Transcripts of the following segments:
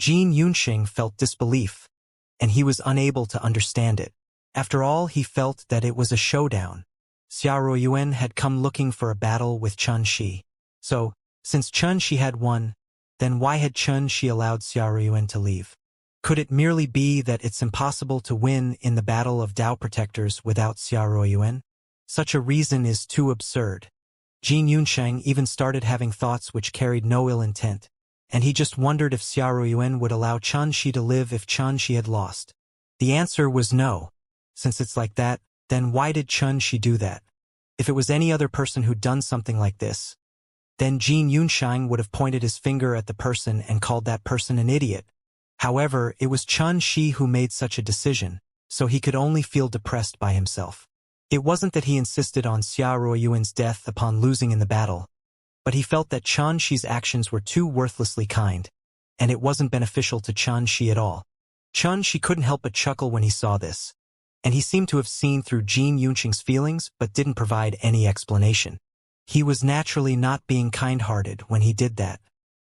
Jin Yunxing felt disbelief, and he was unable to understand it. After all, he felt that it was a showdown. Xiao Yuan had come looking for a battle with Chen Shi. So, since Chen Shi had won, then why had Chen Shi allowed Xiao Yuan to leave? Could it merely be that it's impossible to win in the battle of Dao Protectors without Xiao Yuan? Such a reason is too absurd. Jin Yunsheng even started having thoughts which carried no ill intent, and he just wondered if Xiao Yuan would allow Chen Shi to live if Chen Shi had lost. The answer was no. Since it's like that, then why did Chen Shi do that? If it was any other person who'd done something like this, then Jin Yunsheng would have pointed his finger at the person and called that person an idiot. However, it was Chen Shi who made such a decision, so he could only feel depressed by himself. It wasn't that he insisted on Xiao Yuan's death upon losing in the battle, but he felt that Chen Shi's actions were too worthlessly kind, and it wasn't beneficial to Chen Shi at all. Chen Shi couldn't help but chuckle when he saw this, and he seemed to have seen through Jin Yunqing's feelings but didn't provide any explanation. He was naturally not being kind-hearted when he did that.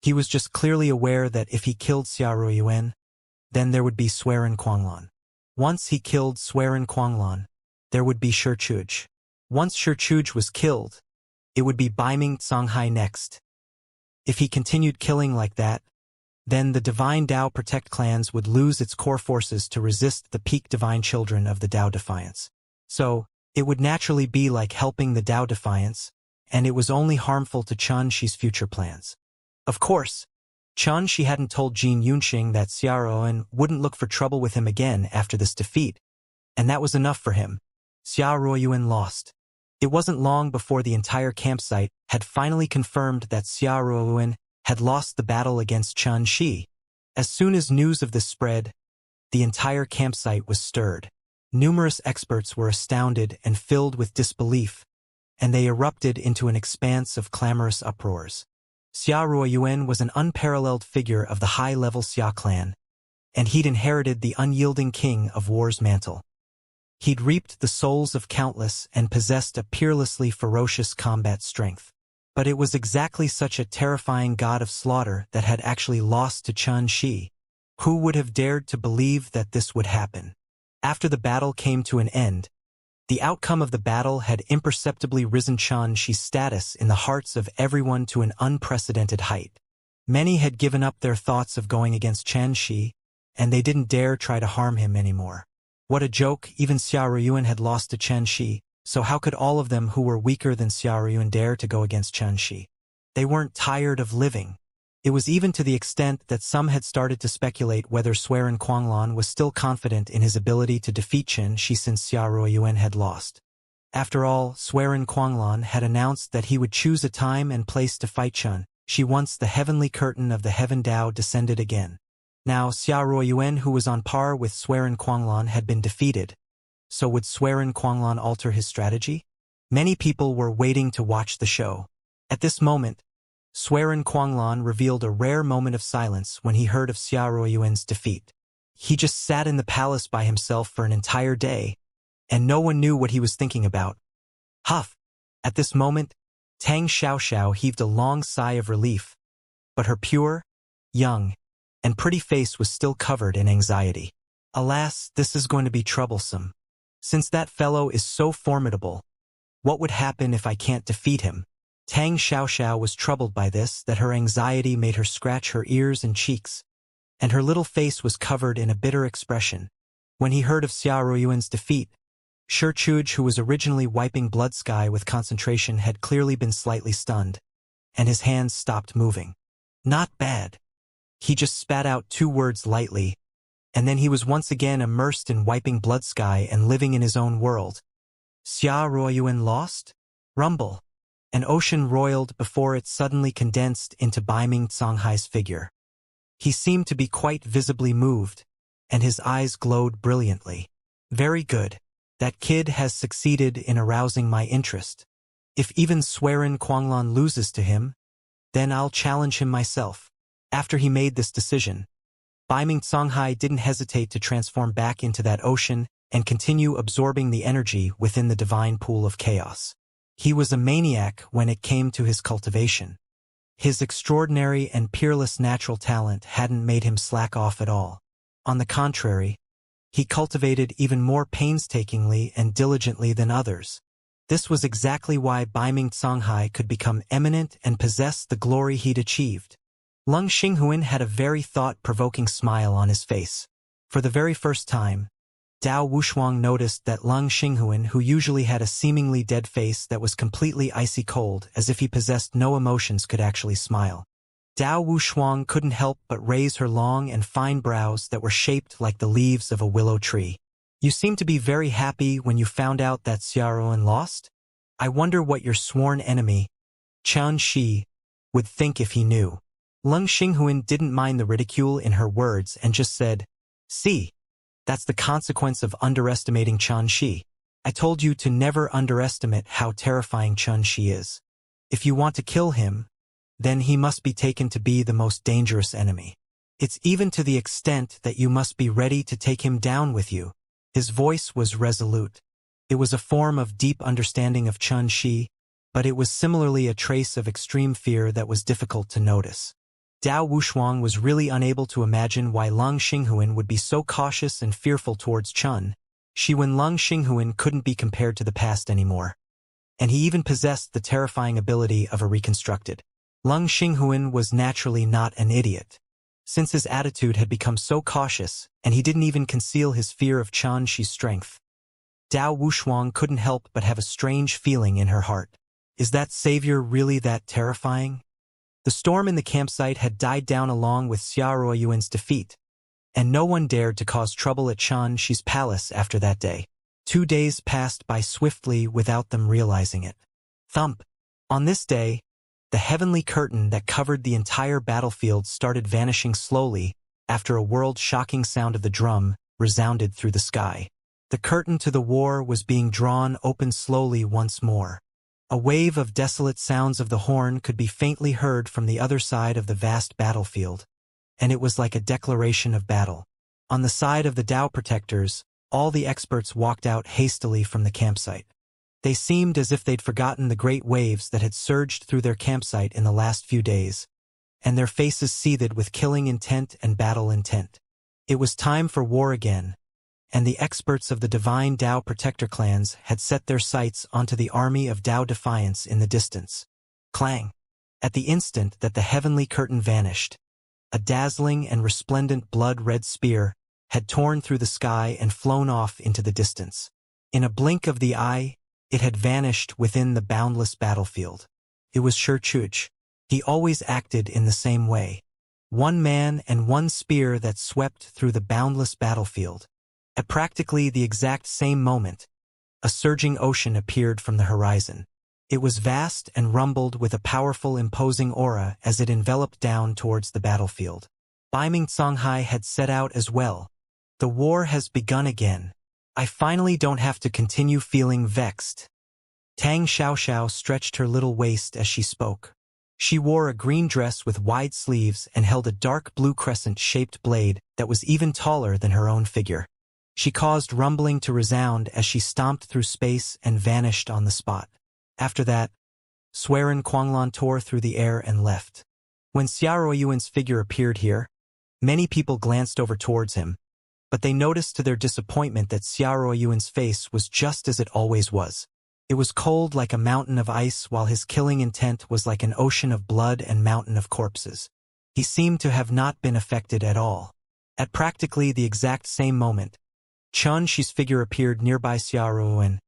He was just clearly aware that if he killed Xiao Yuan, then there would be Swearin Quanglan. Once he killed Swearin Quanglan, there would be Shichuj. Once Shichuj was killed, it would be Baiming Songhai next. If he continued killing like that, then the Divine Dao Protect clans would lose its core forces to resist the peak Divine Children of the Dao Defiance. So, it would naturally be like helping the Dao Defiance, and it was only harmful to Chen Shi's future plans. Of course, Chen Shi hadn't told Jin Yunxing that Xiao Yuan wouldn't look for trouble with him again after this defeat, and that was enough for him. Xiao Yuan lost. It wasn't long before the entire campsite had finally confirmed that Xiao Yuan had lost the battle against Chen Shi. As soon as news of this spread, the entire campsite was stirred. Numerous experts were astounded and filled with disbelief, and they erupted into an expanse of clamorous uproars. Xiao Yuan was an unparalleled figure of the high-level Xia clan, and he'd inherited the unyielding king of war's mantle. He'd reaped the souls of countless and possessed a peerlessly ferocious combat strength. But it was exactly such a terrifying god of slaughter that had actually lost to Chen Shi. Who would have dared to believe that this would happen? After the battle came to an end, the outcome of the battle had imperceptibly risen Chen Shi's status in the hearts of everyone to an unprecedented height. Many had given up their thoughts of going against Chen Shi, and they didn't dare try to harm him anymore. What a joke, even Xiao Yuan had lost to Chen Shi, so how could all of them who were weaker than Xiao Yuan dare to go against Chen Shi? They weren't tired of living. It was even to the extent that some had started to speculate whether Swearin Quanglan was still confident in his ability to defeat Chen Shi since Xiao Yuan had lost. After all, Swearin Quanglan had announced that he would choose a time and place to fight Chen Shi once the heavenly curtain of the Heaven Dao descended again. Now Xiao Yuan, who was on par with Swearin Quanglan, had been defeated. So would Swearin Quanglan alter his strategy? Many people were waiting to watch the show. At this moment, Swearin Quanglan revealed a rare moment of silence when he heard of Xiao Yuan's defeat. He just sat in the palace by himself for an entire day, and no one knew what he was thinking about. Huff! At this moment, Tang Xiaoxiao heaved a long sigh of relief, but her pure, young, and pretty face was still covered in anxiety. Alas, this is going to be troublesome. Since that fellow is so formidable, what would happen if I can't defeat him? Tang Xiaoxiao was troubled by this, that her anxiety made her scratch her ears and cheeks, and her little face was covered in a bitter expression. When he heard of Xiao Yuan's defeat, Shichuj, who was originally wiping blood sky with concentration, had clearly been slightly stunned, and his hands stopped moving. Not bad. He just spat out 2 words lightly, and then he was once again immersed in wiping blood sky and living in his own world. Xiao Yuan lost? Rumble. An ocean roiled before it suddenly condensed into Baiming Songhai's figure. He seemed to be quite visibly moved, and his eyes glowed brilliantly. Very good. That kid has succeeded in arousing my interest. If even Swearin Quanglan loses to him, then I'll challenge him myself. After he made this decision, Baiming Songhai didn't hesitate to transform back into that ocean and continue absorbing the energy within the divine pool of chaos. He was a maniac when it came to his cultivation. His extraordinary and peerless natural talent hadn't made him slack off at all. On the contrary, he cultivated even more painstakingly and diligently than others. This was exactly why Baiming Songhai could become eminent and possess the glory he'd achieved. Lung Xinghuan had a very thought-provoking smile on his face. For the very first time, Dao Wushuang noticed that Lung Xinghuan, who usually had a seemingly dead face that was completely icy cold, as if he possessed no emotions, could actually smile. Dao Wushuang couldn't help but raise her long and fine brows that were shaped like the leaves of a willow tree. You seem to be very happy when you found out that Xiaoruan lost? I wonder what your sworn enemy, Qian Shi, would think if he knew. Lung Xinghuan didn't mind the ridicule in her words and just said, "See, that's the consequence of underestimating Qian Shi. I told you to never underestimate how terrifying Qian Shi is. If you want to kill him, then he must be taken to be the most dangerous enemy. It's even to the extent that you must be ready to take him down with you." His voice was resolute. It was a form of deep understanding of Qian Shi, but it was similarly a trace of extreme fear that was difficult to notice. Dao Wushuang was really unable to imagine why Lung Xinghuan would be so cautious and fearful towards Qian Shi when Lung Xinghuan couldn't be compared to the past anymore. And he even possessed the terrifying ability of a reconstructed. Lung Xinghuan was naturally not an idiot. Since his attitude had become so cautious, and he didn't even conceal his fear of Qian Shi's strength, Dao Wushuang couldn't help but have a strange feeling in her heart. Is that savior really that terrifying? The storm in the campsite had died down along with Xia Ruoyuan's defeat, and no one dared to cause trouble at Qian Shi's palace after that day. 2 days passed by swiftly without them realizing it. Thump! On this day, the heavenly curtain that covered the entire battlefield started vanishing slowly after a world-shocking sound of the drum resounded through the sky. The curtain to the war was being drawn open slowly once more. A wave of desolate sounds of the horn could be faintly heard from the other side of the vast battlefield, and it was like a declaration of battle. On the side of the Dao protectors, all the experts walked out hastily from the campsite. They seemed as if they'd forgotten the great waves that had surged through their campsite in the last few days, and their faces seethed with killing intent and battle intent. It was time for war again, and the experts of the divine Dao protector clans had set their sights onto the army of Dao defiance in the distance. Clang! At the instant that the heavenly curtain vanished, a dazzling and resplendent blood-red spear had torn through the sky and flown off into the distance. In a blink of the eye, it had vanished within the boundless battlefield. It was Shi Chuch. He always acted in the same way. One man and one spear that swept through the boundless battlefield. At practically the exact same moment, a surging ocean appeared from the horizon. It was vast and rumbled with a powerful, imposing aura as it enveloped down towards the battlefield. Baiming Songhai had set out as well. The war has begun again. I finally don't have to continue feeling vexed. Tang Xiaoxiao stretched her little waist as she spoke. She wore a green dress with wide sleeves and held a dark blue crescent-shaped blade that was even taller than her own figure. She caused rumbling to resound as she stomped through space and vanished on the spot. After that, Swearin Quanglan tore through the air and left. When Xia Ruoyuan's figure appeared here, many people glanced over towards him, but they noticed to their disappointment that Xia Ruoyuan's face was just as it always was. It was cold like a mountain of ice, while his killing intent was like an ocean of blood and mountain of corpses. He seemed to have not been affected at all. At practically the exact same moment, Qian Shi's figure appeared nearby Xia Ruoyuan,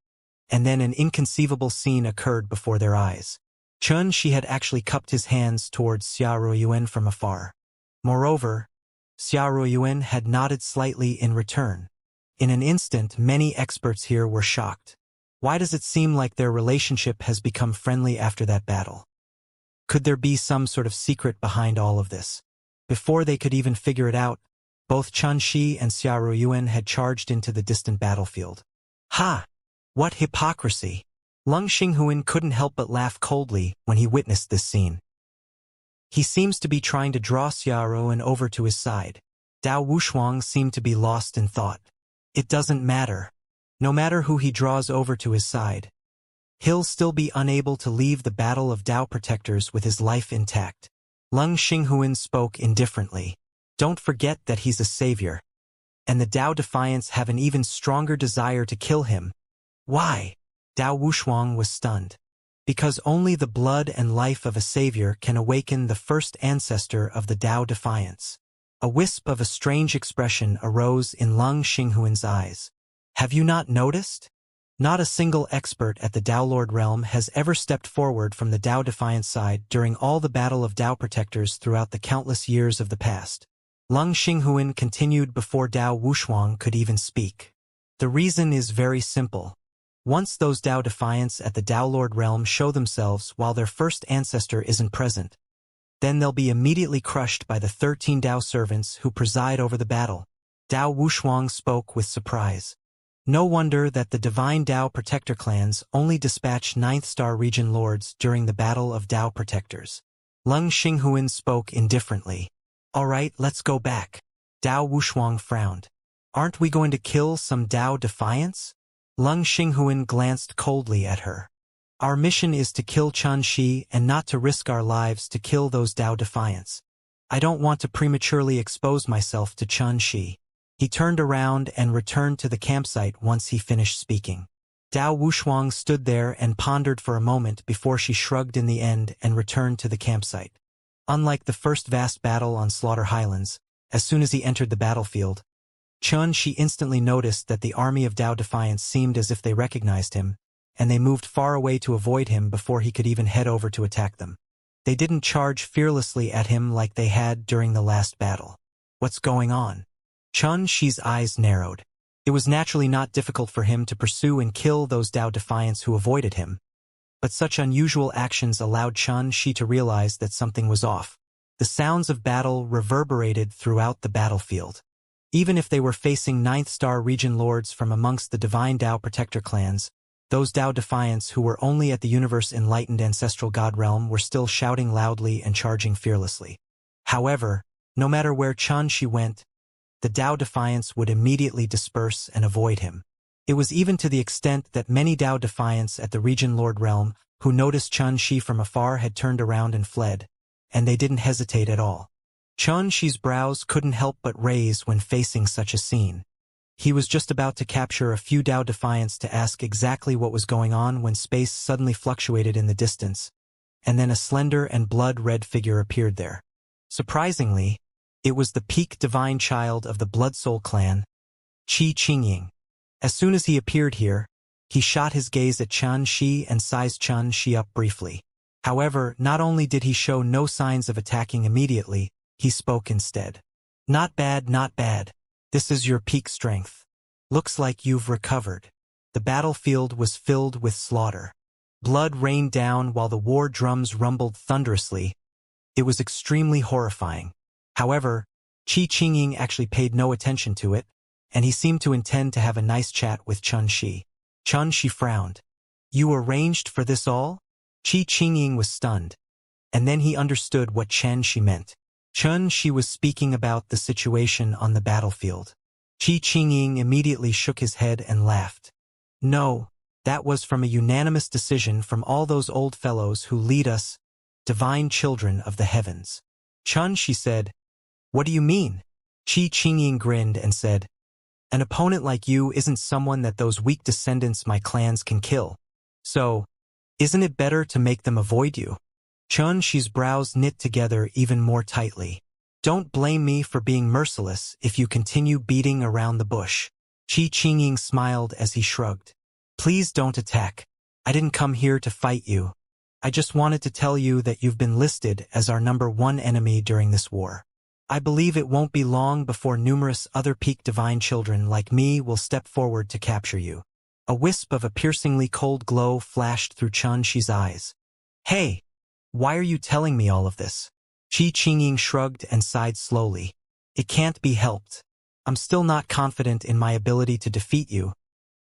and then an inconceivable scene occurred before their eyes. Qian Shi had actually cupped his hands towards Xia Ruoyuan from afar. Moreover, Xia Ruoyuan had nodded slightly in return. In an instant, many experts here were shocked. Why does it seem like their relationship has become friendly after that battle? Could there be some sort of secret behind all of this? Before they could even figure it out, both Qian Shi and Xia Ruoyuan had charged into the distant battlefield. Ha! What hypocrisy! Lung Xinghuan couldn't help but laugh coldly when he witnessed this scene. He seems to be trying to draw Xia Ruoyuan over to his side. Dao Wushuang seemed to be lost in thought. It doesn't matter. No matter who he draws over to his side, he'll still be unable to leave the battle of Tao protectors with his life intact. Leng Xinghuan spoke indifferently. Don't forget that he's a savior. And the Tao Defiants have an even stronger desire to kill him. Why? Dao Wushuang was stunned. Because only the blood and life of a savior can awaken the first ancestor of the Tao Defiants. A wisp of a strange expression arose in Leng Xinghuan's eyes. Have you not noticed? Not a single expert at the Tao Lord realm has ever stepped forward from the Tao Defiant side during all the battle of Tao protectors throughout the countless years of the past. Leng Xinghuan continued before Dao Wushuang could even speak. The reason is very simple. Once those Tao Defiants at the Tao Lord realm show themselves while their first ancestor isn't present, then they'll be immediately crushed by the 13 Tao servants who preside over the battle. Dao Wushuang spoke with surprise. No wonder that the divine Tao protector clans only dispatch 9th star region lords during the battle of Tao protectors. Leng Xinghuan spoke indifferently. All right, let's go back. Dao Wushuang frowned. Aren't we going to kill some Tao Defiants? Leng Xinghuan glanced coldly at her. Our mission is to kill Xianxia and not to risk our lives to kill those Tao Defiants. I don't want to prematurely expose myself to Xianxia. He turned around and returned to the campsite once he finished speaking. Dao Wushuang stood there and pondered for a moment before she shrugged in the end and returned to the campsite. Unlike the first vast battle on Slaughter Highlands, as soon as he entered the battlefield, Xianxia instantly noticed that the army of Tao Defiants seemed as if they recognized him, and they moved far away to avoid him before he could even head over to attack them. They didn't charge fearlessly at him like they had during the last battle. What's going on? Xianxia's eyes narrowed. It was naturally not difficult for him to pursue and kill those Tao Defiants who avoided him, but such unusual actions allowed Xianxia to realize that something was off. The sounds of battle reverberated throughout the battlefield. Even if they were facing 9th star region lords from amongst the divine Tao protector clans, those Tao Defiants who were only at the universe-enlightened ancestral god realm were still shouting loudly and charging fearlessly. However, no matter where Xianxia went, the Tao Defiants would immediately disperse and avoid him. It was even to the extent that many Tao Defiants at the Region Lord realm who noticed Xianxia from afar had turned around and fled, and they didn't hesitate at all. Xianxia's brows couldn't help but raise when facing such a scene. He was just about to capture a few Tao Defiants to ask exactly what was going on when space suddenly fluctuated in the distance, and then a slender and blood-red figure appeared there. Surprisingly, it was the peak divine child of the Blood Soul clan, Qi Qingying. As soon as he appeared here, he shot his gaze at Xianxia and sized Xianxia up briefly. However, not only did he show no signs of attacking immediately, he spoke instead. Not bad, not bad. This is your peak strength. Looks like you've recovered. The battlefield was filled with slaughter. Blood rained down while the war drums rumbled thunderously. It was extremely horrifying. However, Qi Qingying actually paid no attention to it, and he seemed to intend to have a nice chat with Xianxia. Xianxia frowned. You arranged for this all? Qi Qingying was stunned, and then he understood what Xianxia meant. Xianxia was speaking about the situation on the battlefield. Qi Qingying immediately shook his head and laughed. No, that was from a unanimous decision from all those old fellows who lead us, divine children of the heavens. Xianxia said, What do you mean? Qi Qingying grinned and said, An opponent like you isn't someone that those weak descendants my clans can kill. So, isn't it better to make them avoid you? Xianxia's brows knit together even more tightly. Don't blame me for being merciless if you continue beating around the bush. Qi Qingying smiled as he shrugged. Please don't attack. I didn't come here to fight you. I just wanted to tell you that you've been listed as our #1 enemy during this war. I believe it won't be long before numerous other peak divine children like me will step forward to capture you. A wisp of a piercingly cold glow flashed through Xianxia's eyes. Hey, why are you telling me all of this? Qi Qingying shrugged and sighed slowly. It can't be helped. I'm still not confident in my ability to defeat you,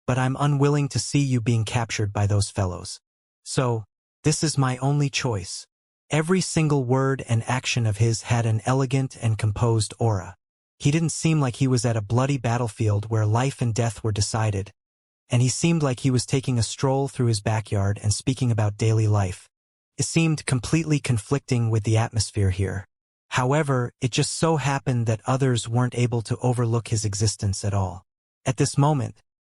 but I'm unwilling to see you being captured by those fellows. So, this is my only choice. Every single word and action of his had an elegant and composed aura. He didn't seem like he was at a bloody battlefield where life and death were decided, and he seemed like he was taking a stroll through his backyard and speaking about daily life. It seemed completely conflicting with the atmosphere here. However, it just so happened that others weren't able to overlook his existence at all. At this moment,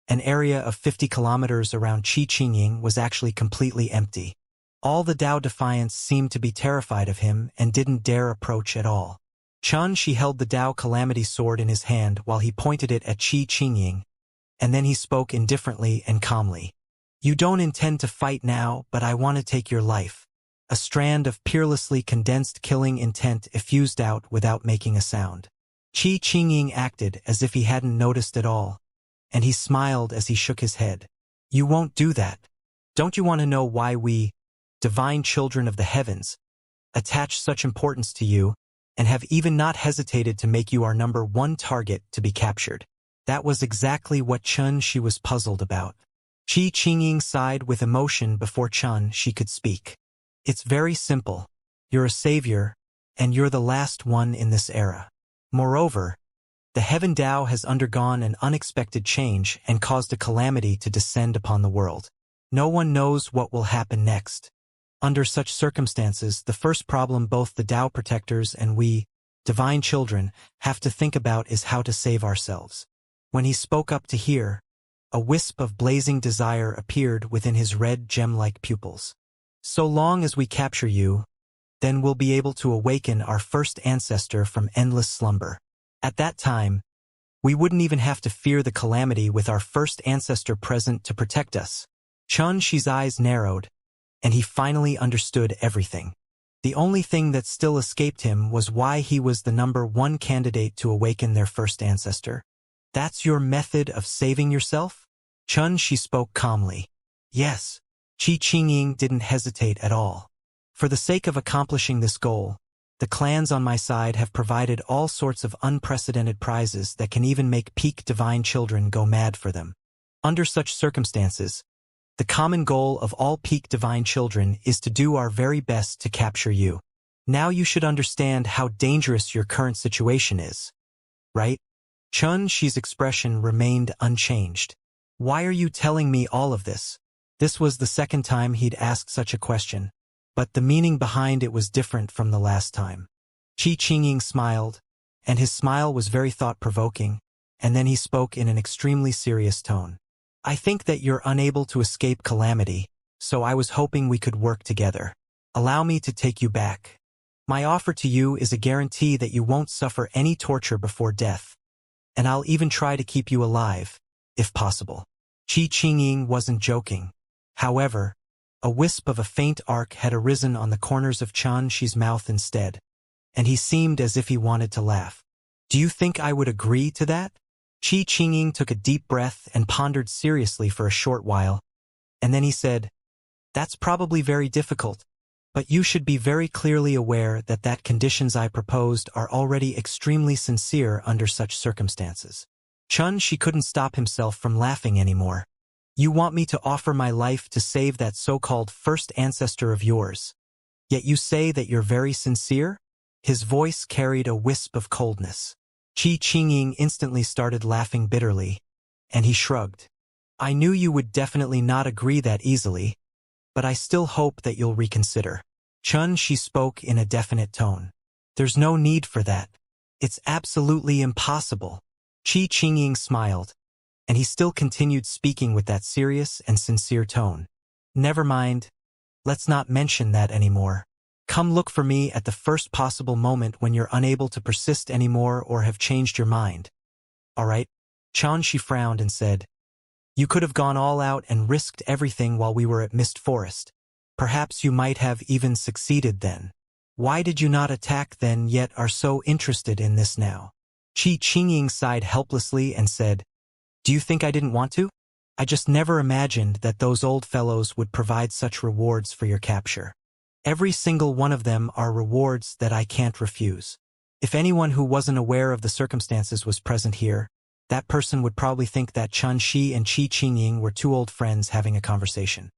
an area of 50 kilometers around Qingyin was actually completely empty. All the Dao Defiants seemed to be terrified of him and didn't dare approach at all. She held the Dao Calamity sword in his hand while he pointed it at Qingyin, and then he spoke indifferently and calmly. "You don't intend to fight now, but I want to take your life." A strand of peerlessly condensed killing intent effused out without making a sound. Qingyin acted as if he hadn't noticed at all, and he smiled as he shook his head. "You won't do that. Don't you want to know why we, divine children of the heavens, attach such importance to you, and have even not hesitated to make you our #1 target to be captured?" That was exactly what She was puzzled about. Qingyin sighed with emotion before She could speak. "It's very simple. You're a savior, and you're the last one in this era. Moreover, the Heaven Dao has undergone an unexpected change and caused a calamity to descend upon the world. No one knows what will happen next. Under such circumstances, the first problem both the Dao protectors and we, divine children, have to think about is how to save ourselves." When he spoke up to hear, a wisp of blazing desire appeared within his red gem-like pupils. "So long as we capture you, then we'll be able to awaken our first ancestor from endless slumber. At that time, we wouldn't even have to fear the calamity with our first ancestor present to protect us." Shi's eyes narrowed, and he finally understood everything. The only thing that still escaped him was why he was the #1 candidate to awaken their first ancestor. "That's your method of saving yourself?" She spoke calmly. "Yes." Qingyin didn't hesitate at all. "For the sake of accomplishing this goal, the clans on my side have provided all sorts of unprecedented prizes that can even make peak divine children go mad for them. Under such circumstances, the common goal of all peak divine children is to do our very best to capture you. Now you should understand how dangerous your current situation is, right?" Shi's expression remained unchanged. "Why are you telling me all of this?" This was the second time he'd asked such a question, but the meaning behind it was different from the last time. Qingyin smiled, and his smile was very thought-provoking, and then he spoke in an extremely serious tone. "I think that you're unable to escape calamity, so I was hoping we could work together. Allow me to take you back. My offer to you is a guarantee that you won't suffer any torture before death, and I'll even try to keep you alive, if possible." Qingyin wasn't joking. However, a wisp of a faint arc had arisen on the corners of Shi's mouth instead, and he seemed as if he wanted to laugh. "Do you think I would agree to that?" Qingyin took a deep breath and pondered seriously for a short while, and then he said, "That's probably very difficult, but you should be very clearly aware that conditions I proposed are already extremely sincere under such circumstances." She couldn't stop himself from laughing anymore. "You want me to offer my life to save that so-called first ancestor of yours, yet you say that you're very sincere?" His voice carried a wisp of coldness. Qingyin instantly started laughing bitterly, and he shrugged. "I knew you would definitely not agree that easily, but I still hope that you'll reconsider." She spoke in a definite tone. "There's no need for that. It's absolutely impossible." Qingyin smiled, and he still continued speaking with that serious and sincere tone. "Never mind. Let's not mention that anymore. Come look for me at the first possible moment when you're unable to persist anymore or have changed your mind. All right?" She frowned and said, "You could have gone all out and risked everything while we were at Mist Forest. Perhaps you might have even succeeded then. Why did you not attack then yet are so interested in this now?" Qingyin sighed helplessly and said, "Do you think I didn't want to? I just never imagined that those old fellows would provide such rewards for your capture. Every single one of them are rewards that I can't refuse. If anyone who wasn't aware of the circumstances was present here, that person would probably think that Shi and Qingyin were two old friends having a conversation.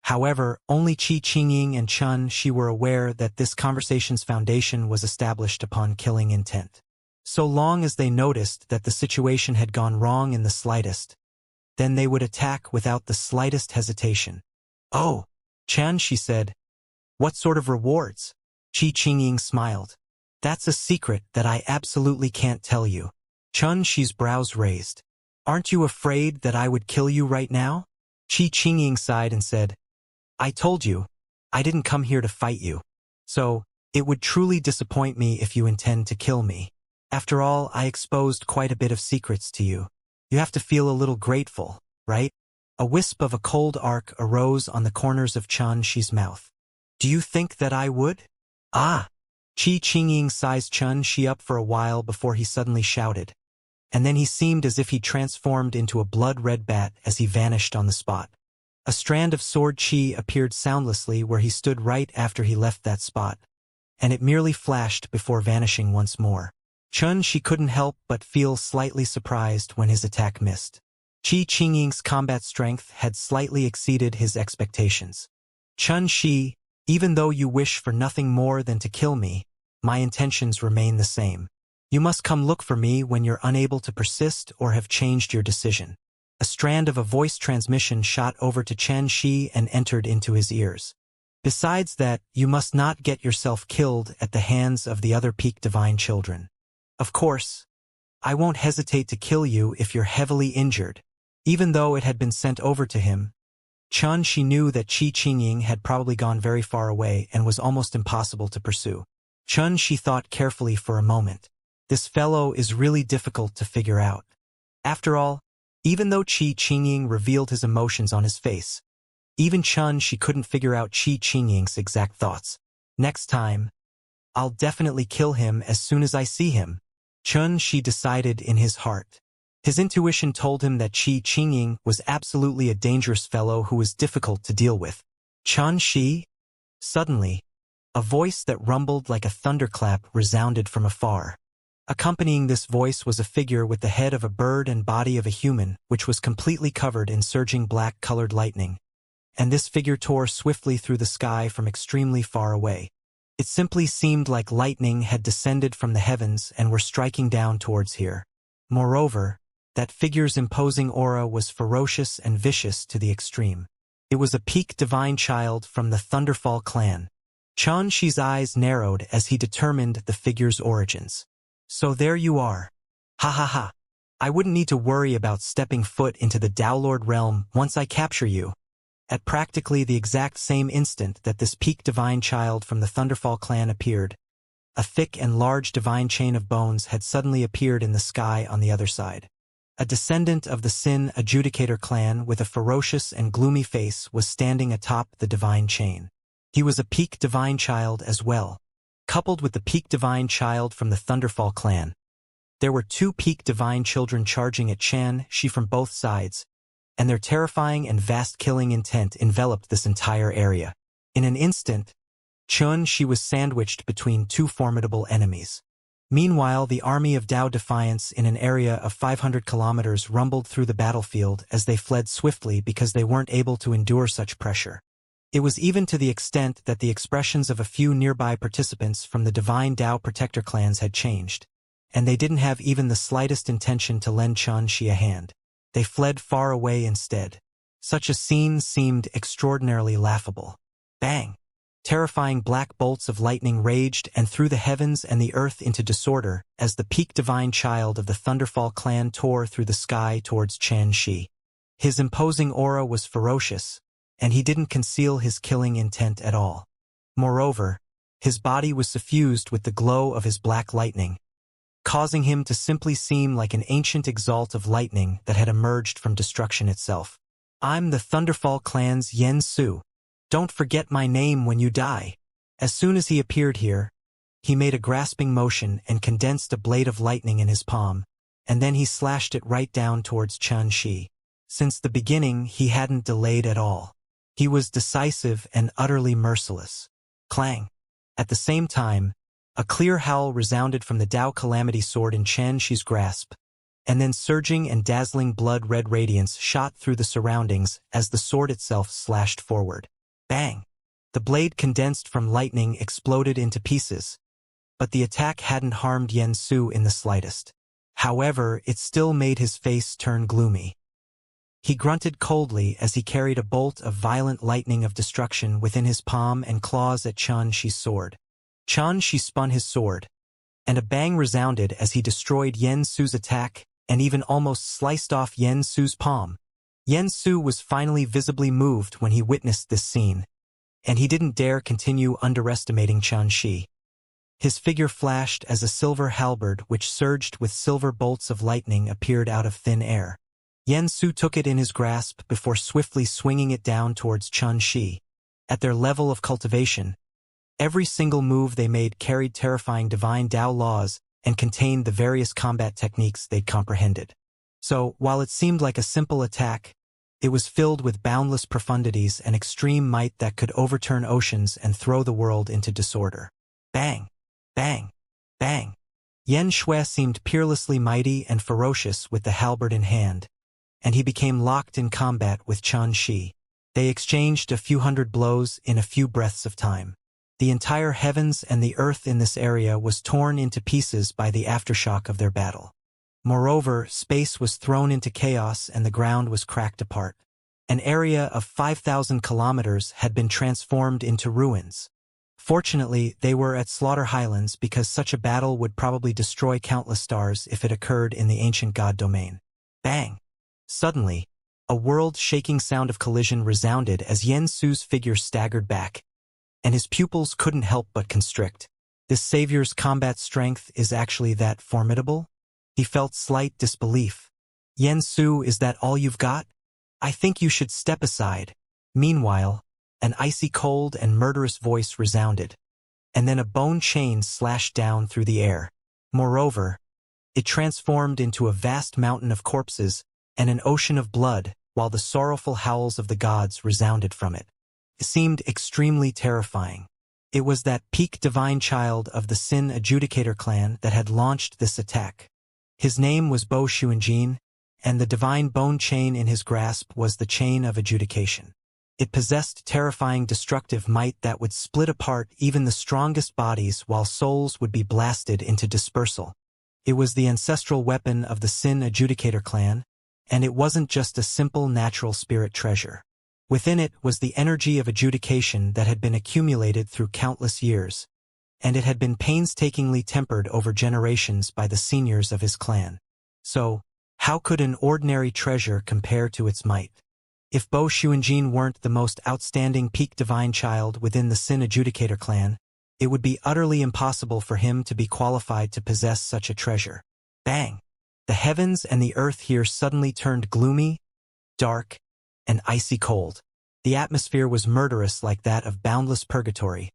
However, only Qingyin and Shi were aware that this conversation's foundation was established upon killing intent. So long as they noticed that the situation had gone wrong in the slightest, then they would attack without the slightest hesitation. "Oh, Xianxia said, what sort of rewards?" Qi Qingying smiled. "That's a secret that I absolutely can't tell you." Xianxia's brows raised. "Aren't you afraid that I would kill you right now?" Qi Qingying sighed and said, "I told you, I didn't come here to fight you. So, it would truly disappoint me if you intend to kill me. After all, I exposed quite a bit of secrets to you. You have to feel a little grateful, right?" A wisp of a cold arc arose on the corners of Xianxia's mouth. "Do you think that I would?" "Ah!" Qi Qingying sized Xianxia up for a while before he suddenly shouted. And then he seemed as if he transformed into a blood-red bat as he vanished on the spot. A strand of sword chi appeared soundlessly where he stood right after he left that spot, and it merely flashed before vanishing once more. Xianxia couldn't help but feel slightly surprised when his attack missed. Qi Qingying's combat strength had slightly exceeded his expectations. "Xianxia, even though you wish for nothing more than to kill me, my intentions remain the same. You must come look for me when you're unable to persist or have changed your decision." A strand of a voice transmission shot over to Xianxia and entered into his ears. "Besides that, you must not get yourself killed at the hands of the other peak divine children. Of course, I won't hesitate to kill you if you're heavily injured." Even though it had been sent over to him, Xianxia knew that Qi Qingying had probably gone very far away and was almost impossible to pursue. Xianxia thought carefully for a moment. This fellow is really difficult to figure out. After all, even though Qi Qingying revealed his emotions on his face, even Xianxia couldn't figure out Qi Qingying's exact thoughts. "Next time, I'll definitely kill him as soon as I see him," Xianxia decided in his heart. His intuition told him that Qi Qingying was absolutely a dangerous fellow who was difficult to deal with. "Xianxia?" Suddenly, a voice that rumbled like a thunderclap resounded from afar. Accompanying this voice was a figure with the head of a bird and body of a human, which was completely covered in surging black-colored lightning. And this figure tore swiftly through the sky from extremely far away. It simply seemed like lightning had descended from the heavens and were striking down towards here. Moreover, that figure's imposing aura was ferocious and vicious to the extreme. It was a peak divine child from the Thunderfall clan. Xianxia's eyes narrowed as he determined the figure's origins. "So there you are. Ha ha ha. I wouldn't need to worry about stepping foot into the Downlord realm once I capture you." At practically the exact same instant that this peak divine child from the Thunderfall clan appeared, a thick and large divine chain of bones had suddenly appeared in the sky on the other side. A descendant of the Sin Adjudicator clan with a ferocious and gloomy face was standing atop the divine chain. He was a peak divine child as well. Coupled with the peak divine child from the Thunderfall clan, there were two peak divine children charging at Xianxia from both sides, and their terrifying and vast killing intent enveloped this entire area. In an instant, Xianxia was sandwiched between two formidable enemies. Meanwhile, the army of Dao Defiance in an area of 500 kilometers rumbled through the battlefield as they fled swiftly because they weren't able to endure such pressure. It was even to the extent that the expressions of a few nearby participants from the Divine Dao Protector clans had changed, and they didn't have even the slightest intention to lend Xianxia a hand. They fled far away instead. Such a scene seemed extraordinarily laughable. Bang! Terrifying black bolts of lightning raged and threw the heavens and the earth into disorder as the peak divine child of the Thunderfall clan tore through the sky towards Xianxia. His imposing aura was ferocious, and he didn't conceal his killing intent at all. Moreover, his body was suffused with the glow of his black lightning, causing him to simply seem like an ancient exalt of lightning that had emerged from destruction itself. "I'm the Thunderfall clan's Yen Su. Don't forget my name when you die." As soon as he appeared here, he made a grasping motion and condensed a blade of lightning in his palm, and then he slashed it right down towards Xianxia. Since the beginning, he hadn't delayed at all. He was decisive and utterly merciless. Clang! At the same time, a clear howl resounded from the Dao Calamity sword in Xianxia's grasp, and then surging and dazzling blood-red radiance shot through the surroundings as the sword itself slashed forward. Bang! The blade condensed from lightning exploded into pieces, but the attack hadn't harmed Yen Su in the slightest. However, it still made his face turn gloomy. He grunted coldly as he carried a bolt of violent lightning of destruction within his palm and claws at Xianxia's sword. Xianxia spun his sword, and a bang resounded as he destroyed Yen Su's attack and even almost sliced off Yen Su's palm. Yen Su was finally visibly moved when he witnessed this scene, and he didn't dare continue underestimating Xianxia. His figure flashed as a silver halberd which surged with silver bolts of lightning appeared out of thin air. Yen Su took it in his grasp before swiftly swinging it down towards Xianxia. At their level of cultivation, every single move they made carried terrifying divine Tao laws and contained the various combat techniques they'd comprehended. So, while it seemed like a simple attack, it was filled with boundless profundities and extreme might that could overturn oceans and throw the world into disorder. Bang! Bang! Bang! Yen Shui seemed peerlessly mighty and ferocious with the halberd in hand, and he became locked in combat with Xianxia. They exchanged a few hundred blows in a few breaths of time. The entire heavens and the earth in this area was torn into pieces by the aftershock of their battle. Moreover, space was thrown into chaos and the ground was cracked apart. An area of 5,000 kilometers had been transformed into ruins. Fortunately, they were at Slaughter Highlands because such a battle would probably destroy countless stars if it occurred in the ancient god domain. Bang! Suddenly, a world-shaking sound of collision resounded as Yen Su's figure staggered back, and his pupils couldn't help but constrict. This savior's combat strength is actually that formidable? He felt slight disbelief. Yen Su, is that all you've got? I think you should step aside. Meanwhile, an icy cold and murderous voice resounded, and then a bone chain slashed down through the air. Moreover, it transformed into a vast mountain of corpses and an ocean of blood, while the sorrowful howls of the gods resounded from it. It seemed extremely terrifying. It was that peak divine child of the Sin Adjudicator clan that had launched this attack. His name was Bo Xuanjin, and the divine bone chain in his grasp was the chain of adjudication. It possessed terrifying destructive might that would split apart even the strongest bodies while souls would be blasted into dispersal. It was the ancestral weapon of the Sin Adjudicator clan, and it wasn't just a simple natural spirit treasure. Within it was the energy of adjudication that had been accumulated through countless years, and it had been painstakingly tempered over generations by the seniors of his clan. So, how could an ordinary treasure compare to its might? If Bo Xuanjin weren't the most outstanding peak divine child within the Sin Adjudicator clan, it would be utterly impossible for him to be qualified to possess such a treasure. Bang! The heavens and the earth here suddenly turned gloomy, dark, and icy cold. The atmosphere was murderous like that of boundless purgatory,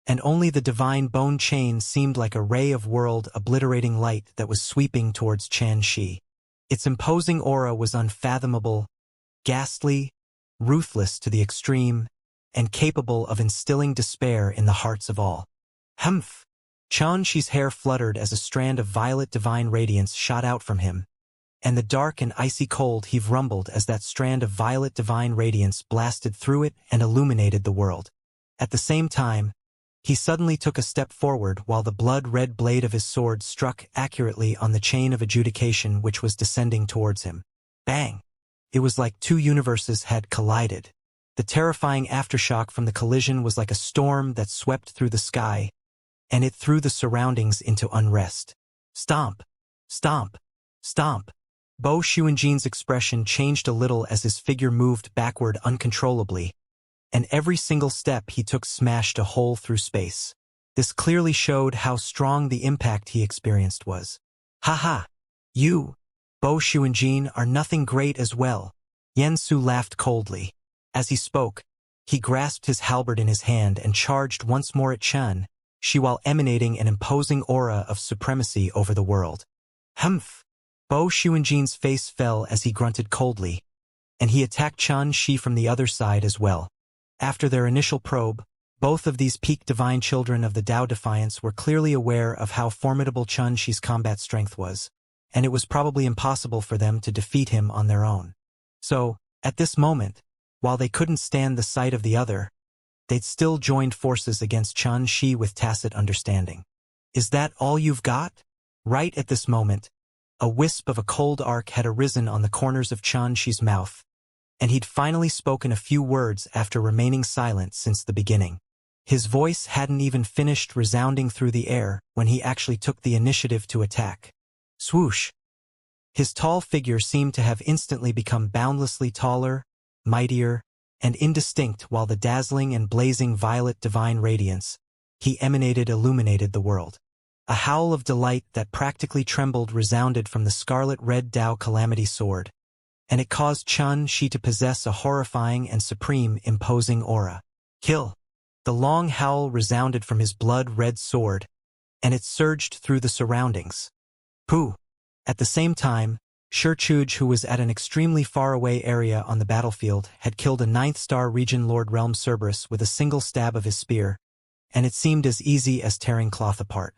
and only the divine bone chain seemed like a ray of world-obliterating light that was sweeping towards Xianxia. Its imposing aura was unfathomable, ghastly, ruthless to the extreme, and capable of instilling despair in the hearts of all. Humph! Xianxia's hair fluttered as a strand of violet divine radiance shot out from him, and the dark and icy cold heave rumbled as that strand of violet divine radiance blasted through it and illuminated the world. At the same time, he suddenly took a step forward while the blood-red blade of his sword struck accurately on the chain of adjudication which was descending towards him. Bang! It was like two universes had collided. The terrifying aftershock from the collision was like a storm that swept through the sky, and it threw the surroundings into unrest. Stomp! Stomp! Stomp! Bo Xuanjin's expression changed a little as his figure moved backward uncontrollably, and every single step he took smashed a hole through space. This clearly showed how strong the impact he experienced was. Ha! You, Bo Xuanjin, are nothing great as well. Yen Su laughed coldly. As he spoke, he grasped his halberd in his hand and charged once more at Chen, while emanating an imposing aura of supremacy over the world. Humph! Bo Xuanjin's face fell as he grunted coldly, and he attacked Xianxia from the other side as well. After their initial probe, both of these peak divine children of the Tao Defiance were clearly aware of how formidable Xianxia's combat strength was, and it was probably impossible for them to defeat him on their own. So, at this moment, while they couldn't stand the sight of the other, they'd still joined forces against Xianxia with tacit understanding. Is that all you've got? Right at this moment, A wisp of a cold arc had arisen on the corners of Xianxia's mouth, and he'd finally spoken a few words after remaining silent since the beginning. His voice hadn't even finished resounding through the air when he actually took the initiative to attack. Swoosh! His tall figure seemed to have instantly become boundlessly taller, mightier, and indistinct, while the dazzling and blazing violet divine radiance he emanated illuminated the world. A howl of delight that practically trembled resounded from the scarlet-red Dao Calamity sword, and it caused Xianxia to possess a horrifying and supreme imposing aura. Kill! The long howl resounded from his blood-red sword, and it surged through the surroundings. Pooh! At the same time, Shurchuj, who was at an extremely far-away area on the battlefield, had killed a 9th-star region Lord Realm Cerberus with a single stab of his spear, and it seemed as easy as tearing cloth apart.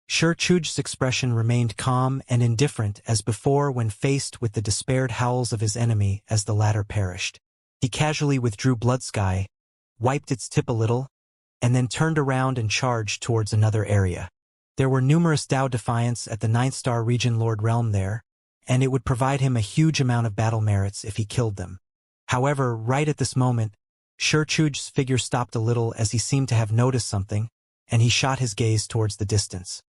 Shurchuj's expression remained calm and indifferent as before when faced with the despaired howls of his enemy as the latter perished. He casually withdrew Bloodsky, wiped its tip a little, and then turned around and charged towards another area. There were numerous Dao Defiants at the 9th-star region Lord Realm there, and it would provide him a huge amount of battle merits if he killed them. However, right at this moment, Shurchuj's figure stopped a little as he seemed to have noticed something, and he shot his gaze towards the distance.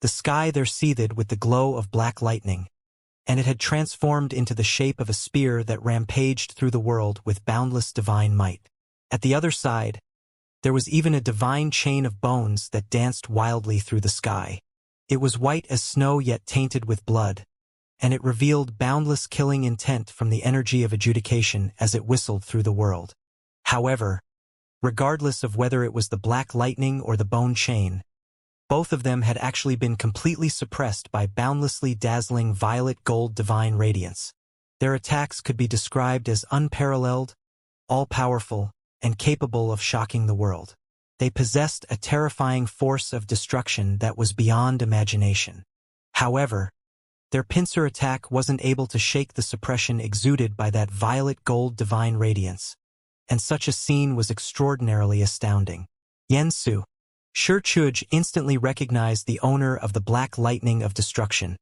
The sky there seethed with the glow of black lightning, and it had transformed into the shape of a spear that rampaged through the world with boundless divine might. At the other side, there was even a divine chain of bones that danced wildly through the sky. It was white as snow yet tainted with blood, and it revealed boundless killing intent from the energy of adjudication as it whistled through the world. However, regardless of whether it was the black lightning or the bone chain, both of them had actually been completely suppressed by boundlessly dazzling violet gold divine radiance. Their attacks could be described as unparalleled, all-powerful, and capable of shocking the world. They possessed a terrifying force of destruction that was beyond imagination. However, their pincer attack wasn't able to shake the suppression exuded by that violet gold divine radiance, and such a scene was extraordinarily astounding. Yansu. Shurchuj instantly recognized the owner of the Black Lightning of Destruction,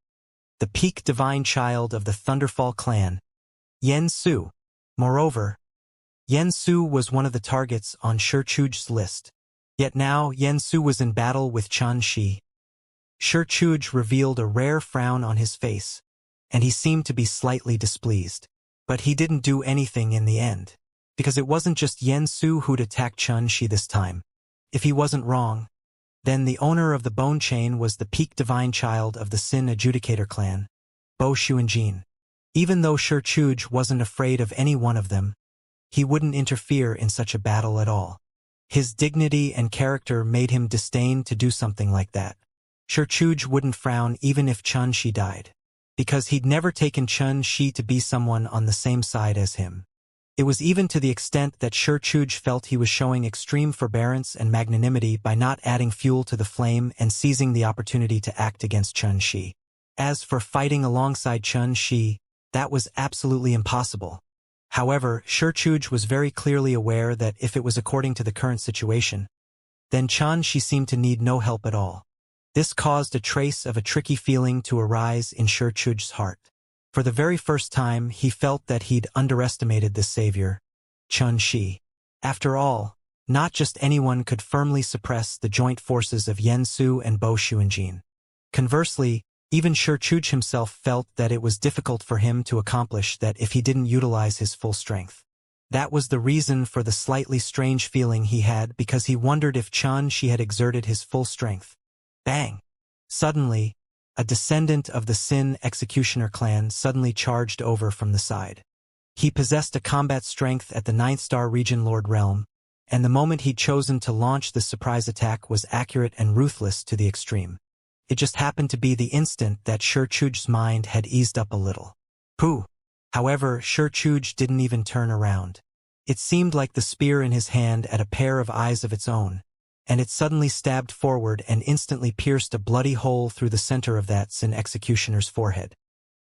the peak divine child of the Thunderfall clan, Yansu. Moreover, Yansu was one of the targets on Shurchuj's list. Yet now Yansu was in battle with Xianxia. Shurchuj revealed a rare frown on his face, and he seemed to be slightly displeased. But he didn't do anything in the end, because it wasn't just Yansu who'd attacked Xianxia this time. If he wasn't wrong, then the owner of the bone chain was the peak divine child of the Sin Adjudicator clan, Bo Xuanjin. Even though Shurchuj wasn't afraid of any one of them, he wouldn't interfere in such a battle at all. His dignity and character made him disdain to do something like that. Shurchuj wouldn't frown even if Xianxia died, because he'd never taken Xianxia to be someone on the same side as him. It was even to the extent that Shurchuj felt he was showing extreme forbearance and magnanimity by not adding fuel to the flame and seizing the opportunity to act against Xianxia. As for fighting alongside Xianxia, that was absolutely impossible. However, Shurchuj was very clearly aware that if it was according to the current situation, then Xianxia seemed to need no help at all. This caused a trace of a tricky feeling to arise in Shurchuj's heart. For the very first time, he felt that he'd underestimated this savior, Xianxia. After all, not just anyone could firmly suppress the joint forces of Yansu and Bo Xuanjin. Conversely, even Shurchuj himself felt that it was difficult for him to accomplish that if he didn't utilize his full strength. That was the reason for the slightly strange feeling he had, because he wondered if Xianxia had exerted his full strength. Bang! Suddenly, a descendant of the Sin Executioner clan suddenly charged over from the side. He possessed a combat strength at the 9th-star region Lord Realm, and the moment he'd chosen to launch this surprise attack was accurate and ruthless to the extreme. It just happened to be the instant that Shurchuj's mind had eased up a little. Pooh! However, Shurchuj didn't even turn around. It seemed like the spear in his hand had a pair of eyes of its own, and it suddenly stabbed forward and instantly pierced a bloody hole through the center of that Sin Executioner's forehead.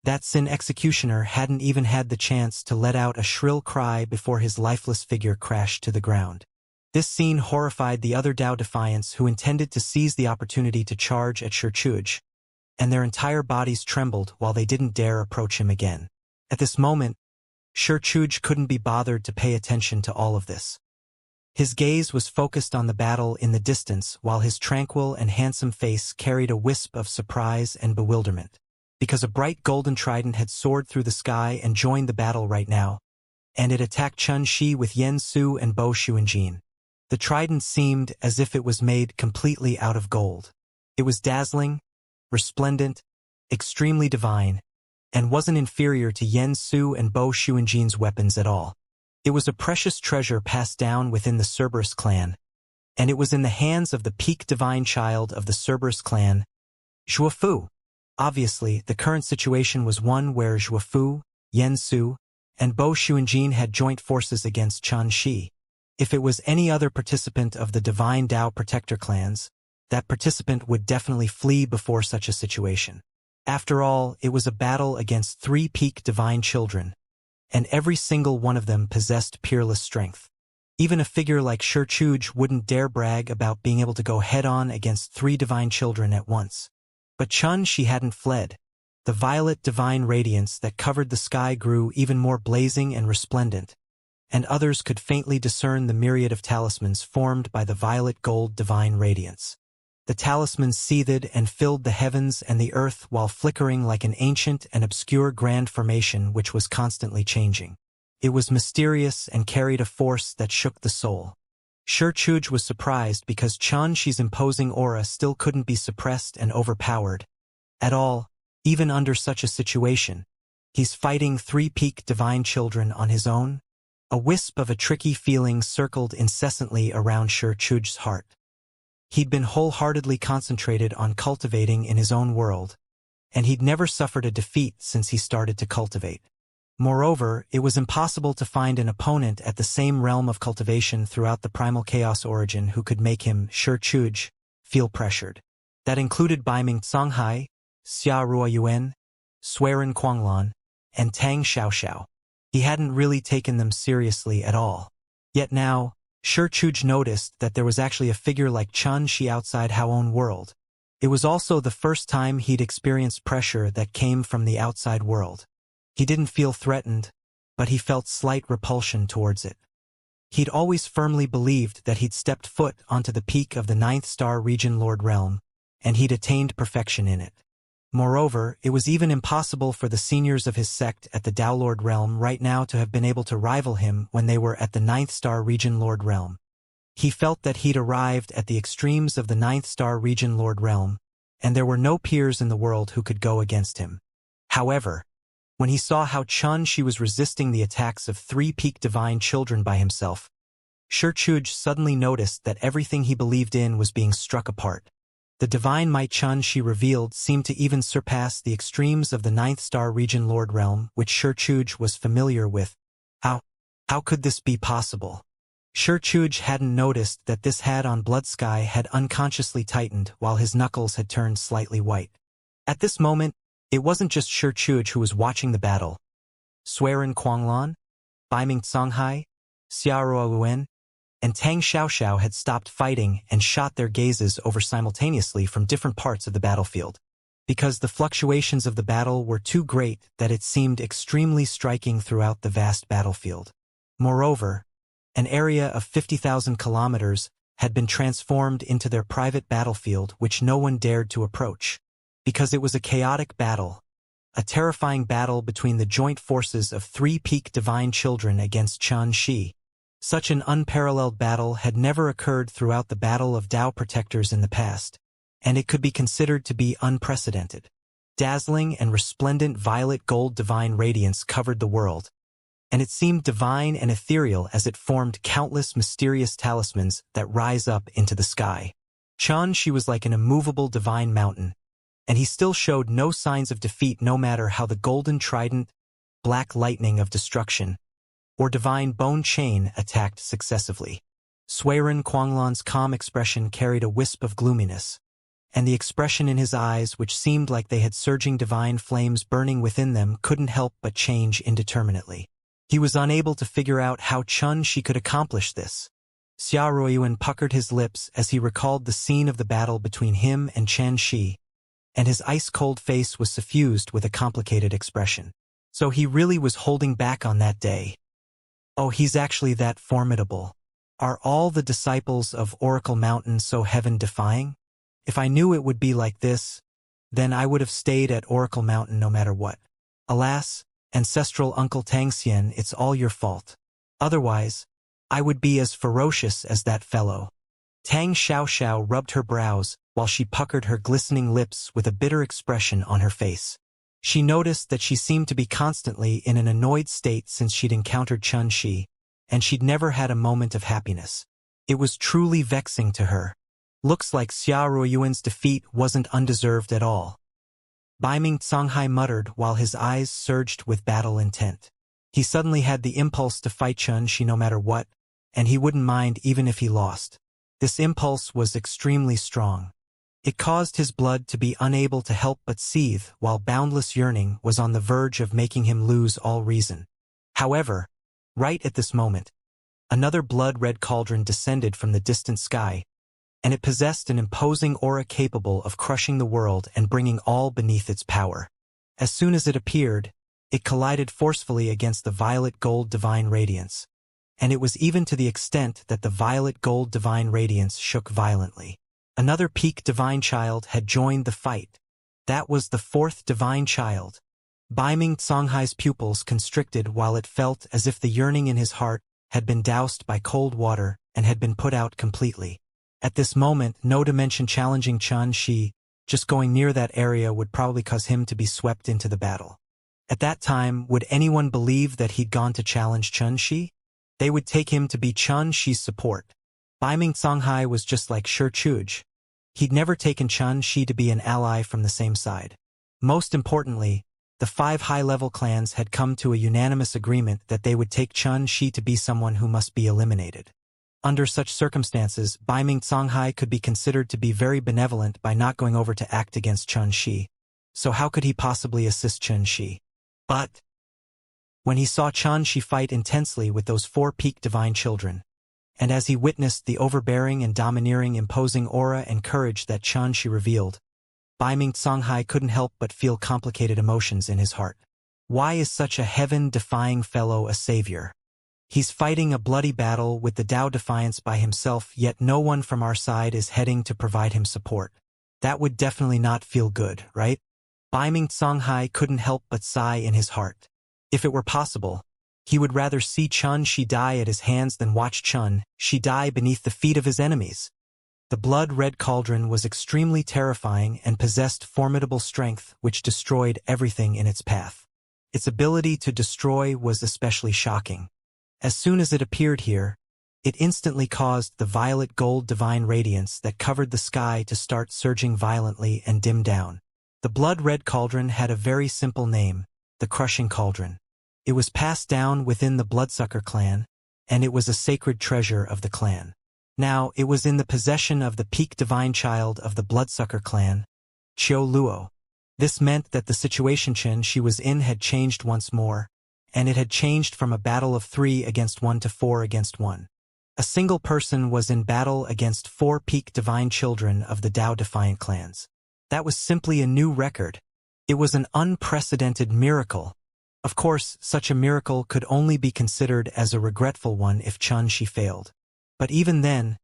That Sin Executioner hadn't even had the chance to let out a shrill cry before his lifeless figure crashed to the ground. This scene horrified the other Dao Defiants who intended to seize the opportunity to charge at Shurchuj. and their entire bodies trembled while they didn't dare approach him again. At this moment, Shurchuj couldn't be bothered to pay attention to all of this. His gaze was focused on the battle in the distance while his tranquil and handsome face carried a wisp of surprise and bewilderment. Because a bright golden trident had soared through the sky and joined the battle right now, and it attacked Chun Shi with Yen Su and Bo Xuanjin. The trident seemed as if it was made completely out of gold. It was dazzling, resplendent, extremely divine, and wasn't inferior to Yen Su and Bo Xuanjin's weapons at all. It was a precious treasure passed down within the Cerberus clan, and it was in the hands of the peak divine child of the Cerberus clan, Zhuofu. Obviously, the current situation was one where Zhuofu, Yen Su, and Bo Xuanjin had joint forces against Chun Shi. If it was any other participant of the divine Dao protector clans, that participant would definitely flee before such a situation. After all, it was a battle against 3 peak divine children, and every single one of them possessed peerless strength. Even a figure like Shurchuj wouldn't dare brag about being able to go head-on against 3 divine children at once. But Chun Shi hadn't fled. The violet divine radiance that covered the sky grew even more blazing and resplendent, and others could faintly discern the myriad of talismans formed by the violet gold divine radiance. The talismans seethed and filled the heavens and the earth while flickering like an ancient and obscure grand formation which was constantly changing. It was mysterious and carried a force that shook the soul. Shurchuj was surprised because Chun Shi's imposing aura still couldn't be suppressed and overpowered at all, even under such a situation. He's fighting 3 peak divine children on his own? A wisp of a tricky feeling circled incessantly around Shurchuj's heart. He'd been wholeheartedly concentrated on cultivating in his own world, and he'd never suffered a defeat since he started to cultivate. Moreover, it was impossible to find an opponent at the same realm of cultivation throughout the primal chaos origin who could make him, Shurchuj, feel pressured. That included Baiming Songhai, Xia Ruoyuan, Suiren Quanglan, and Tang Xiaoxiao. He hadn't really taken them seriously at all. Yet now, Shurchuj noticed that there was actually a figure like Chun Shi outside Hao own world. It was also the first time he'd experienced pressure that came from the outside world. He didn't feel threatened, but he felt slight repulsion towards it. He'd always firmly believed that he'd stepped foot onto the peak of the 9th star region Lord Realm, and he'd attained perfection in it. Moreover, it was even impossible for the seniors of his sect at the Dao Lord Realm right now to have been able to rival him when they were at the 9th star region Lord Realm. He felt that he'd arrived at the extremes of the 9th star region Lord Realm, and there were no peers in the world who could go against him. However, when he saw how Chun Shi was resisting the attacks of 3 peak divine children by himself, Shurchuj suddenly noticed that everything he believed in was being struck apart. The divine might Chun Shi revealed seemed to even surpass the extremes of the 9th star region Lord Realm, which Shurchuj was familiar with. How could this be possible? Shurchuj hadn't noticed that this hat on Blood Sky had unconsciously tightened while his knuckles had turned slightly white. At this moment, it wasn't just Shurchuj who was watching the battle. Suiren Quanglan, Baiming Songhai, Xia Ruoyuan, and Tang Xiaoxiao had stopped fighting and shot their gazes over simultaneously from different parts of the battlefield. Because the fluctuations of the battle were too great that it seemed extremely striking throughout the vast battlefield. Moreover, an area of 50,000 kilometers had been transformed into their private battlefield which no one dared to approach. Because it was a chaotic battle, a terrifying battle between the joint forces of 3 peak divine children against Chun Shi. Such an unparalleled battle had never occurred throughout the battle of Dao protectors in the past, and it could be considered to be unprecedented. Dazzling and resplendent violet gold divine radiance covered the world, and it seemed divine and ethereal as it formed countless mysterious talismans that rise up into the sky. Chun Shi was like an immovable divine mountain, and he still showed no signs of defeat no matter how the golden trident, black lightning of destruction, or divine bone chain attacked successively. Suiren Quanglan's calm expression carried a wisp of gloominess, and the expression in his eyes which seemed like they had surging divine flames burning within them couldn't help but change indeterminately. He was unable to figure out how Chun Shi could accomplish this. Xia Ruoyuan puckered his lips as he recalled the scene of the battle between him and Chen Shi, and his ice-cold face was suffused with a complicated expression. So he really was holding back on that day. Oh, he's actually that formidable. Are all the disciples of Oracle Mountain so heaven-defying? If I knew it would be like this, then I would have stayed at Oracle Mountain no matter what. Alas, ancestral Uncle Xianxia, it's all your fault. Otherwise, I would be as ferocious as that fellow. Tang Xiaoxiao rubbed her brows while she puckered her glistening lips with a bitter expression on her face. She noticed that she seemed to be constantly in an annoyed state since she'd encountered Chun Shi, and she'd never had a moment of happiness. It was truly vexing to her. Looks like Xia Ruoyuan's defeat wasn't undeserved at all. Baiming Songhai muttered while his eyes surged with battle intent. He suddenly had the impulse to fight Chun Shi no matter what, and he wouldn't mind even if he lost. This impulse was extremely strong. It caused his blood to be unable to help but seethe while boundless yearning was on the verge of making him lose all reason. However, right at this moment, another blood-red cauldron descended from the distant sky, and it possessed an imposing aura capable of crushing the world and bringing all beneath its power. As soon as it appeared, it collided forcefully against the violet gold divine radiance, and it was even to the extent that the violet gold divine radiance shook violently. Another peak divine child had joined the fight. That was the fourth divine child. Baiming Songhai's pupils constricted while it felt as if the yearning in his heart had been doused by cold water and had been put out completely. At this moment, no dimension challenging Chun Shi, just going near that area would probably cause him to be swept into the battle. At that time, would anyone believe that he'd gone to challenge Chun Shi? They would take him to be Chun Shi's support. Baiming Songhai was just like Shi Chuj. He'd never taken Chun Shi to be an ally from the same side. Most importantly, the 5 high-level clans had come to a unanimous agreement that they would take Chun Shi to be someone who must be eliminated. Under such circumstances, Baiming Songhai could be considered to be very benevolent by not going over to act against Chun Shi. So how could he possibly assist Chun Shi? But when he saw Chun Shi fight intensely with those 4 peak divine children, and as he witnessed the overbearing and domineering imposing aura and courage that Chun Shi revealed, Baiming Songhai couldn't help but feel complicated emotions in his heart. Why is such a heaven-defying fellow a savior? He's fighting a bloody battle with the Tao Defiance by himself, yet no one from our side is heading to provide him support. That would definitely not feel good, right? Baiming Songhai couldn't help but sigh in his heart. If it were possible, he would rather see Chun Shi die at his hands than watch Chun Shi die beneath the feet of his enemies. The blood-red cauldron was extremely terrifying and possessed formidable strength which destroyed everything in its path. Its ability to destroy was especially shocking. As soon as it appeared here, it instantly caused the violet gold divine radiance that covered the sky to start surging violently and dim down. The blood-red cauldron had a very simple name, the Crushing Cauldron. It was passed down within the Bloodsucker clan, and it was a sacred treasure of the clan. Now, it was in the possession of the peak divine child of the Bloodsucker clan, Qiu Luo. This meant that the situation Chun Shi was in had changed once more, and it had changed from a battle of 3 against 1 to 4 against 1. A single person was in battle against 4 peak divine children of the Tao Defiant clans. That was simply a new record. It was an unprecedented miracle. Of course, such a miracle could only be considered as a regretful one if Chun Shi failed. But even then,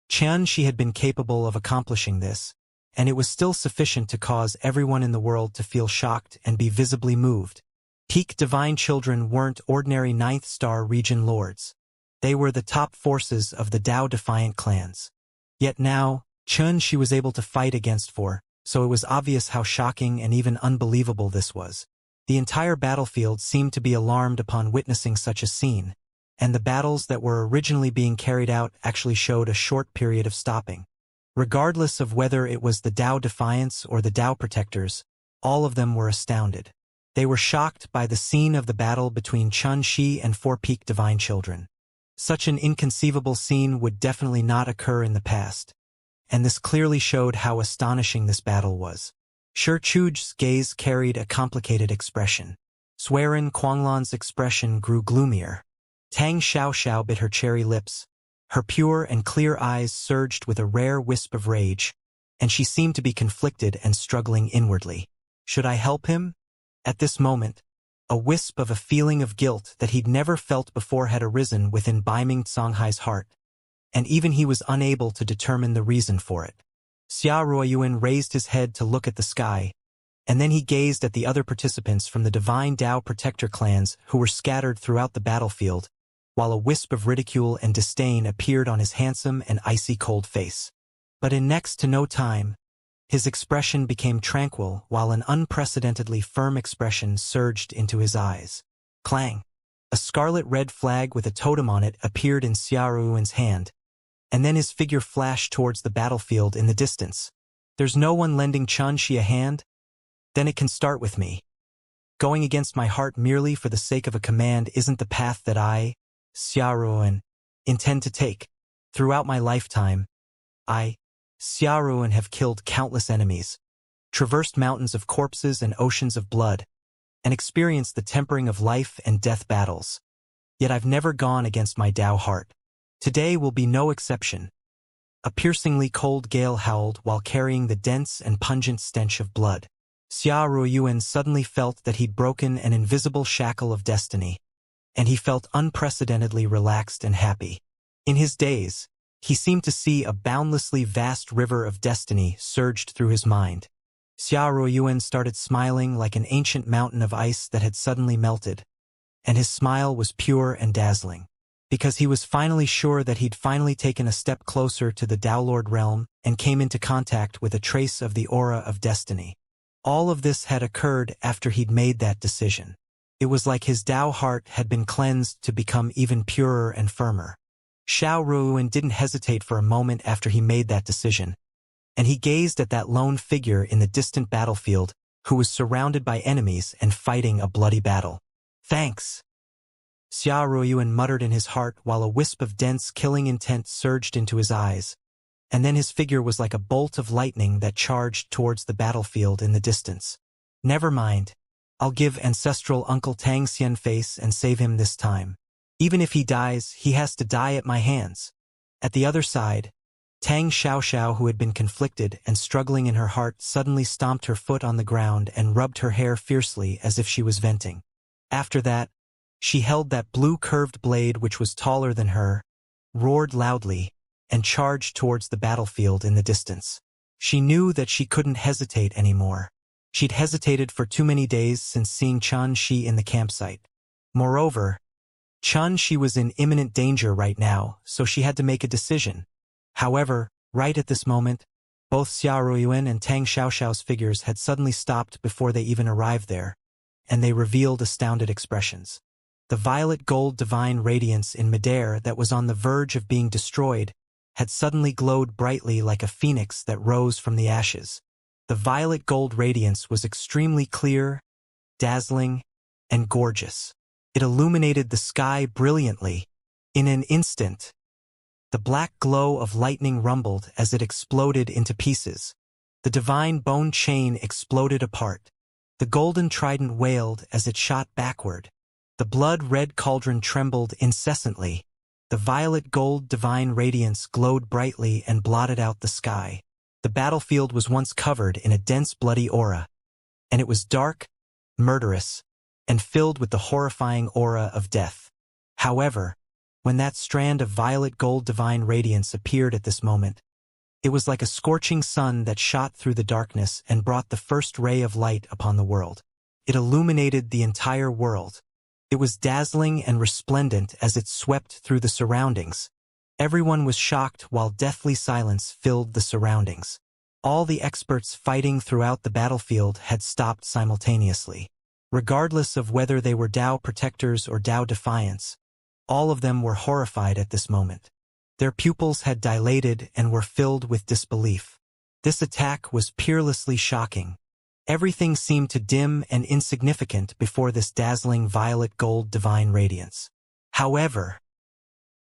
Chun Shi had been capable of accomplishing this, and it was still sufficient to cause everyone in the world to feel shocked and be visibly moved. Peak divine children weren't ordinary 9th star region lords. They were the top forces of the Tao Defiant clans. Yet now, Chun Shi was able to fight against 4, so it was obvious how shocking and even unbelievable this was. The entire battlefield seemed to be alarmed upon witnessing such a scene, and the battles that were originally being carried out actually showed a short period of stopping. Regardless of whether it was the Tao Defiance or the Tao Protectors, all of them were astounded. They were shocked by the scene of the battle between Chun Shi and 4 peak divine children. Such an inconceivable scene would definitely not occur in the past, and this clearly showed how astonishing this battle was. Shi Chuj's gaze carried a complicated expression. Swerin Quanglan's expression grew gloomier. Tang Xiaoxiao bit her cherry lips. Her pure and clear eyes surged with a rare wisp of rage. and she seemed to be conflicted and struggling inwardly. Should I help him? At this moment, a wisp of a feeling of guilt that he'd never felt before had arisen within Baiming Songhai's heart, and even he was unable to determine the reason for it. Xia Ruoyuan raised his head to look at the sky, and then he gazed at the other participants from the Divine Tao Protector clans who were scattered throughout the battlefield, while a wisp of ridicule and disdain appeared on his handsome and icy cold face. But in next to no time, his expression became tranquil while an unprecedentedly firm expression surged into his eyes. Clang! A scarlet red flag with a totem on it appeared in Xia Ruoyuan's hand, and then his figure flashed towards the battlefield in the distance. There's no one lending Xianxia a hand? Then it can start with me. Going against my heart merely for the sake of a command isn't the path that I, Xia Ruoyuan, intend to take. Throughout my lifetime, I, Xia Ruoyuan, have killed countless enemies, traversed mountains of corpses and oceans of blood, and experienced the tempering of life and death battles. Yet I've never gone against my Tao heart. Today will be no exception. A piercingly cold gale howled while carrying the dense and pungent stench of blood. Xia Ruoyuan suddenly felt that he'd broken an invisible shackle of destiny, and he felt unprecedentedly relaxed and happy. In his daze, he seemed to see a boundlessly vast river of destiny surged through his mind. Xia Ruoyuan started smiling like an ancient mountain of ice that had suddenly melted, and his smile was pure and dazzling, because he was finally sure that he'd finally taken a step closer to the Tao Lord realm and came into contact with a trace of the aura of destiny. All of this had occurred after he'd made that decision. It was like his Tao heart had been cleansed to become even purer and firmer. Xia Ruoyuan didn't hesitate for a moment after he made that decision, and he gazed at that lone figure in the distant battlefield who was surrounded by enemies and fighting a bloody battle. Thanks, Xia Ruoyuan muttered in his heart while a wisp of dense killing intent surged into his eyes, and then his figure was like a bolt of lightning that charged towards the battlefield in the distance. Never mind. I'll give ancestral Uncle Tang Xian face and save him this time. Even if he dies, he has to die at my hands. At the other side, Tang Xiaoxiao, who had been conflicted and struggling in her heart, suddenly stomped her foot on the ground and rubbed her hair fiercely as if she was venting. After that, she held that blue curved blade which was taller than her, roared loudly, and charged towards the battlefield in the distance. She knew that she couldn't hesitate anymore. She'd hesitated for too many days since seeing Chen Shi in the campsite. Moreover, Chen Shi was in imminent danger right now, so she had to make a decision. However, right at this moment, both Xia Ruoyuan and Tang Xiaoxiao's figures had suddenly stopped before they even arrived there, and they revealed astounded expressions. The violet gold divine radiance in midair that was on the verge of being destroyed had suddenly glowed brightly like a phoenix that rose from the ashes. The violet gold radiance was extremely clear, dazzling, and gorgeous. It illuminated the sky brilliantly. In an instant, the black glow of lightning rumbled as it exploded into pieces. The divine bone chain exploded apart. The golden trident wailed as it shot backward. The blood-red cauldron trembled incessantly. The violet gold divine radiance glowed brightly and blotted out the sky. The battlefield was once covered in a dense bloody aura, and it was dark, murderous, and filled with the horrifying aura of death. However, when that strand of violet gold divine radiance appeared at this moment, it was like a scorching sun that shot through the darkness and brought the first ray of light upon the world. It illuminated the entire world. It was dazzling and resplendent as it swept through the surroundings. Everyone was shocked while deathly silence filled the surroundings. All the experts fighting throughout the battlefield had stopped simultaneously. Regardless of whether they were Tao protectors or Tao defiants, all of them were horrified at this moment. Their pupils had dilated and were filled with disbelief. This attack was peerlessly shocking. Everything seemed to dim and insignificant before this dazzling violet gold divine radiance. However,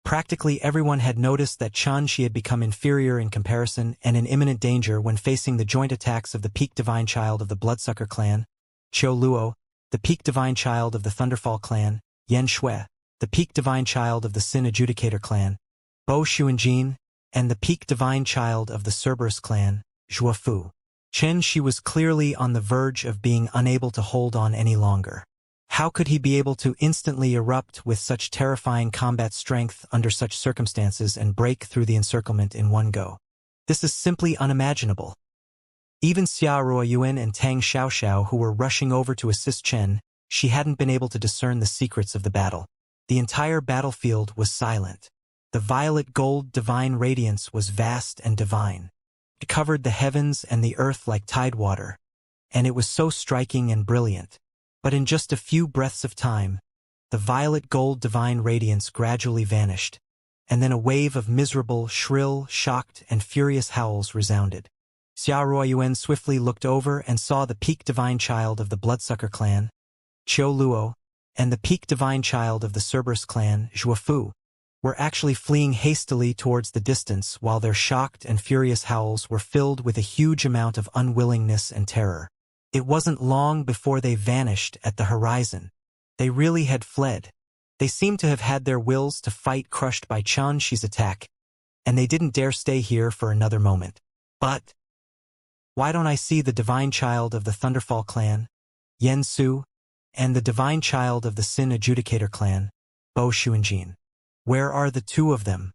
practically everyone had noticed that Chen Shi had become inferior in comparison and in imminent danger when facing the joint attacks of the peak divine child of the Bloodsucker clan, Qiu Luo, the peak divine child of the Thunderfall clan, Yan Shui, the peak divine child of the Sin Adjudicator clan, Bo Xuanjin, and the peak divine child of the Cerberus clan, Zhuofu. Xianxia was clearly on the verge of being unable to hold on any longer. How could he be able to instantly erupt with such terrifying combat strength under such circumstances and break through the encirclement in one go? This is simply unimaginable. Even Xia Ruoyuan and Tang Xiaoxiao, who were rushing over to assist Chen, she hadn't been able to discern the secrets of the battle. The entire battlefield was silent. The violet gold divine radiance was vast and divine. It covered the heavens and the earth like tidewater, and it was so striking and brilliant. But in just a few breaths of time, the violet gold divine radiance gradually vanished, and then a wave of miserable, shrill, shocked, and furious howls resounded. Xia Ruoyuan swiftly looked over and saw the peak divine child of the Bloodsucker clan, Qiu Luo, and the peak divine child of the Cerberus clan, Zhuofu, were actually fleeing hastily towards the distance while their shocked and furious howls were filled with a huge amount of unwillingness and terror. It wasn't long before they vanished at the horizon. They really had fled. They seemed to have had their wills to fight crushed by Qianxi's attack, and they didn't dare stay here for another moment. But why don't I see the divine child of the Thunderfall clan, Yen Su, and the divine child of the Sin Adjudicator clan, Bo Xuanjin? Where are the two of them?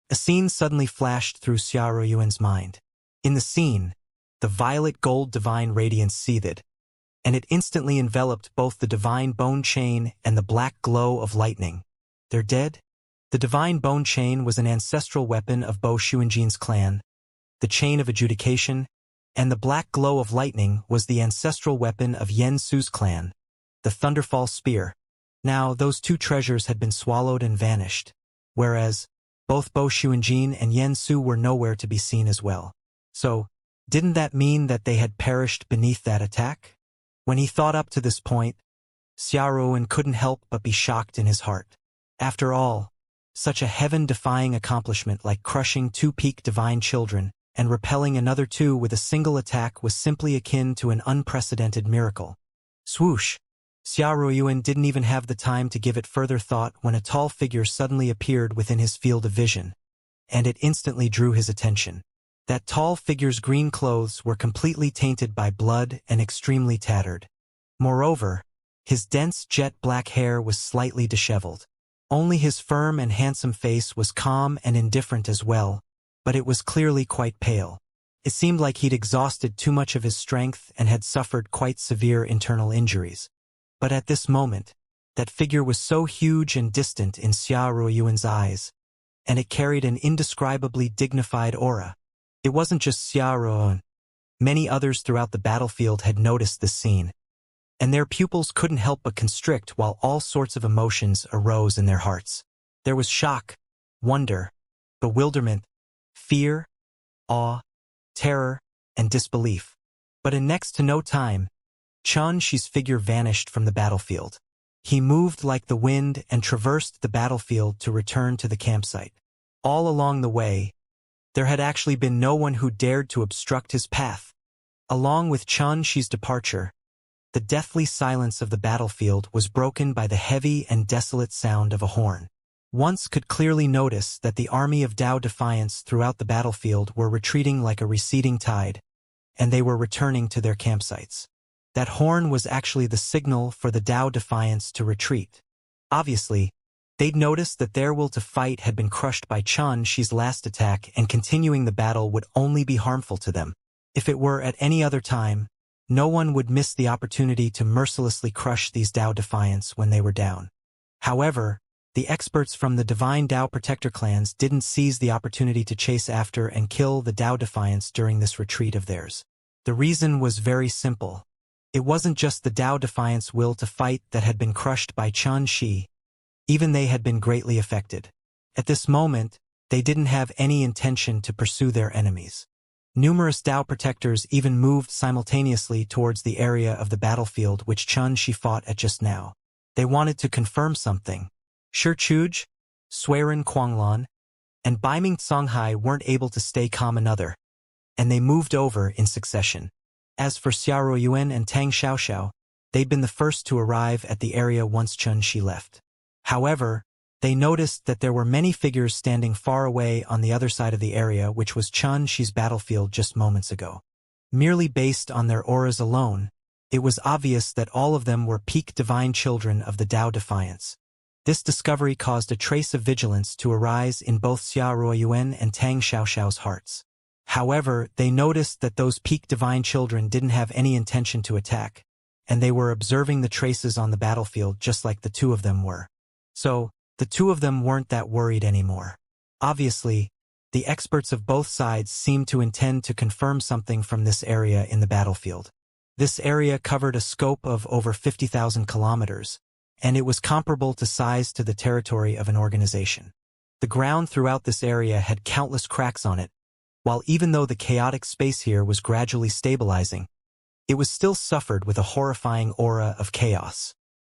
A scene suddenly flashed through Xia Ruoyuan's mind. In the scene, the violet gold divine radiance seethed, and it instantly enveloped both the divine bone chain and the black glow of lightning. They're dead? The divine bone chain was an ancestral weapon of Bo Xuanjin's clan, the chain of adjudication, and the black glow of lightning was the ancestral weapon of Yen Su's clan, the Thunderfall spear. Now those two treasures had been swallowed and vanished, whereas both Bo Xuanjin and Yen Su were nowhere to be seen as well. So, didn't that mean that they had perished beneath that attack? When he thought up to this point, Xia Ruoyuan couldn't help but be shocked in his heart. After all, such a heaven-defying accomplishment like crushing two peak divine children and repelling another two with a single attack was simply akin to an unprecedented miracle. Swoosh! Xia Ruoyuan didn't even have the time to give it further thought when a tall figure suddenly appeared within his field of vision, and it instantly drew his attention. That tall figure's green clothes were completely tainted by blood and extremely tattered. Moreover, his dense jet-black hair was slightly disheveled. Only his firm and handsome face was calm and indifferent as well, but it was clearly quite pale. It seemed like he'd exhausted too much of his strength and had suffered quite severe internal injuries. But at this moment, that figure was so huge and distant in Xia Ruoyuan's eyes, and it carried an indescribably dignified aura. It wasn't just Xia Ruoyuan. Many others throughout the battlefield had noticed this scene, and their pupils couldn't help but constrict while all sorts of emotions arose in their hearts. There was shock, wonder, bewilderment, fear, awe, terror, and disbelief. But in next to no time, Qianxi's figure vanished from the battlefield. He moved like the wind and traversed the battlefield to return to the campsite. All along the way, there had actually been no one who dared to obstruct his path. Along with Qianxi's departure, the deathly silence of the battlefield was broken by the heavy and desolate sound of a horn. Once could clearly notice that the army of Dao Defiance throughout the battlefield were retreating like a receding tide, and they were returning to their campsites. That horn was actually the signal for the Dao Defiance to retreat. Obviously, they'd noticed that their will to fight had been crushed by Qianxi's last attack, and continuing the battle would only be harmful to them. If it were at any other time, no one would miss the opportunity to mercilessly crush these Dao Defiance when they were down. However, the experts from the Divine Dao Protector clans didn't seize the opportunity to chase after and kill the Dao Defiance during this retreat of theirs. The reason was very simple. It wasn't just the Dao Defiance will to fight that had been crushed by Qianxi. Even they had been greatly affected. At this moment, they didn't have any intention to pursue their enemies. Numerous Dao protectors even moved simultaneously towards the area of the battlefield which Qianxi fought at just now. They wanted to confirm something. Shi Chuj, Suiren Quanglan, and Baiming Songhai weren't able to stay calm another, and they moved over in succession. As for Xia Ruoyuan and Tang Xiaoxiao, they'd been the first to arrive at the area once Qianxi left. However, they noticed that there were many figures standing far away on the other side of the area which was Qianxi's battlefield just moments ago. Merely based on their auras alone, it was obvious that all of them were peak divine children of the Tao Defiance. This discovery caused a trace of vigilance to arise in both Xia Ruoyuan and Tang Xiaoxiao's hearts. However, they noticed that those peak divine children didn't have any intention to attack, and they were observing the traces on the battlefield just like the two of them were. So, the two of them weren't that worried anymore. Obviously, the experts of both sides seemed to intend to confirm something from this area in the battlefield. This area covered a scope of over 50,000 kilometers, and it was comparable to size to the territory of an organization. The ground throughout this area had countless cracks on it, while even though the chaotic space here was gradually stabilizing, it was still suffered with a horrifying aura of chaos.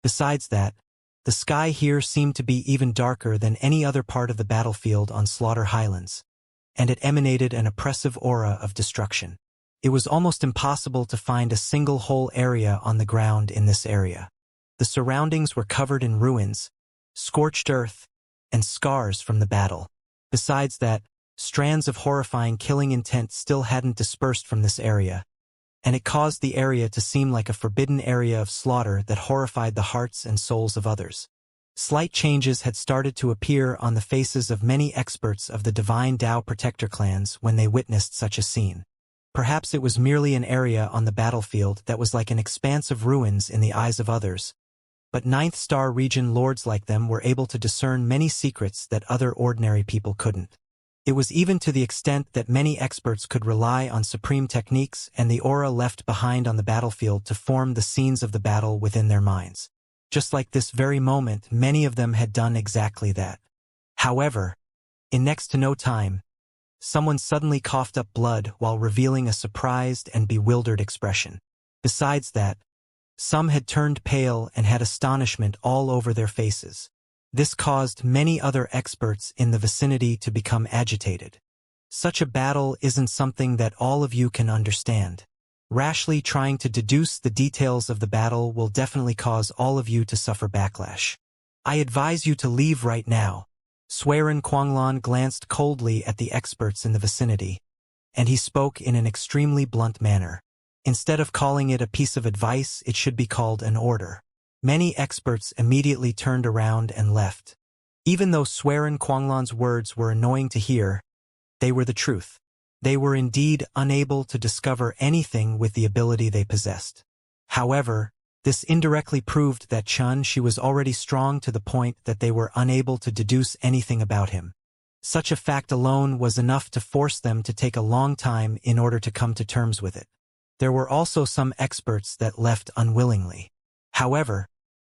Besides that, the sky here seemed to be even darker than any other part of the battlefield on Slaughter Highlands, and it emanated an oppressive aura of destruction. It was almost impossible to find a single whole area on the ground in this area. The surroundings were covered in ruins, scorched earth, and scars from the battle. Besides that, strands of horrifying killing intent still hadn't dispersed from this area, and it caused the area to seem like a forbidden area of slaughter that horrified the hearts and souls of others. Slight changes had started to appear on the faces of many experts of the Divine Tao Protector clans when they witnessed such a scene. Perhaps it was merely an area on the battlefield that was like an expanse of ruins in the eyes of others, but Ninth Star region lords like them were able to discern many secrets that other ordinary people couldn't. It was even to the extent that many experts could rely on supreme techniques and the aura left behind on the battlefield to form the scenes of the battle within their minds. Just like this very moment, many of them had done exactly that. However, in next to no time, someone suddenly coughed up blood while revealing a surprised and bewildered expression. Besides that, some had turned pale and had astonishment all over their faces. This caused many other experts in the vicinity to become agitated. Such a battle isn't something that all of you can understand. Rashly trying to deduce the details of the battle will definitely cause all of you to suffer backlash. I advise you to leave right now. Swearin Quanglan glanced coldly at the experts in the vicinity, and he spoke in an extremely blunt manner. Instead of calling it a piece of advice, it should be called an order. Many experts immediately turned around and left. Even though Swearin Quanglan's words were annoying to hear, they were the truth. They were indeed unable to discover anything with the ability they possessed. However, this indirectly proved that Xianxia was already strong to the point that they were unable to deduce anything about him. Such a fact alone was enough to force them to take a long time in order to come to terms with it. There were also some experts that left unwillingly. However,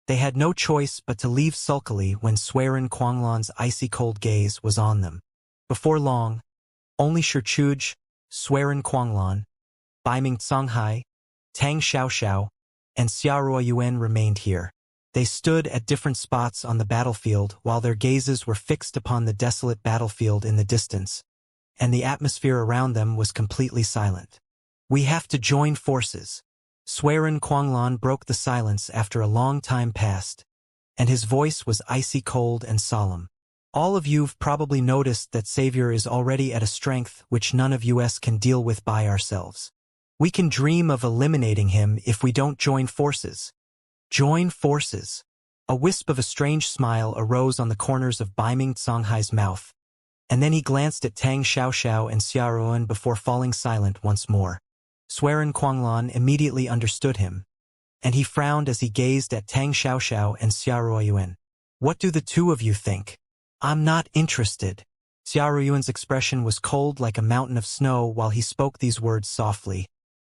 they had no choice but to leave sulkily when Swearin Quanglan's icy cold gaze was on them. Before long, only Shichuj, Swearin Quanglan, Baiming Songhai, Tang Xiaoxiao, and Xia Yuan remained here. They stood at different spots on the battlefield while their gazes were fixed upon the desolate battlefield in the distance, and the atmosphere around them was completely silent. We have to join forces. Swearin Quanglan broke the silence after a long time passed, and his voice was icy cold and solemn. All of you've probably noticed that Savior is already at a strength which none of us can deal with by ourselves. We can dream of eliminating him if we don't join forces. Join forces. A wisp of a strange smile arose on the corners of Baiming Songhai's mouth, and then he glanced at Tang Xiaoxiao and Xiaoruan before falling silent once more. Swearin Quanglan immediately understood him, and he frowned as he gazed at Tang Xiaoxiao and Xiaoruan. What do the two of you think? I'm not interested. Xiaoruan's expression was cold like a mountain of snow while he spoke these words softly,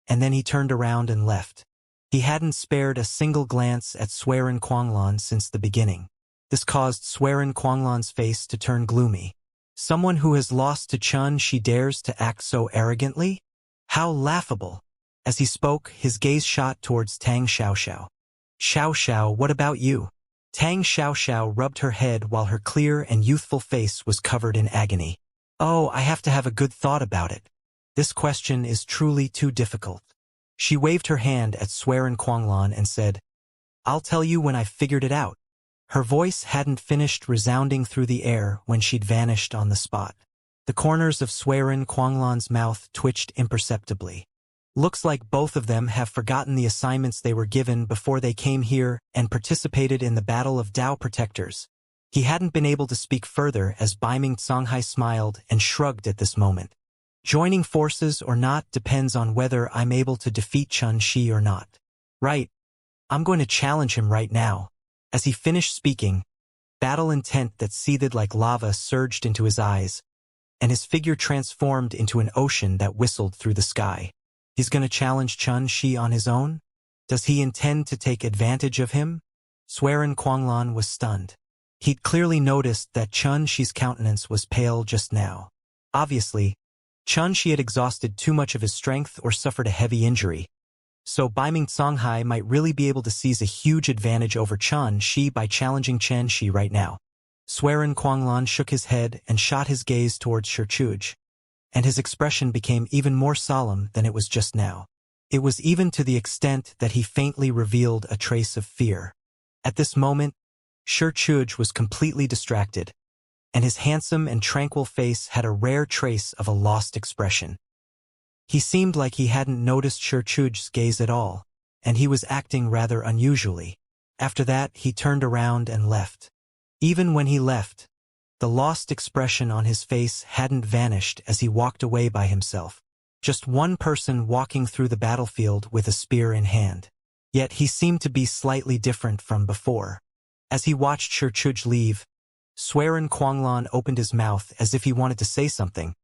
and then he turned around and left. He hadn't spared a single glance at Swearin Quanglan since the beginning. This caused Swearin Quanglan's face to turn gloomy. Someone who has lost to Xianxia dares to act so arrogantly? How laughable! As he spoke, his gaze shot towards Tang Xiaoxiao. Xiaoxiao, what about you? Tang Xiaoxiao rubbed her head while her clear and youthful face was covered in agony. Oh, I have to have a good thought about it. This question is truly too difficult. She waved her hand at Swearin Quanglan and said, I'll tell you when I've figured it out. Her voice hadn't finished resounding through the air when she'd vanished on the spot. The corners of Swearin Quanglan's mouth twitched imperceptibly. Looks like both of them have forgotten the assignments they were given before they came here and participated in the Battle of Dao Protectors. He hadn't been able to speak further as Baiming Songhai smiled and shrugged at this moment. Joining forces or not depends on whether I'm able to defeat Chun Shi or not. Right. I'm going to challenge him right now. As he finished speaking, battle intent that seethed like lava surged into his eyes, and his figure transformed into an ocean that whistled through the sky. He's going to challenge Chun Shi on his own? Does he intend to take advantage of him? Swearin Quanglan was stunned. He'd clearly noticed that Chun Shi's countenance was pale just now. Obviously, Chun Shi had exhausted too much of his strength or suffered a heavy injury, so Baiming Songhai might really be able to seize a huge advantage over Chun Shi by challenging Chen Shi right now. Swearin Quanglan shook his head and shot his gaze towards Shichuj, and his expression became even more solemn than it was just now. It was even to the extent that he faintly revealed a trace of fear. At this moment, Shichuj was completely distracted, and his handsome and tranquil face had a rare trace of a lost expression. He seemed like he hadn't noticed Shichuj's gaze at all, and he was acting rather unusually. After that, he turned around and left. Even when he left, the lost expression on his face hadn't vanished as he walked away by himself. Just one person walking through the battlefield with a spear in hand. Yet he seemed to be slightly different from before. As he watched Shichuj leave, Swearin Quanglan opened his mouth as if he wanted to say something,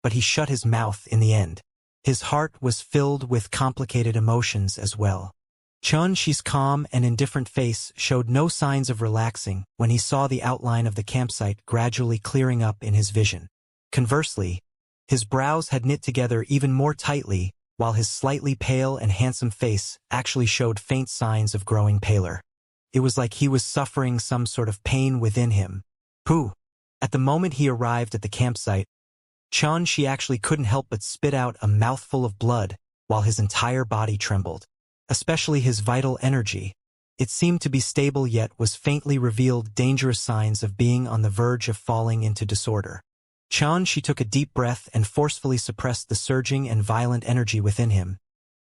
but he shut his mouth in the end. His heart was filled with complicated emotions as well. Chun Shi's calm and indifferent face showed no signs of relaxing when he saw the outline of the campsite gradually clearing up in his vision. Conversely, his brows had knit together even more tightly, while his slightly pale and handsome face actually showed faint signs of growing paler. It was like he was suffering some sort of pain within him. Pooh! At the moment he arrived at the campsite, Chun Shi actually couldn't help but spit out a mouthful of blood while his entire body trembled. Especially his vital energy. It seemed to be stable yet was faintly revealed dangerous signs of being on the verge of falling into disorder. Chun Shi took a deep breath and forcefully suppressed the surging and violent energy within him,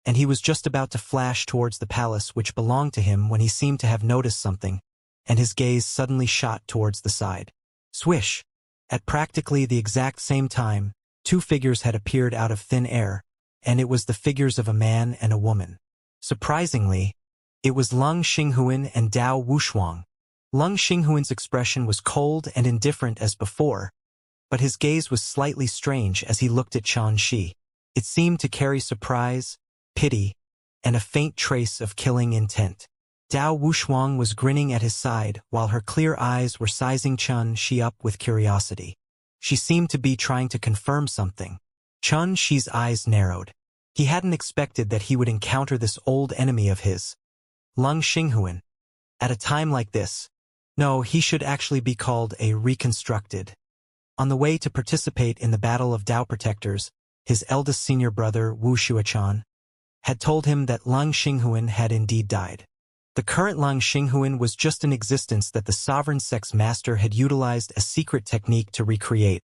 and he was just about to flash towards the palace which belonged to him when he seemed to have noticed something, and his gaze suddenly shot towards the side. Swish! At practically the exact same time, two figures had appeared out of thin air, and it was the figures of a man and a woman. Surprisingly, it was Lung Xinghuan and Dao Wushuang. Lung Xinghuan's expression was cold and indifferent as before, but his gaze was slightly strange as he looked at Chun Shi. It seemed to carry surprise, pity, and a faint trace of killing intent. Dao Wushuang was grinning at his side while her clear eyes were sizing Chun Shi up with curiosity. She seemed to be trying to confirm something. Chun Shi's eyes narrowed. He hadn't expected that he would encounter this old enemy of his. Lung Xinghuan. At a time like this. No, he should actually be called a reconstructed. On the way to participate in the Battle of Dao Protectors, his eldest senior brother, Wu Shuachan, had told him that Lung Xinghuan had indeed died. The current Lung Xinghuan was just an existence that the sovereign sex master had utilized a secret technique to recreate,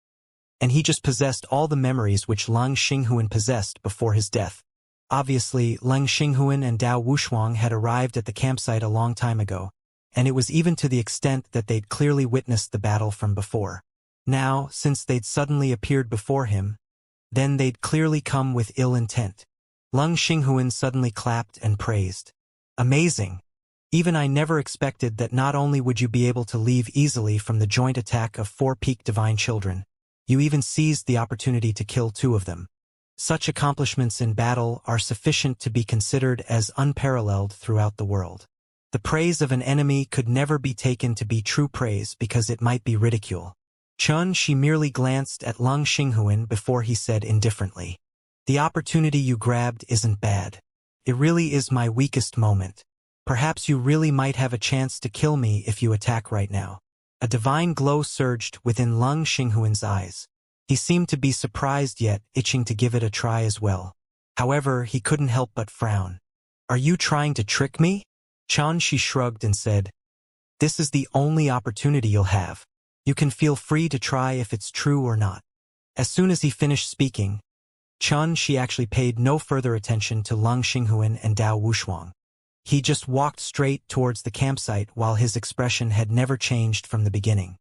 and he just possessed all the memories which Lung Xinghuan possessed before his death. Obviously, Lung Xinghuan and Dao Wushuang had arrived at the campsite a long time ago, and it was even to the extent that they'd clearly witnessed the battle from before. Now, since they'd suddenly appeared before him, then they'd clearly come with ill intent. Lung Xinghuan suddenly clapped and praised. Amazing! Even I never expected that not only would you be able to leave easily from the joint attack of 4 peak divine children, you even seized the opportunity to kill 2 of them. Such accomplishments in battle are sufficient to be considered as unparalleled throughout the world. The praise of an enemy could never be taken to be true praise because it might be ridicule. Chun Shi merely glanced at Lung Xinghuan before he said indifferently, "The opportunity you grabbed isn't bad. It really is my weakest moment. Perhaps you really might have a chance to kill me if you attack right now." A divine glow surged within Lung Xinghuan's eyes. He seemed to be surprised yet itching to give it a try as well. However, he couldn't help but frown. "Are you trying to trick me?" Chun Shi shrugged and said, "This is the only opportunity you'll have. You can feel free to try if it's true or not." As soon as he finished speaking, Qianxia actually paid no further attention to Leng Xinghuan and Dao Wushuang. He just walked straight towards the campsite while his expression had never changed from the beginning.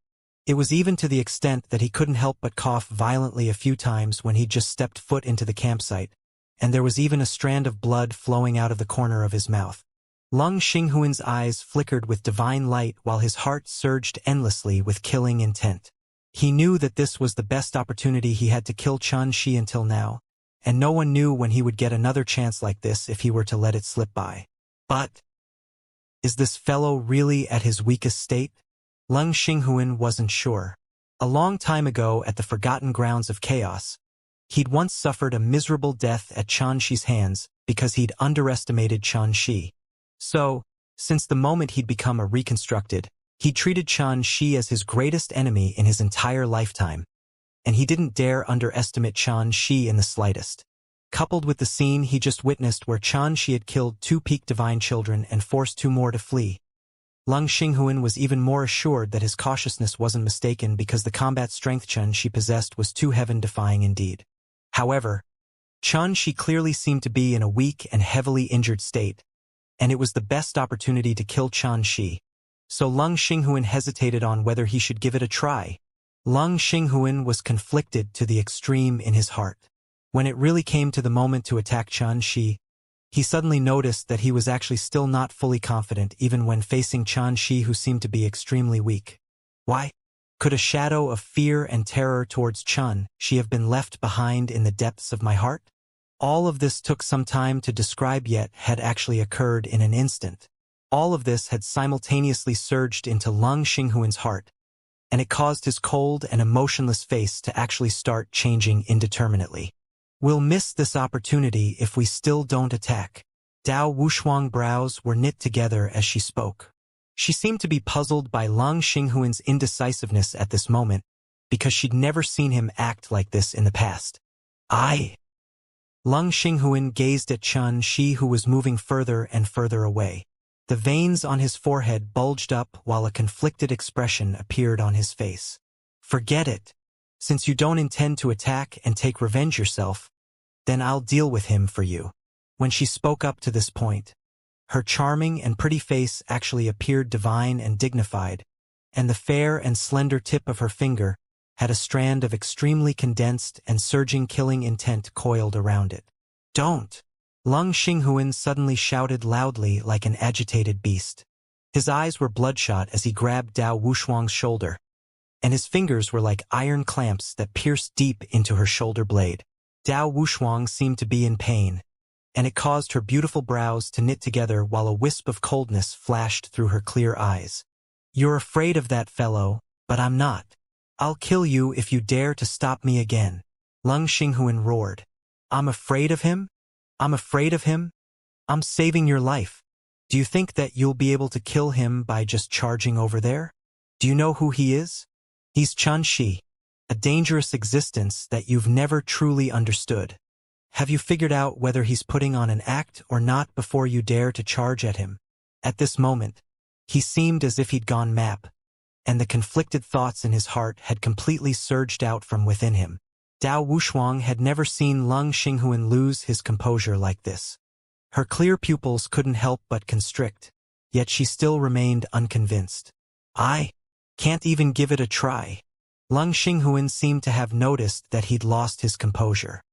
It was even to the extent that he couldn't help but cough violently a few times when he just stepped foot into the campsite, and there was even a strand of blood flowing out of the corner of his mouth. Leng Xinghuan's eyes flickered with divine light while his heart surged endlessly with killing intent. He knew that this was the best opportunity he had to kill Qianxia until now, and no one knew when he would get another chance like this if he were to let it slip by. But is this fellow really at his weakest state? Leng Xinghuan wasn't sure. A long time ago at the Forgotten Grounds of Chaos, he'd once suffered a miserable death at Qianxi's hands because he'd underestimated Qianxi. So, since the moment he'd become a reconstructed, he treated Qianxi as his greatest enemy in his entire lifetime, and he didn't dare underestimate Qianxi in the slightest. Coupled with the scene he just witnessed where Qianxi had killed 2 peak divine children and forced 2 more to flee, Leng Xinghuan was even more assured that his cautiousness wasn't mistaken because the combat strength Qianxi possessed was too heaven-defying indeed. However, Qianxi clearly seemed to be in a weak and heavily injured state, and it was the best opportunity to kill Qianxi, so Leng Xinghuan hesitated on whether he should give it a try. Leng Xinghuan was conflicted to the extreme in his heart. When it really came to the moment to attack Qianxi, he suddenly noticed that he was actually still not fully confident even when facing Qianxi, who seemed to be extremely weak. Why? Could a shadow of fear and terror towards Qianxi have been left behind in the depths of my heart? All of this took some time to describe, yet had actually occurred in an instant. All of this had simultaneously surged into Leng Xinghuan's heart, and it caused his cold and emotionless face to actually start changing indeterminately. We'll miss this opportunity if we still don't attack. Dao Wushuang's brows were knit together as she spoke. She seemed to be puzzled by Leng Xinghuan's indecisiveness at this moment, because she'd never seen him act like this in the past. Leng Xinghuan gazed at Qianxi, who was moving further and further away. The veins on his forehead bulged up while a conflicted expression appeared on his face. Forget it. Since you don't intend to attack and take revenge yourself, then I'll deal with him for you. When she spoke up to this point, her charming and pretty face actually appeared divine and dignified, and the fair and slender tip of her finger had a strand of extremely condensed and surging killing intent coiled around it. Don't! Leng Xinghuan suddenly shouted loudly like an agitated beast. His eyes were bloodshot as he grabbed Dao Wushuang's shoulder, and his fingers were like iron clamps that pierced deep into her shoulder blade. Dao Wushuang seemed to be in pain, and it caused her beautiful brows to knit together while a wisp of coldness flashed through her clear eyes. You're afraid of that fellow, but I'm not. I'll kill you if you dare to stop me again. Leng Xinghuan roared. I'm afraid of him? I'm afraid of him? I'm saving your life. Do you think that you'll be able to kill him by just charging over there? Do you know who he is? He's Qianxi, a dangerous existence that you've never truly understood. Have you figured out whether he's putting on an act or not before you dare to charge at him? At this moment, he seemed as if he'd gone map, and the conflicted thoughts in his heart had completely surged out from within him. Dao Wushuang had never seen Leng Xinghuan lose his composure like this. Her clear pupils couldn't help but constrict, yet she still remained unconvinced. I can't even give it a try. Leng Xinghuan seemed to have noticed that he'd lost his composure.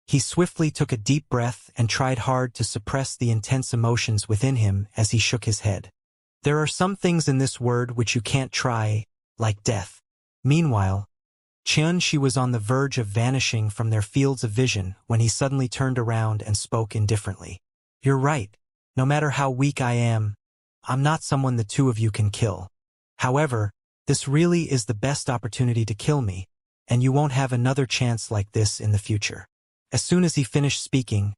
He swiftly took a deep breath and tried hard to suppress the intense emotions within him as he shook his head. There are some things in this world which you can't try, like death. Meanwhile, Qianxi was on the verge of vanishing from their fields of vision when he suddenly turned around and spoke indifferently. You're right. No matter how weak I am, I'm not someone the two of you can kill. However, this really is the best opportunity to kill me, and you won't have another chance like this in the future. As soon as he finished speaking,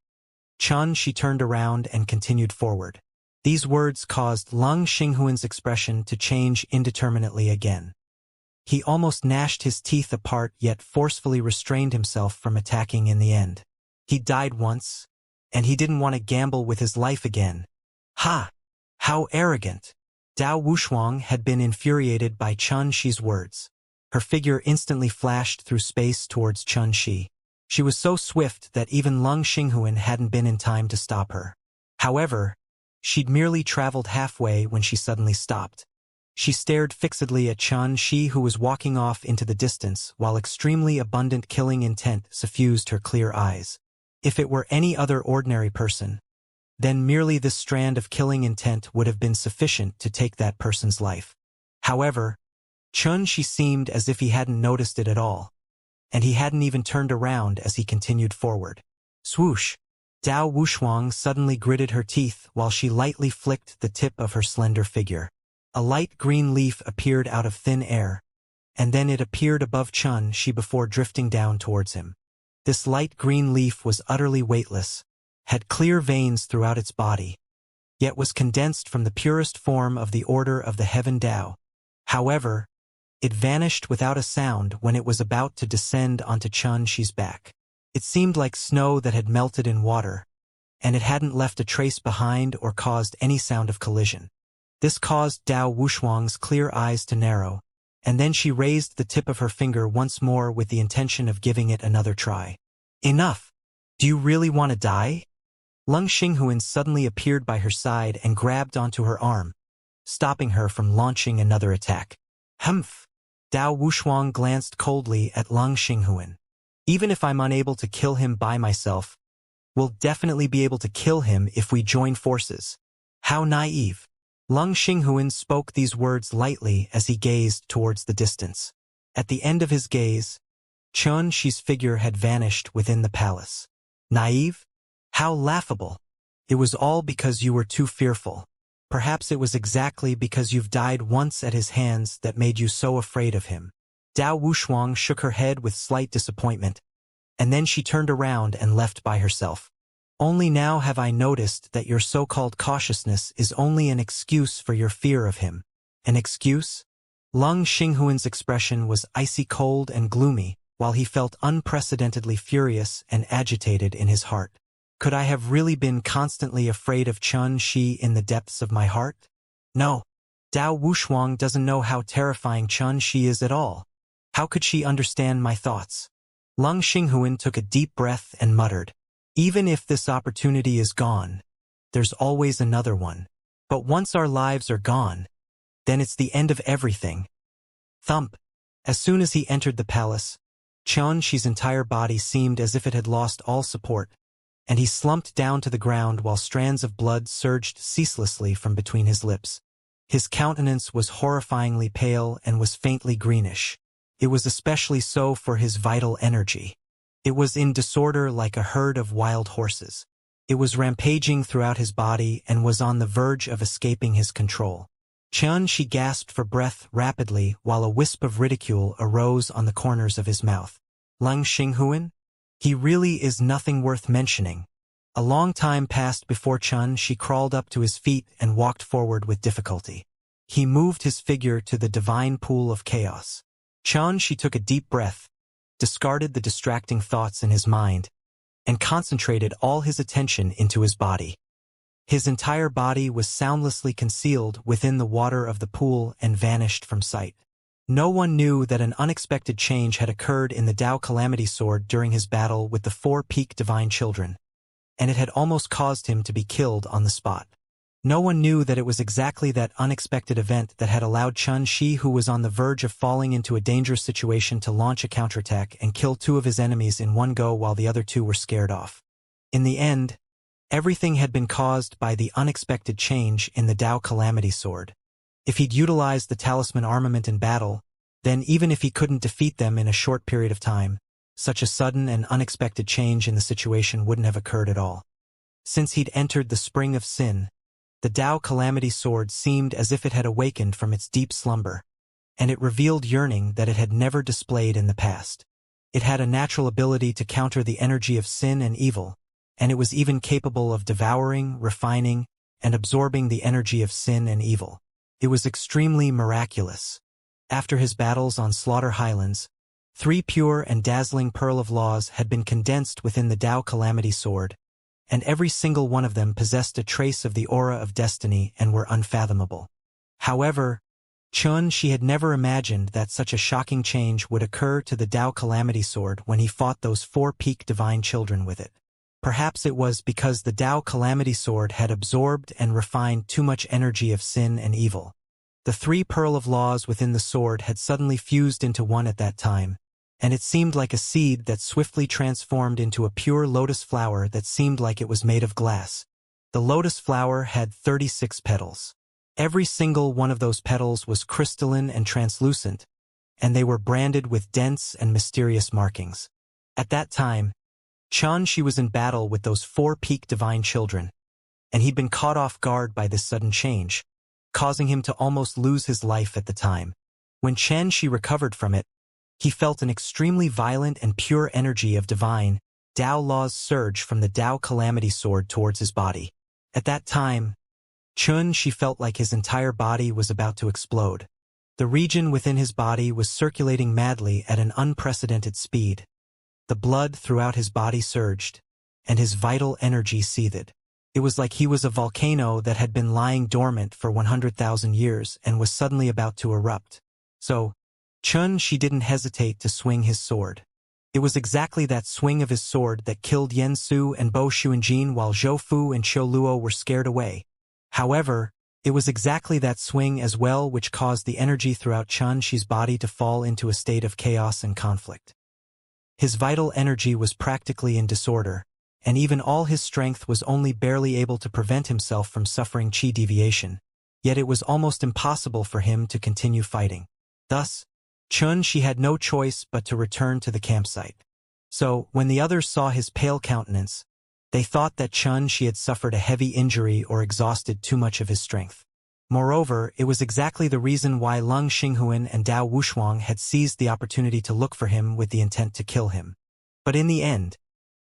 Qianxi turned around and continued forward. These words caused Leng Xinghuan's expression to change indeterminately again. He almost gnashed his teeth apart yet forcefully restrained himself from attacking in the end. He died once, and he didn't want to gamble with his life again. Ha! How arrogant! Dao Wushuang had been infuriated by Qianxi's words. Her figure instantly flashed through space towards Qianxi. She was so swift that even Lung Xinghuan hadn't been in time to stop her. However, she'd merely traveled halfway when she suddenly stopped. She stared fixedly at Chen Shi, who was walking off into the distance, while extremely abundant killing intent suffused her clear eyes. If it were any other ordinary person, then merely this strand of killing intent would have been sufficient to take that person's life. However, Chen Shi seemed as if he hadn't noticed it at all, and he hadn't even turned around as he continued forward. Swoosh! Dao Wushuang suddenly gritted her teeth while she lightly flicked the tip of her slender figure. A light green leaf appeared out of thin air, and then it appeared above Chen Shi before drifting down towards him. This light green leaf was utterly weightless, had clear veins throughout its body, yet was condensed from the purest form of the order of the Heaven Dao. However, it vanished without a sound when it was about to descend onto Chen Shi's back. It seemed like snow that had melted in water, and it hadn't left a trace behind or caused any sound of collision. This caused Dao Wushuang's clear eyes to narrow, and then she raised the tip of her finger once more with the intention of giving it another try. Enough! Do you really want to die? Lung Xinghuan suddenly appeared by her side and grabbed onto her arm, stopping her from launching another attack. Humph! Dao Wushuang glanced coldly at Lung Xinghuan. Even if I'm unable to kill him by myself, we'll definitely be able to kill him if we join forces. How naive! Lung Xinghuan spoke these words lightly as he gazed towards the distance. At the end of his gaze, Chen Shi's figure had vanished within the palace. Naive? How laughable! It was all because you were too fearful. Perhaps it was exactly because you've died once at his hands that made you so afraid of him. Dao Wushuang shook her head with slight disappointment, and then she turned around and left by herself. Only now have I noticed that your so-called cautiousness is only an excuse for your fear of him. An excuse? Lung Xinghuan's expression was icy cold and gloomy, while he felt unprecedentedly furious and agitated in his heart. Could I have really been constantly afraid of Chen Shi in the depths of my heart? No. Dao Wushuang doesn't know how terrifying Chen Shi is at all. How could she understand my thoughts? Lung Xinghuan took a deep breath and muttered, even if this opportunity is gone, there's always another one. But once our lives are gone, then it's the end of everything. Thump! As soon as he entered the palace, Chen Shi's entire body seemed as if it had lost all support, and he slumped down to the ground while strands of blood surged ceaselessly from between his lips. His countenance was horrifyingly pale and was faintly greenish. It was especially so for his vital energy. It was in disorder like a herd of wild horses. It was rampaging throughout his body and was on the verge of escaping his control. Chen Shi gasped for breath rapidly while a wisp of ridicule arose on the corners of his mouth. Lung Xinghuan? He really is nothing worth mentioning. A long time passed before Chen Shi crawled up to his feet and walked forward with difficulty. He moved his figure to the divine pool of chaos. Chen Shi took a deep breath, discarded the distracting thoughts in his mind, and concentrated all his attention into his body. His entire body was soundlessly concealed within the water of the pool and vanished from sight. No one knew that an unexpected change had occurred in the Dao Calamity Sword during his battle with the 4 peak divine children, and it had almost caused him to be killed on the spot. No one knew that it was exactly that unexpected event that had allowed Chen Shi, who was on the verge of falling into a dangerous situation, to launch a counterattack and kill 2 of his enemies in one go while the other 2 were scared off. In the end, everything had been caused by the unexpected change in the Dao Calamity Sword. If he'd utilized the talisman armament in battle, then even if he couldn't defeat them in a short period of time, such a sudden and unexpected change in the situation wouldn't have occurred at all. Since he'd entered the spring of sin, the Dao Calamity Sword seemed as if it had awakened from its deep slumber, and it revealed yearning that it had never displayed in the past. It had a natural ability to counter the energy of sin and evil, and it was even capable of devouring, refining, and absorbing the energy of sin and evil. It was extremely miraculous. After his battles on Slaughter Highlands, 3 pure and dazzling Pearl of Laws had been condensed within the Dao Calamity Sword, and every single one of them possessed a trace of the aura of destiny and were unfathomable. However, She had never imagined that such a shocking change would occur to the Tao Calamity Sword when he fought those 4 peak divine children with it. Perhaps it was because the Tao Calamity Sword had absorbed and refined too much energy of sin and evil. The 3 pearl of laws within the sword had suddenly fused into one at that time, and it seemed like a seed that swiftly transformed into a pure lotus flower that seemed like it was made of glass. The lotus flower had 36 petals. Every single one of those petals was crystalline and translucent, and they were branded with dense and mysterious markings. At that time, Xianxia was in battle with those 4 peak divine children, and he'd been caught off guard by this sudden change, causing him to almost lose his life at the time. When Xianxia recovered from it, he felt an extremely violent and pure energy of divine Tao laws surge from the Tao Calamity Sword towards his body. At that time, she felt like his entire body was about to explode. The region within his body was circulating madly at an unprecedented speed. The blood throughout his body surged, and his vital energy seethed. It was like he was a volcano that had been lying dormant for 100,000 years and was suddenly about to erupt. So, she didn't hesitate to swing his sword. It was exactly that swing of his sword that killed Yen Su and Bo Xuanjin while Zhou Fu and Xiu Luo were scared away. However, it was exactly that swing as well which caused the energy throughout Xianxia's body to fall into a state of chaos and conflict. His vital energy was practically in disorder, and even all his strength was only barely able to prevent himself from suffering qi deviation, yet it was almost impossible for him to continue fighting. Thus, Xianxia had no choice but to return to the campsite. So, when the others saw his pale countenance, they thought that Xianxia had suffered a heavy injury or exhausted too much of his strength. Moreover, it was exactly the reason why Leng Xinghuan and Dao Wushuang had seized the opportunity to look for him with the intent to kill him. But in the end,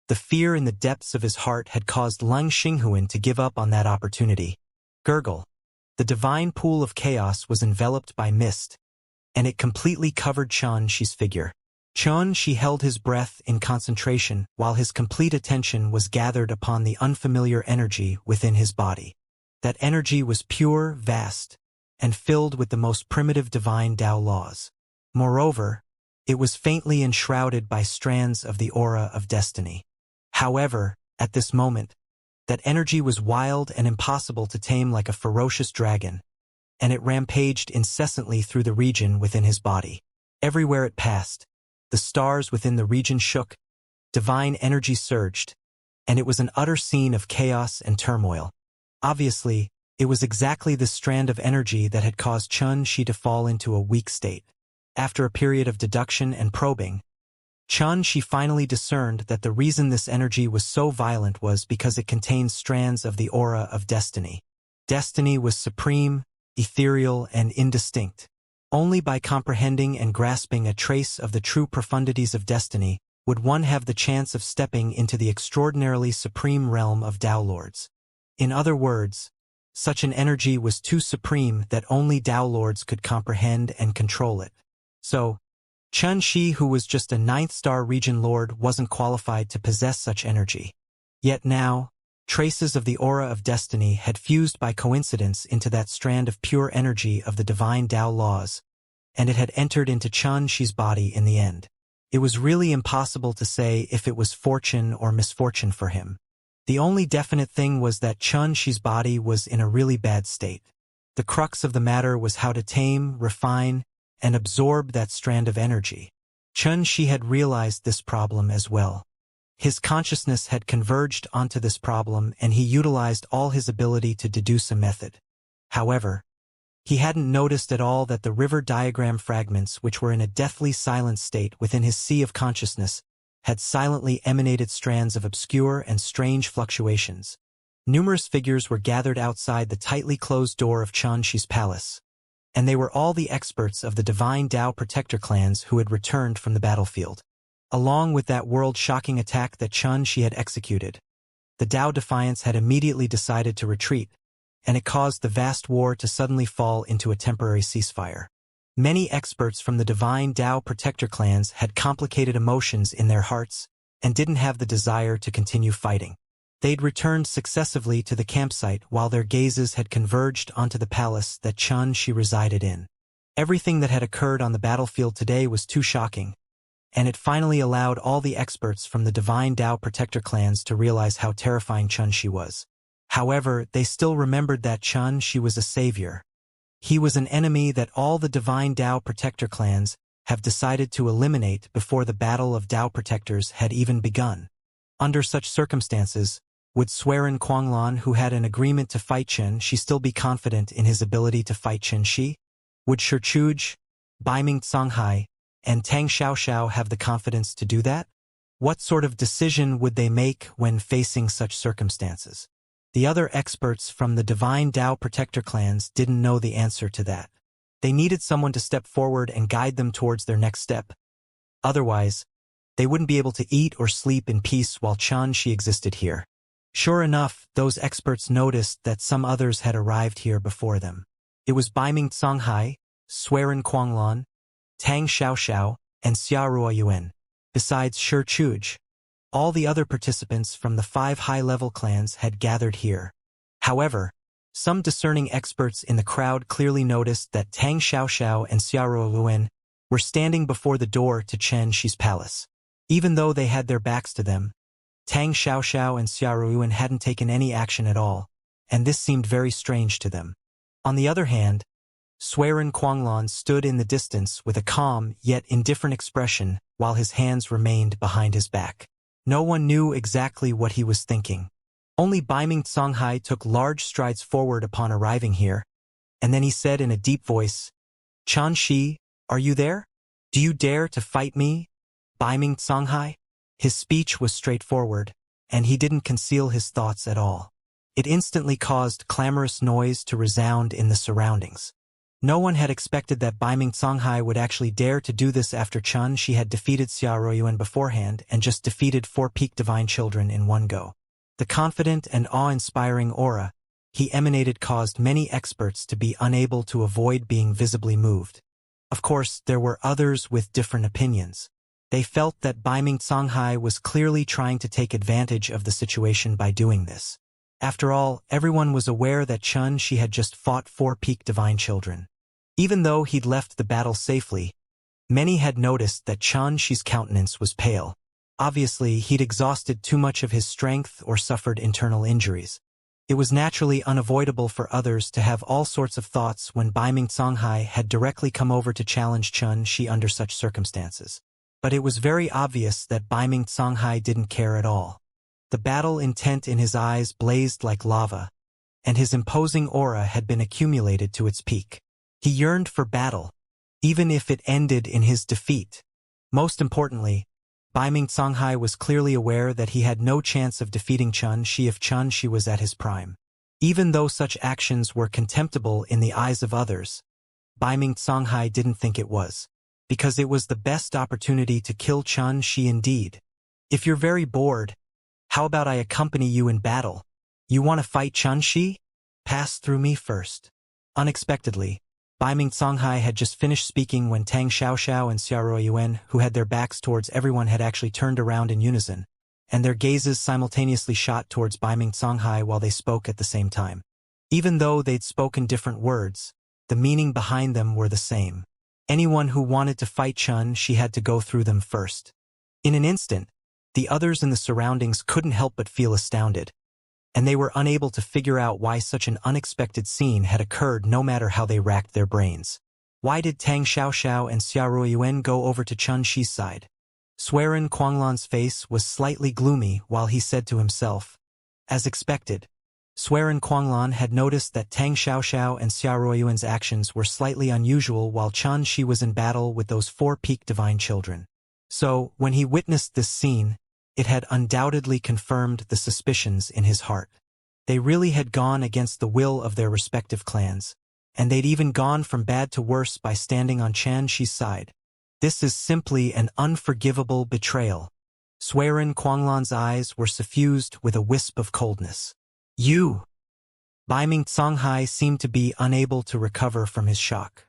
the fear in the depths of his heart had caused Leng Xinghuan to give up on that opportunity. Gurgle. The divine pool of chaos was enveloped by mist, and it completely covered Xianxia's figure. Xianxia held his breath in concentration while his complete attention was gathered upon the unfamiliar energy within his body. That energy was pure, vast, and filled with the most primitive divine Tao laws. Moreover, it was faintly enshrouded by strands of the aura of destiny. However, at this moment, that energy was wild and impossible to tame like a ferocious dragon, and it rampaged incessantly through the region within his body. Everywhere it passed, the stars within the region shook, divine energy surged, and it was an utter scene of chaos and turmoil. Obviously, it was exactly this strand of energy that had caused Xianxia to fall into a weak state. After a period of deduction and probing, Xianxia finally discerned that the reason this energy was so violent was because it contained strands of the aura of destiny. Destiny was supreme, ethereal, and indistinct. Only by comprehending and grasping a trace of the true profundities of destiny would one have the chance of stepping into the extraordinarily supreme realm of Tao Lords. In other words, such an energy was too supreme that only Tao Lords could comprehend and control it. So, Xianxia, who was just a 9th-star region lord, wasn't qualified to possess such energy. Yet now, traces of the aura of destiny had fused by coincidence into that strand of pure energy of the divine Tao laws, and it had entered into Xianxia's body in the end. It was really impossible to say if it was fortune or misfortune for him. The only definite thing was that Xianxia's body was in a really bad state. The crux of the matter was how to tame, refine, and absorb that strand of energy. Xianxia had realized this problem as well. His consciousness had converged onto this problem, and he utilized all his ability to deduce a method. However, he hadn't noticed at all that the river diagram fragments, which were in a deathly silent state within his sea of consciousness, had silently emanated strands of obscure and strange fluctuations. Numerous figures were gathered outside the tightly closed door of Xianxia's palace, and they were all the experts of the divine Tao protector clans who had returned from the battlefield. Along with that world-shocking attack that Xianxia had executed, the Tao Defiance had immediately decided to retreat, and it caused the vast war to suddenly fall into a temporary ceasefire. Many experts from the divine Tao protector clans had complicated emotions in their hearts and didn't have the desire to continue fighting. They'd returned successively to the campsite while their gazes had converged onto the palace that Xianxia resided in. Everything that had occurred on the battlefield today was too shocking, and it finally allowed all the experts from the Divine Tao Protector clans to realize how terrifying Xianxia was. However, they still remembered that Xianxia was a savior. He was an enemy that all the Divine Tao Protector clans have decided to eliminate before the Battle of Tao Protectors had even begun. Under such circumstances, would Suiren Quanglan, who had an agreement to fight Xianxia, still be confident in his ability to fight Xianxia? Would Shichuj, Baiming Songhai, and Tang Xiaoxiao have the confidence to do that? What sort of decision would they make when facing such circumstances? The other experts from the Divine Tao Protector clans didn't know the answer to that. They needed someone to step forward and guide them towards their next step. Otherwise, they wouldn't be able to eat or sleep in peace while Xianxia existed here. Sure enough, those experts noticed that some others had arrived here before them. It was Baiming Songhai, Suiren Quanglan, Tang Xiaoxiao, and Xia Yuan. Besides Shi Chuj, all the other participants from the 5 high-level clans had gathered here. However, some discerning experts in the crowd clearly noticed that Tang Xiaoxiao and Xia Yuan were standing before the door to Xianxia's palace. Even though they had their backs to them, Tang Xiaoxiao and Xia Yuan hadn't taken any action at all, and this seemed very strange to them. On the other hand, Suiren Quanglan stood in the distance with a calm yet indifferent expression while his hands remained behind his back. No one knew exactly what he was thinking. Only Baiming Songhai took large strides forward upon arriving here, and then he said in a deep voice, "Xianxia, are you there? Do you dare to fight me, Baiming Songhai?" His speech was straightforward, and he didn't conceal his thoughts at all. It instantly caused clamorous noise to resound in the surroundings. No one had expected that Baiming Songhai would actually dare to do this after Xianxia had defeated Xia Yuan beforehand and just defeated 4 peak divine children in one go. The confident and awe-inspiring aura he emanated caused many experts to be unable to avoid being visibly moved. Of course, there were others with different opinions. They felt that Baiming Songhai was clearly trying to take advantage of the situation by doing this. After all, everyone was aware that Xianxia had just fought 4 peak divine children. Even though he'd left the battle safely, many had noticed that Xianxia's countenance was pale. Obviously, he'd exhausted too much of his strength or suffered internal injuries. It was naturally unavoidable for others to have all sorts of thoughts when Baiming Songhai had directly come over to challenge Xianxia under such circumstances. But it was very obvious that Baiming Songhai didn't care at all. The battle intent in his eyes blazed like lava, and his imposing aura had been accumulated to its peak. He yearned for battle, even if it ended in his defeat. Most importantly, Baiming Songhai was clearly aware that he had no chance of defeating Xianxia if Xianxia was at his prime. Even though such actions were contemptible in the eyes of others, Baiming Songhai didn't think it was, because it was the best opportunity to kill Xianxia indeed. If you're very bored, how about I accompany you in battle? You want to fight Xianxia? Pass through me first. Unexpectedly, Baiming Songhai had just finished speaking when Tang Xiaoxiao and Xia Yuan, who had their backs towards everyone, had actually turned around in unison, and their gazes simultaneously shot towards Baiming Songhai while they spoke at the same time. Even though they'd spoken different words, the meaning behind them were the same. Anyone who wanted to fight Xianxia had to go through them first. In an instant, the others in the surroundings couldn't help but feel astounded, and they were unable to figure out why such an unexpected scene had occurred no matter how they racked their brains. Why did Tang Xiaoxiao and Xia Yuan go over to Xianxia's side? Suiren Quanglan's face was slightly gloomy while he said to himself, as expected. Suiren Quanglan had noticed that Tang Xiaoxiao and Xia Yuan's actions were slightly unusual while Xianxia was in battle with those 4 peak divine children. So, when he witnessed this scene, it had undoubtedly confirmed the suspicions in his heart. They really had gone against the will of their respective clans, and they'd even gone from bad to worse by standing on Xianxia's side. This is simply an unforgivable betrayal. Suiren Quanglan's eyes were suffused with a wisp of coldness. You! Baiming Songhai seemed to be unable to recover from his shock.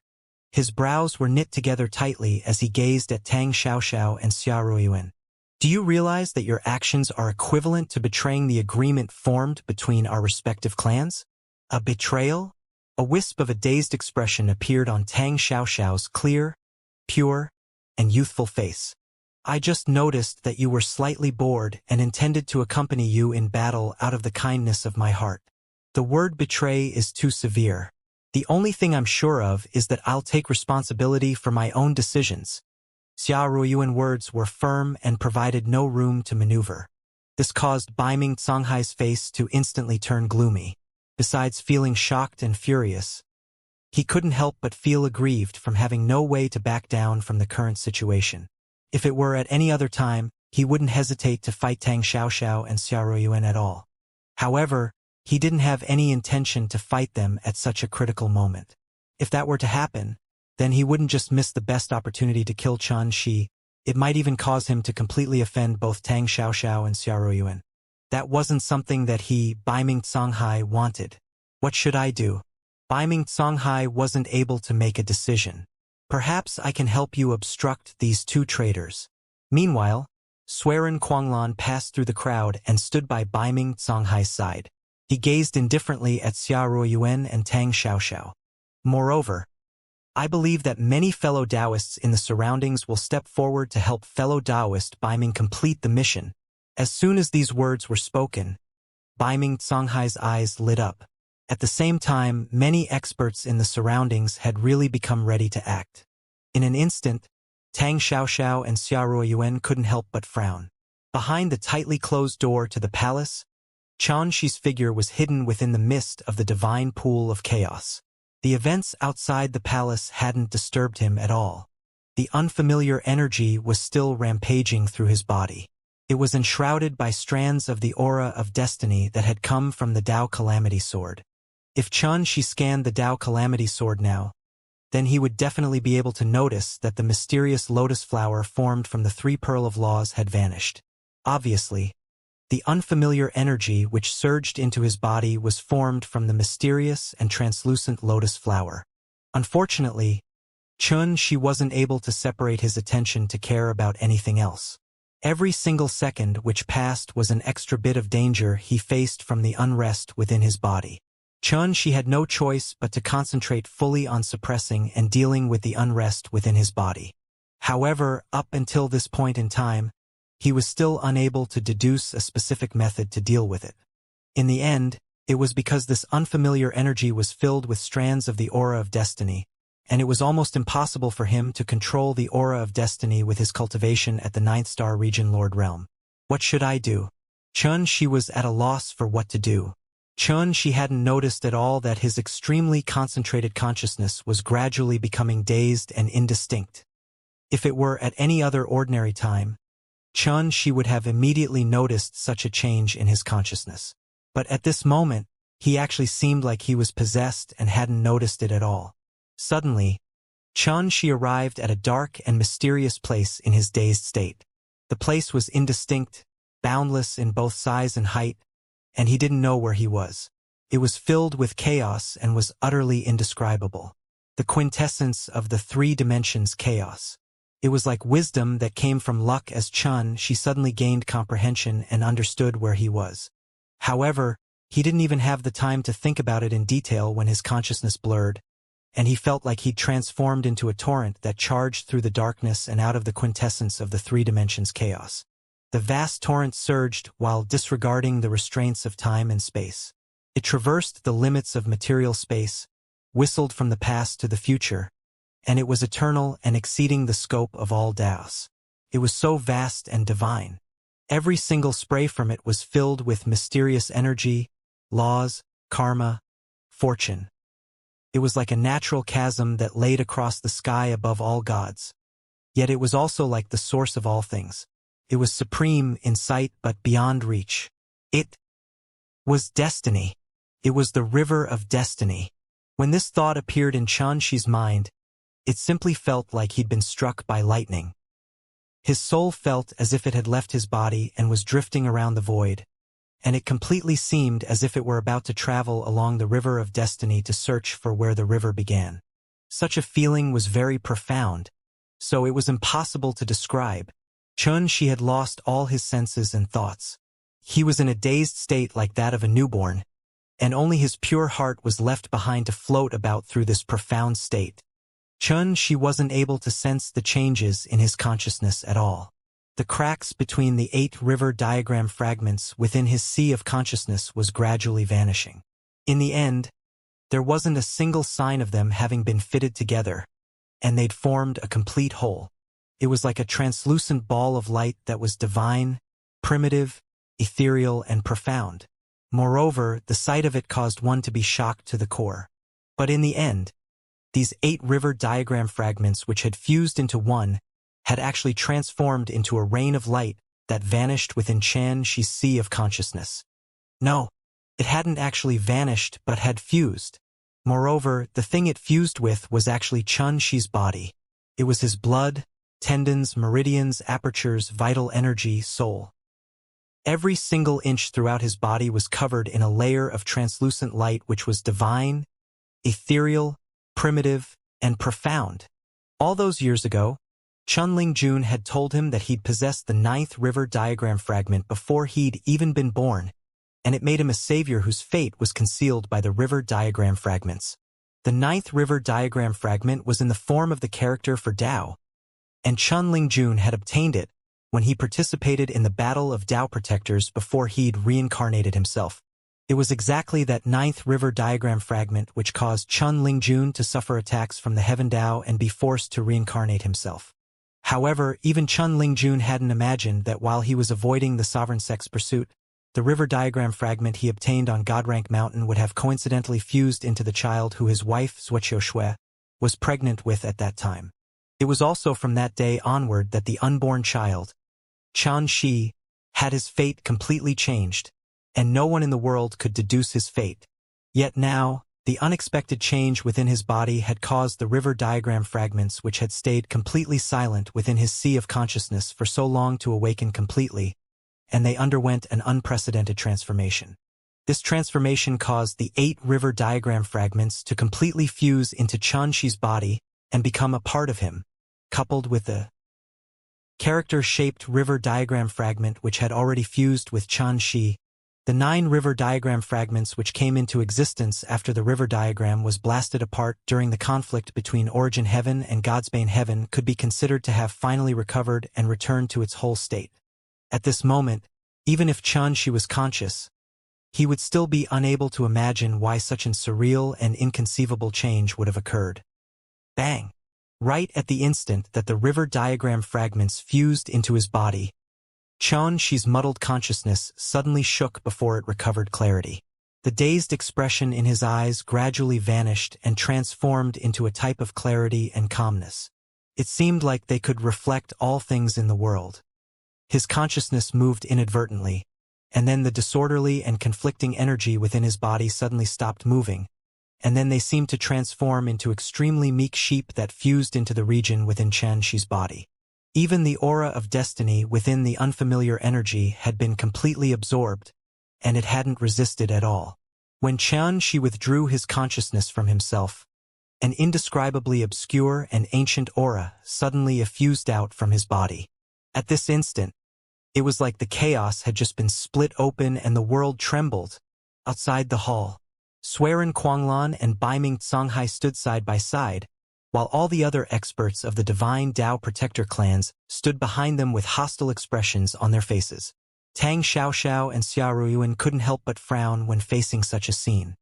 His brows were knit together tightly as he gazed at Tang Xiaoxiao and Xia Yuan. Do you realize that your actions are equivalent to betraying the agreement formed between our respective clans? A betrayal? A wisp of a dazed expression appeared on Tang Xiaoxiao's clear, pure, and youthful face. I just noticed that you were slightly bored and intended to accompany you in battle out of the kindness of my heart. The word betray is too severe. The only thing I'm sure of is that I'll take responsibility for my own decisions. Xia Ruoyuan's words were firm and provided no room to maneuver. This caused Baiming Songhai's face to instantly turn gloomy. Besides feeling shocked and furious, he couldn't help but feel aggrieved from having no way to back down from the current situation. If it were at any other time, he wouldn't hesitate to fight Tang Xiaoxiao and Xia Ruoyuan at all. However, he didn't have any intention to fight them at such a critical moment. If that were to happen, then he wouldn't just miss the best opportunity to kill Chen Shi, it might even cause him to completely offend both Tang Xiaoxiao and Xia Ruoyuan. That wasn't something that he, Baiming Songhai, wanted. What should I do? Baiming Songhai wasn't able to make a decision. Perhaps I can help you obstruct these two traitors. Meanwhile, Suiren Quanglan passed through the crowd and stood by Baiming Songhai's side. He gazed indifferently at Xia Ruoyuan and Tang Xiaoxiao. Moreover, I believe that many fellow Taoists in the surroundings will step forward to help fellow Taoist Baiming complete the mission. As soon as these words were spoken, Baiming Songhai's eyes lit up. At the same time, many experts in the surroundings had really become ready to act. In an instant, Tang Xiaoxiao and Xia Ruoyuan couldn't help but frown. Behind the tightly closed door to the palace, Chen Shi's figure was hidden within the mist of the divine pool of chaos. The events outside the palace hadn't disturbed him at all. The unfamiliar energy was still rampaging through his body. It was enshrouded by strands of the aura of destiny that had come from the Tao Calamity Sword. If Chen Shi scanned the Tao Calamity Sword now, then he would definitely be able to notice that the mysterious lotus flower formed from the 3 Pearl of Laws had vanished. Obviously, the unfamiliar energy which surged into his body was formed from the mysterious and translucent lotus flower. Unfortunately, Chen Shi wasn't able to separate his attention to care about anything else. Every single second which passed was an extra bit of danger he faced from the unrest within his body. Chen Shi had no choice but to concentrate fully on suppressing and dealing with the unrest within his body. However, up until this point in time, he was still unable to deduce a specific method to deal with it. In the end, it was because this unfamiliar energy was filled with strands of the aura of destiny, and it was almost impossible for him to control the aura of destiny with his cultivation at the 9th star region Lord Realm. What should I do? Chen Shi was at a loss for what to do. Chen Shi hadn't noticed at all that his extremely concentrated consciousness was gradually becoming dazed and indistinct. If it were at any other ordinary time, Chen Shi would have immediately noticed such a change in his consciousness. But at this moment, he actually seemed like he was possessed and hadn't noticed it at all. Suddenly, Chen Shi arrived at a dark and mysterious place in his dazed state. The place was indistinct, boundless in both size and height, and he didn't know where he was. It was filled with chaos and was utterly indescribable. The quintessence of the 3 dimensions chaos. It was like wisdom that came from luck as Chen Shi suddenly gained comprehension and understood where he was. However, he didn't even have the time to think about it in detail when his consciousness blurred, and he felt like he'd transformed into a torrent that charged through the darkness and out of the quintessence of the 3 dimensions chaos. The vast torrent surged while disregarding the restraints of time and space. It traversed the limits of material space, whistled from the past to the future, and it was eternal and exceeding the scope of all Taos. It was so vast and divine. Every single spray from it was filled with mysterious energy, laws, karma, fortune. It was like a natural chasm that laid across the sky above all gods. Yet it was also like the source of all things. It was supreme in sight but beyond reach. It was destiny. It was the river of destiny. When this thought appeared in Chen Shi's mind, it simply felt like he'd been struck by lightning. His soul felt as if it had left his body and was drifting around the void, and it completely seemed as if it were about to travel along the river of destiny to search for where the river began. Such a feeling was very profound, so it was impossible to describe. Chen Shi had lost all his senses and thoughts. He was in a dazed state like that of a newborn, and only his pure heart was left behind to float about through this profound state. She wasn't able to sense the changes in his consciousness at all. The cracks between the 8 river diagram fragments within his sea of consciousness was gradually vanishing. In the end, there wasn't a single sign of them having been fitted together, and they'd formed a complete whole. It was like a translucent ball of light that was divine, primitive, ethereal, and profound. Moreover, the sight of it caused one to be shocked to the core. But in the end, these 8 river diagram fragments which had fused into one had actually transformed into a rain of light that vanished within Xianxia's sea of consciousness. No, it hadn't actually vanished but had fused. Moreover, the thing it fused with was actually Xianxia's body. It was his blood, tendons, meridians, apertures, vital energy, soul. Every single inch throughout his body was covered in a layer of translucent light which was divine, ethereal, primitive, and profound. All those years ago, Chunling-jun had told him that he'd possessed the 9th river diagram fragment before he'd even been born, and it made him a savior whose fate was concealed by the river diagram fragments. The 9th river diagram fragment was in the form of the character for Dao, and Chunling-jun had obtained it when he participated in the Battle of Dao Protectors before he'd reincarnated himself. It was exactly that 9th river diagram fragment which caused Chunling-jun to suffer attacks from the Heaven Dao and be forced to reincarnate himself. However, even Chunling-jun hadn't imagined that while he was avoiding the sovereign sex pursuit, the river diagram fragment he obtained on Godrank Mountain would have coincidentally fused into the child who his wife, Xueqiu, was pregnant with at that time. It was also from that day onward that the unborn child, Xianxia, had his fate completely changed, and no one in the world could deduce his fate. Yet now, the unexpected change within his body had caused the river diagram fragments which had stayed completely silent within his sea of consciousness for so long to awaken completely, and they underwent an unprecedented transformation. This transformation caused the 8 river diagram fragments to completely fuse into Xianxia's body and become a part of him, coupled with the character-shaped river diagram fragment which had already fused with Xianxia. The 9 river diagram fragments which came into existence after the river diagram was blasted apart during the conflict between Origin Heaven and Godsbane Heaven could be considered to have finally recovered and returned to its whole state. At this moment, even if Xianxia was conscious, he would still be unable to imagine why such an surreal and inconceivable change would have occurred. Bang! Right at the instant that the river diagram fragments fused into his body, Xianxia's muddled consciousness suddenly shook before it recovered clarity. The dazed expression in his eyes gradually vanished and transformed into a type of clarity and calmness. It seemed like they could reflect all things in the world. His consciousness moved inadvertently, and then the disorderly and conflicting energy within his body suddenly stopped moving, and then they seemed to transform into extremely meek sheep that fused into the region within Xianxia's body. Even the aura of destiny within the unfamiliar energy had been completely absorbed, and it hadn't resisted at all. When Xianxia withdrew his consciousness from himself, an indescribably obscure and ancient aura suddenly effused out from his body. At this instant, it was like the chaos had just been split open and the world trembled. Outside the hall, Suiren Quanglan and Baiming Songhai stood side by side, while all the other experts of the divine Dao Protector clans stood behind them with hostile expressions on their faces. Tang Xiaoxiao and Xia Ruiyuan couldn't help but frown when facing such a scene.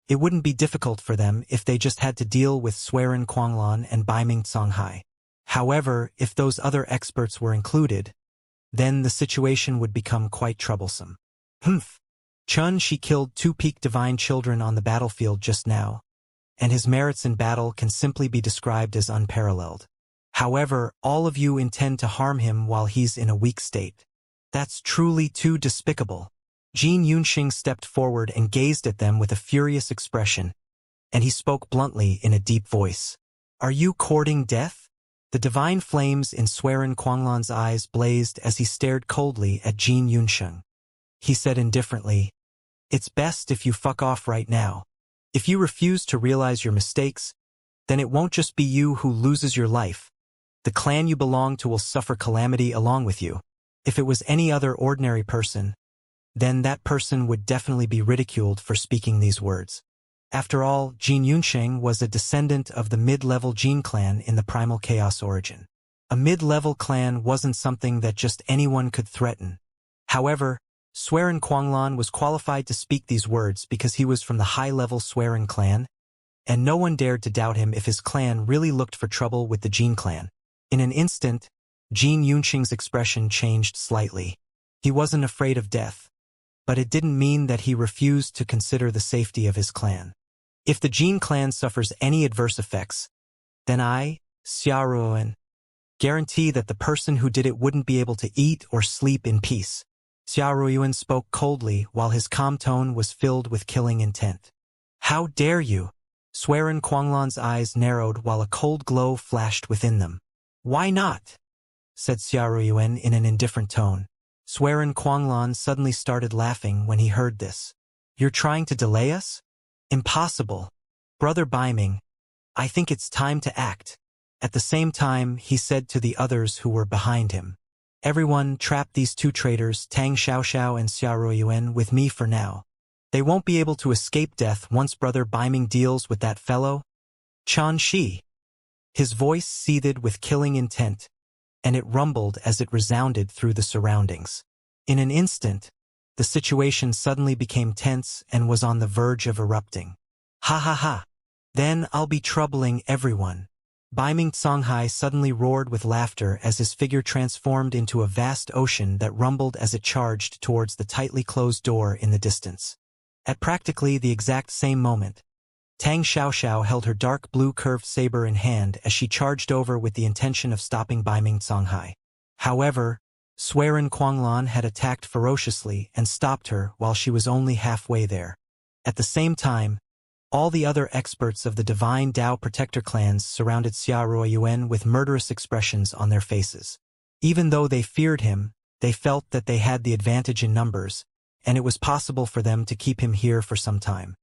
It wouldn't be difficult for them if they just had to deal with Suiren Quanglan and Baiming Songhai. However, if those other experts were included, then the situation would become quite troublesome. She killed 2 peak divine children on the battlefield just now, and his merits in battle can simply be described as unparalleled. However, all of you intend to harm him while he's in a weak state. That's truly too despicable. Jin Yunxing stepped forward and gazed at them with a furious expression, and he spoke bluntly in a deep voice. Are you courting death? The divine flames in Suiren Quanglan's eyes blazed as he stared coldly at Jin Yunxing. He said indifferently, "It's best if you fuck off right now. If you refuse to realize your mistakes, then it won't just be you who loses your life. The clan you belong to will suffer calamity along with you. If it was any other ordinary person, then that person would definitely be ridiculed for speaking these words. After all, Jin Yunsheng was a descendant of the mid-level Jin clan in the Primal Chaos origin. A mid-level clan wasn't something that just anyone could threaten. However, Swearen Quanglan was qualified to speak these words because he was from the high-level Swearen clan, and no one dared to doubt him if his clan really looked for trouble with the Jin clan. In an instant, Jin Yunsheng's expression changed slightly. He wasn't afraid of death, but it didn't mean that he refused to consider the safety of his clan. If the Jin clan suffers any adverse effects, then I, Xiaoruoan, guarantee that the person who did it wouldn't be able to eat or sleep in peace. Xiaoruoan spoke coldly while his calm tone was filled with killing intent. How dare you? Swearen Quanglan's eyes narrowed while a cold glow flashed within them. Why not? Said Xiaoruoan in an indifferent tone. Swearen Quanglan suddenly started laughing when he heard this. You're trying to delay us? Impossible. Brother Baiming, I think it's time to act. At the same time, he said to the others who were behind him. Everyone trap these two traitors, Tang Xiaoxiao and Xiaoruoan, with me for now. They won't be able to escape death once Brother Baiming deals with that fellow. Chan Shi. His voice seethed with killing intent, and it rumbled as it resounded through the surroundings. In an instant, the situation suddenly became tense and was on the verge of erupting. Ha ha ha! Then I'll be troubling everyone. Baiming Songhai suddenly roared with laughter as his figure transformed into a vast ocean that rumbled as it charged towards the tightly closed door in the distance. At practically the exact same moment, Tang Xiaoxiao held her dark blue curved saber in hand as she charged over with the intention of stopping Baiming Songhai. However, Swearen Quanglan had attacked ferociously and stopped her while she was only halfway there. At the same time, all the other experts of the Divine Dao Protector clans surrounded Xiaoruoan with murderous expressions on their faces. Even though they feared him, they felt that they had the advantage in numbers, and it was possible for them to keep him here for some time.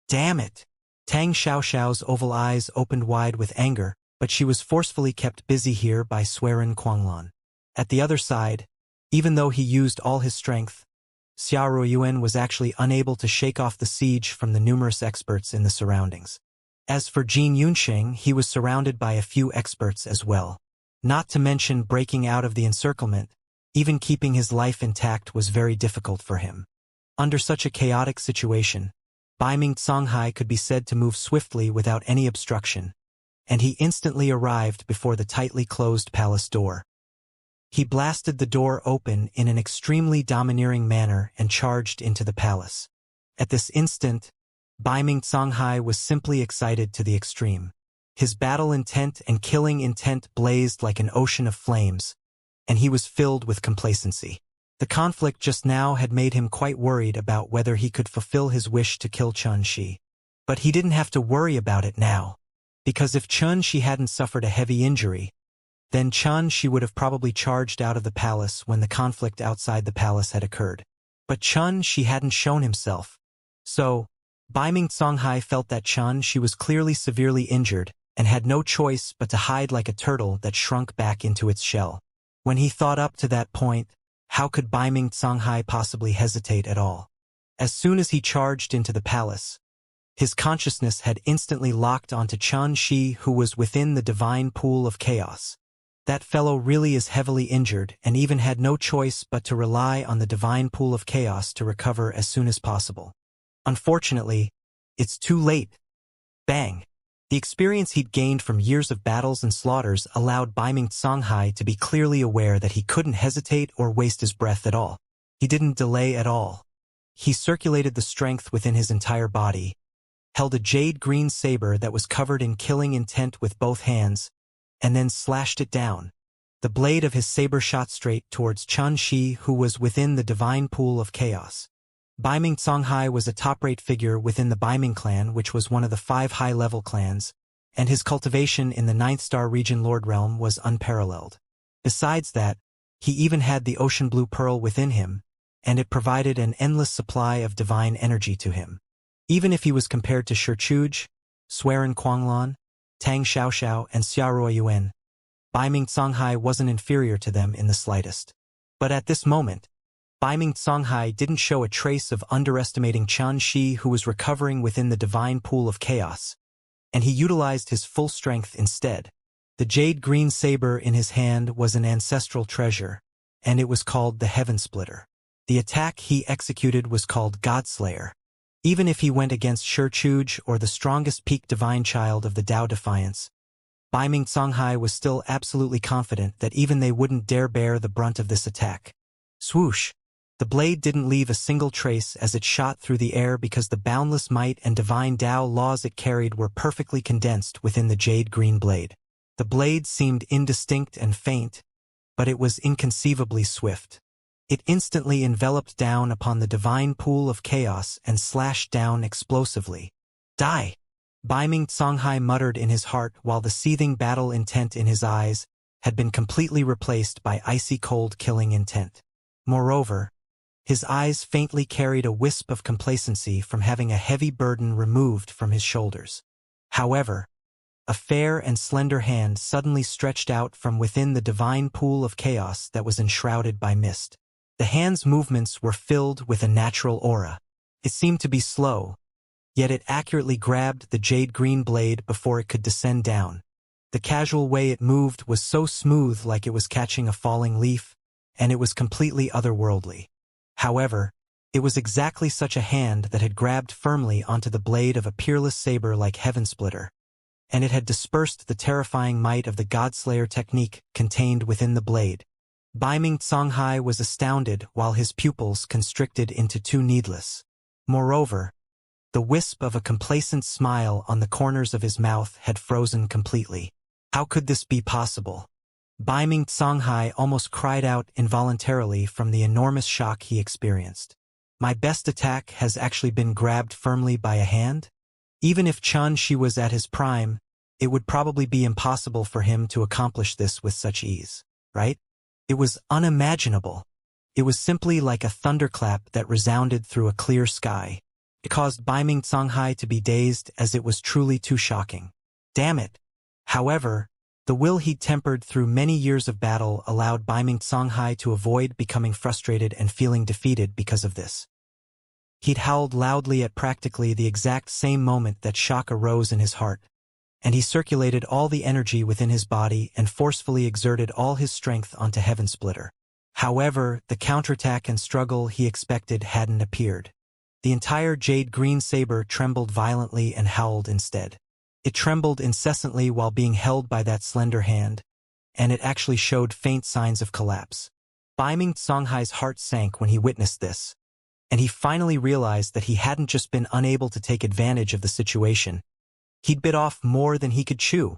Damn it! Tang Xiaoxiao's oval eyes opened wide with anger, but she was forcefully kept busy here by Swearen Quanglan. At the other side, even though he used all his strength, Xiaoruoan was actually unable to shake off the siege from the numerous experts in the surroundings. As for Jin Yunsheng, he was surrounded by a few experts as well. Not to mention breaking out of the encirclement, even keeping his life intact was very difficult for him. Under such a chaotic situation, Baiming Songhai could be said to move swiftly without any obstruction, and he instantly arrived before the tightly closed palace door. He blasted the door open in an extremely domineering manner and charged into the palace. At this instant, Baiming Songhai was simply excited to the extreme. His battle intent and killing intent blazed like an ocean of flames, and he was filled with complacency. The conflict just now had made him quite worried about whether he could fulfill his wish to kill Chun Shi. But he didn't have to worry about it now, because if Chun Shi hadn't suffered a heavy injury, then Chun Shi would have probably charged out of the palace when the conflict outside the palace had occurred. But Chun Shi hadn't shown himself. So, Baiming Songhai felt that Chun Shi was clearly severely injured and had no choice but to hide like a turtle that shrunk back into its shell. When he thought up to that point, how could Baiming Songhai possibly hesitate at all? As soon as he charged into the palace, his consciousness had instantly locked onto Chun Shi, who was within the divine pool of chaos. That fellow really is heavily injured and even had no choice but to rely on the divine pool of chaos to recover as soon as possible. Unfortunately, it's too late. Bang! The experience he'd gained from years of battles and slaughters allowed Baiming Songhai to be clearly aware that he couldn't hesitate or waste his breath at all. He didn't delay at all. He circulated the strength within his entire body, held a jade-green saber that was covered in killing intent with both hands, and then slashed it down. The blade of his saber shot straight towards Chun Shi, who was within the divine pool of chaos. Baiming Songhai was a top-rate figure within the Baiming clan, which was one of the 5 high-level clans, and his cultivation in the 9th-star region Lord Realm was unparalleled. Besides that, he even had the ocean blue pearl within him, and it provided an endless supply of divine energy to him. Even if he was compared to Shichuj, Swearen Quanglan, Tang Xiaoxiao, and Xiaoruoan, Baiming Songhai wasn't inferior to them in the slightest. But at this moment, Ming Songhai didn't show a trace of underestimating Xianxia, who was recovering within the divine pool of chaos, and he utilized his full strength instead. The jade-green saber in his hand was an ancestral treasure, and it was called the Heaven Splitter. The attack he executed was called Godslayer. Even if he went against Shichuj or the strongest peak divine child of the Tao Defiance, Ming Songhai was still absolutely confident that even they wouldn't dare bear the brunt of this attack. Swoosh! The blade didn't leave a single trace as it shot through the air because the boundless might and divine Tao laws it carried were perfectly condensed within the jade-green blade. The blade seemed indistinct and faint, but it was inconceivably swift. It instantly enveloped down upon the divine pool of chaos and slashed down explosively. Die! Ming Songhai muttered in his heart while the seething battle intent in his eyes had been completely replaced by icy cold killing intent. Moreover, his eyes faintly carried a wisp of complacency from having a heavy burden removed from his shoulders. However, a fair and slender hand suddenly stretched out from within the divine pool of chaos that was enshrouded by mist. The hand's movements were filled with a natural aura. It seemed to be slow, yet it accurately grabbed the jade-green blade before it could descend down. The casual way it moved was so smooth, like it was catching a falling leaf, and it was completely otherworldly. However, it was exactly such a hand that had grabbed firmly onto the blade of a peerless saber like Heaven Splitter, and it had dispersed the terrifying might of the Godslayer technique contained within the blade. Ming Songhai was astounded while his pupils constricted into two needless. Moreover, the wisp of a complacent smile on the corners of his mouth had frozen completely. How could this be possible? Ming Songhai almost cried out involuntarily from the enormous shock he experienced. My best attack has actually been grabbed firmly by a hand? Even if Xianxia was at his prime, it would probably be impossible for him to accomplish this with such ease, right? It was unimaginable. It was simply like a thunderclap that resounded through a clear sky. It caused Ming Songhai to be dazed as it was truly too shocking. Damn it! However, the will he'd tempered through many years of battle allowed Ming Songhai to avoid becoming frustrated and feeling defeated because of this. He'd howled loudly at practically the exact same moment that shock arose in his heart, and he circulated all the energy within his body and forcefully exerted all his strength onto Heaven Splitter. However, the counterattack and struggle he expected hadn't appeared. The entire jade-green saber trembled violently and howled instead. It trembled incessantly while being held by that slender hand, and it actually showed faint signs of collapse. Ming Songhai's heart sank when he witnessed this, and he finally realized that he hadn't just been unable to take advantage of the situation. He'd bit off more than he could chew.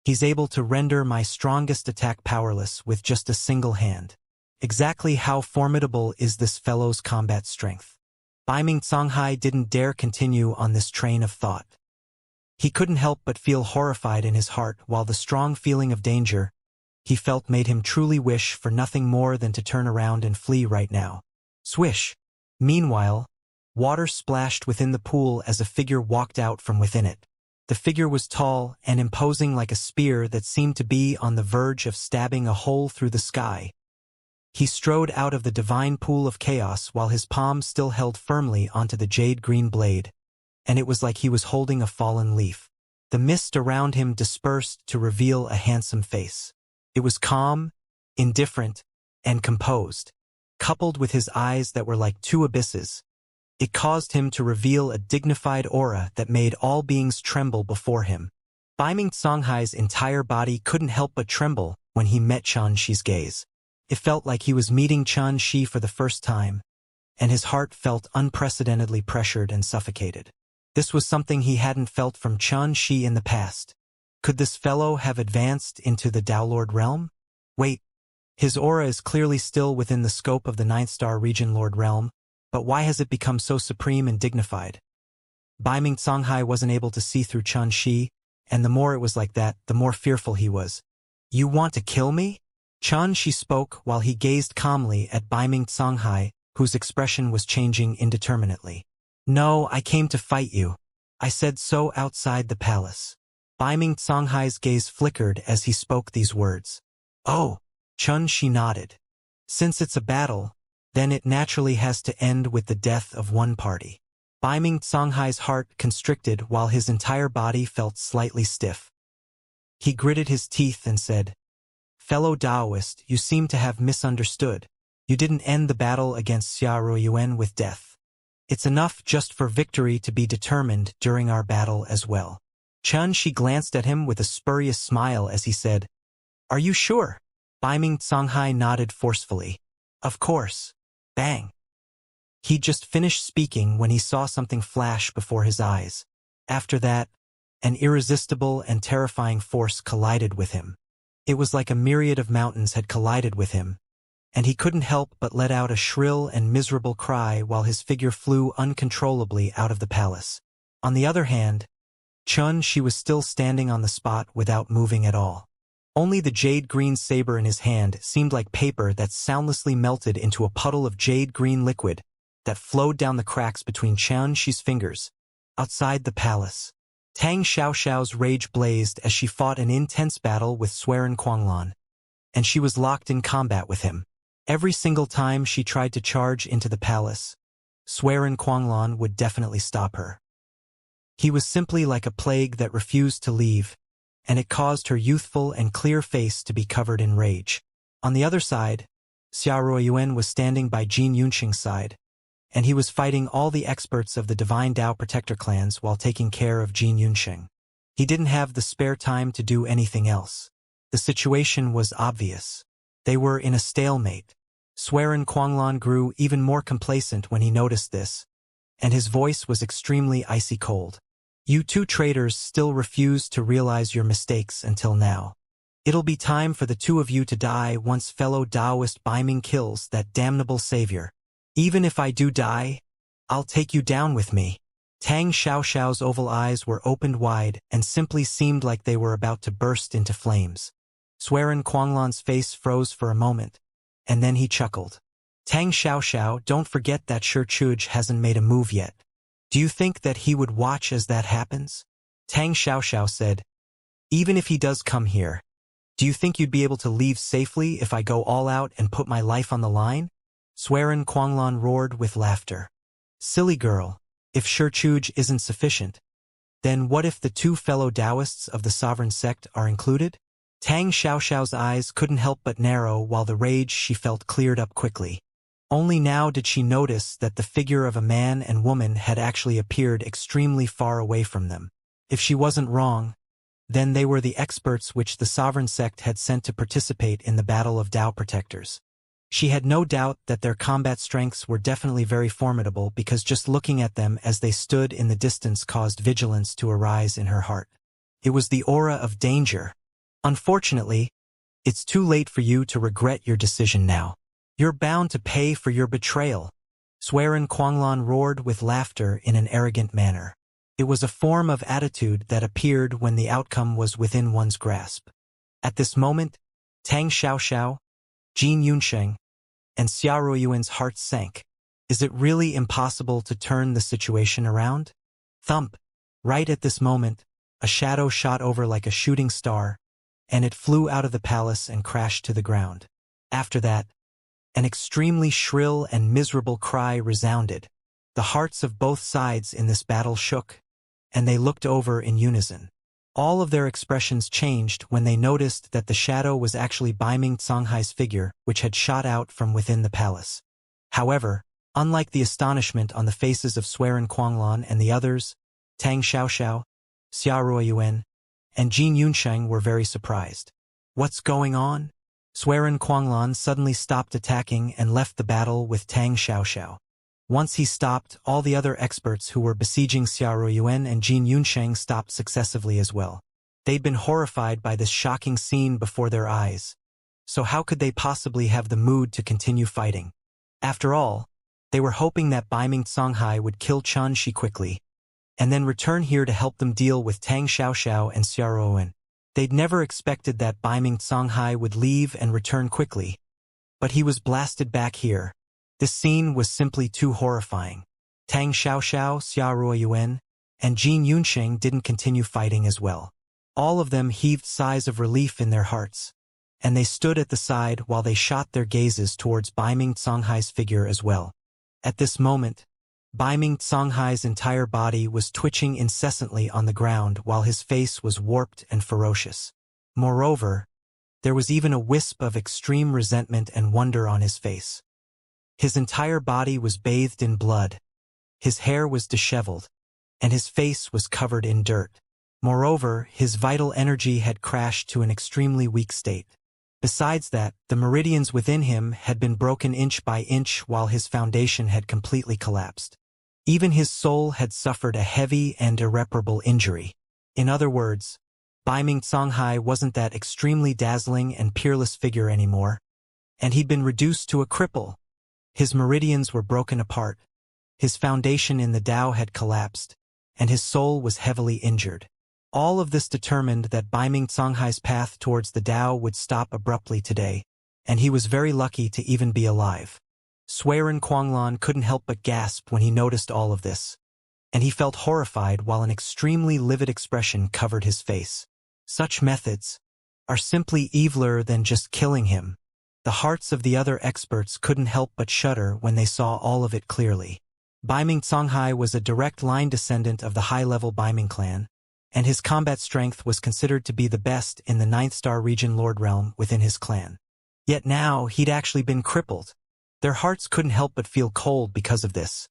He's able to render my strongest attack powerless with just a single hand. Exactly how formidable is this fellow's combat strength? Ming Songhai didn't dare continue on this train of thought. He couldn't help but feel horrified in his heart, while the strong feeling of danger he felt made him truly wish for nothing more than to turn around and flee right now. Swish! Meanwhile, water splashed within the pool as a figure walked out from within it. The figure was tall and imposing like a spear that seemed to be on the verge of stabbing a hole through the sky. He strode out of the divine pool of chaos while his palm still held firmly onto the jade-green blade, and it was like he was holding a fallen leaf. The mist around him dispersed to reveal a handsome face. It was calm, indifferent, and composed. Coupled with his eyes that were like two abysses, it caused him to reveal a dignified aura that made all beings tremble before him. Ming Songhai's entire body couldn't help but tremble when he met Xianxia's gaze. It felt like he was meeting Xianxia for the first time, and his heart felt unprecedentedly pressured and suffocated. This was something he hadn't felt from Xianxia in the past. Could this fellow have advanced into the Daolord realm? Wait, his aura is clearly still within the scope of the 9th Star Region Lord realm, but why has it become so supreme and dignified? Ming Songhai wasn't able to see through Xianxia, and the more it was like that, the more fearful he was. You want to kill me? Xianxia spoke while he gazed calmly at Ming Songhai, whose expression was changing indeterminately. No, I came to fight you. I said so outside the palace. Ming Songhai's gaze flickered as he spoke these words. Oh, Xianxia nodded. Since it's a battle, then it naturally has to end with the death of one party. Baiming Songhai's heart constricted while his entire body felt slightly stiff. He gritted his teeth and said, "Fellow Taoist, you seem to have misunderstood. You didn't end the battle against Xia Ruoyuan with death. It's enough just for victory to be determined during our battle as well." Xianxia glanced at him with a spurious smile as he said, "Are you sure?" Baiming Songhai nodded forcefully. "Of course." Bang. He'd just finished speaking when he saw something flash before his eyes. After that, an irresistible and terrifying force collided with him. It was like a myriad of mountains had collided with him, and he couldn't help but let out a shrill and miserable cry while his figure flew uncontrollably out of the palace. On the other hand, she was still standing on the spot without moving at all. Only the jade-green saber in his hand seemed like paper that soundlessly melted into a puddle of jade-green liquid that flowed down the cracks between Xianxia's fingers. Outside the palace, Tang Xiaoxiao's rage blazed as she fought an intense battle with Suiren Quanglan, and she was locked in combat with him. Every single time she tried to charge into the palace, Suiren Quanglan would definitely stop her. He was simply like a plague that refused to leave, and it caused her youthful and clear face to be covered in rage. On the other side, Xia Ruoyuan was standing by Jin Yunqing's side, and he was fighting all the experts of the Divine Tao Protector clans while taking care of Jin Yunqing. He didn't have the spare time to do anything else. The situation was obvious. They were in a stalemate. Suiren Quanglan grew even more complacent when he noticed this, and his voice was extremely icy cold. "You two traitors still refuse to realize your mistakes until now. It'll be time for the two of you to die once fellow Taoist Baiming kills that damnable savior. Even if I do die, I'll take you down with me." Tang Xiaoxiao's oval eyes were opened wide and simply seemed like they were about to burst into flames. Suiren Quanglan's face froze for a moment, and then he chuckled. "Tang Xiaoxiao, don't forget that Shichuj hasn't made a move yet. Do you think that he would watch as that happens?" Tang Xiaoxiao said, "Even if he does come here, do you think you'd be able to leave safely if I go all out and put my life on the line?" Suiren Quanglan roared with laughter. "Silly girl, if Shichuj isn't sufficient, then what if the two fellow Taoists of the sovereign sect are included?" Tang Xiaoxiao's eyes couldn't help but narrow while the rage she felt cleared up quickly. Only now did she notice that the figure of a man and woman had actually appeared extremely far away from them. If she wasn't wrong, then they were the experts which the sovereign sect had sent to participate in the Battle of Tao Protectors. She had no doubt that their combat strengths were definitely very formidable because just looking at them as they stood in the distance caused vigilance to arise in her heart. It was the aura of danger. "Unfortunately, it's too late for you to regret your decision now. You're bound to pay for your betrayal." Suiren Quanglan roared with laughter in an arrogant manner. It was a form of attitude that appeared when the outcome was within one's grasp. At this moment, Tang Xiaoxiao, Jin Yunqing, and Xia Ruoyuan's hearts sank. Is it really impossible to turn the situation around? Thump! Right at this moment, a shadow shot over like a shooting star, and it flew out of the palace and crashed to the ground. After that, an extremely shrill and miserable cry resounded. The hearts of both sides in this battle shook, and they looked over in unison. All of their expressions changed when they noticed that the shadow was actually Baiming Songhai's figure, which had shot out from within the palace. However, unlike the astonishment on the faces of Suiren Quanglan and the others, Tang Xiaoxiao, Xia Ruoyuan, and Jin Yunqing were very surprised. "What's going on?" Suiren Quanglan suddenly stopped attacking and left the battle with Tang Xiaoxiao. Once he stopped, all the other experts who were besieging Xia Ruoyuan and Jin Yunqing stopped successively as well. They'd been horrified by this shocking scene before their eyes, so how could they possibly have the mood to continue fighting? After all, they were hoping that Baiming Songhai would kill Xianxia quickly, and then return here to help them deal with Tang Xiaoxiao and Xia Ruoyuan. They'd never expected that Baiming Songhai would leave and return quickly, but he was blasted back here. This scene was simply too horrifying. Tang Xiaoxiao, Xia Ruoyuan, and Jin Yunqing didn't continue fighting as well. All of them heaved sighs of relief in their hearts. and they stood at the side while they shot their gazes towards Baiming Songhai's figure as well. At this moment, Baiming Songhai's entire body was twitching incessantly on the ground while his face was warped and ferocious. Moreover, there was even a wisp of extreme resentment and wonder on his face. His entire body was bathed in blood, his hair was disheveled, and his face was covered in dirt. Moreover, his vital energy had crashed to an extremely weak state. Besides that, the meridians within him had been broken inch by inch while his foundation had completely collapsed. Even his soul had suffered a heavy and irreparable injury. In other words, Baiming Songhai wasn't that extremely dazzling and peerless figure anymore, and he'd been reduced to a cripple. His meridians were broken apart, his foundation in the Tao had collapsed, and his soul was heavily injured. All of this determined that Baiming Songhai's path towards the Tao would stop abruptly today, and he was very lucky to even be alive. Suiren Quanglan couldn't help but gasp when he noticed all of this, and he felt horrified while an extremely livid expression covered his face. Such methods are simply eviler than just killing him. The hearts of the other experts couldn't help but shudder when they saw all of it clearly. Baiming Songhai was a direct line descendant of the high-level Baiming clan, and his combat strength was considered to be the best in the 9th star region Lord Realm within his clan. Yet now he'd actually been crippled. Their hearts couldn't help but feel cold because of this,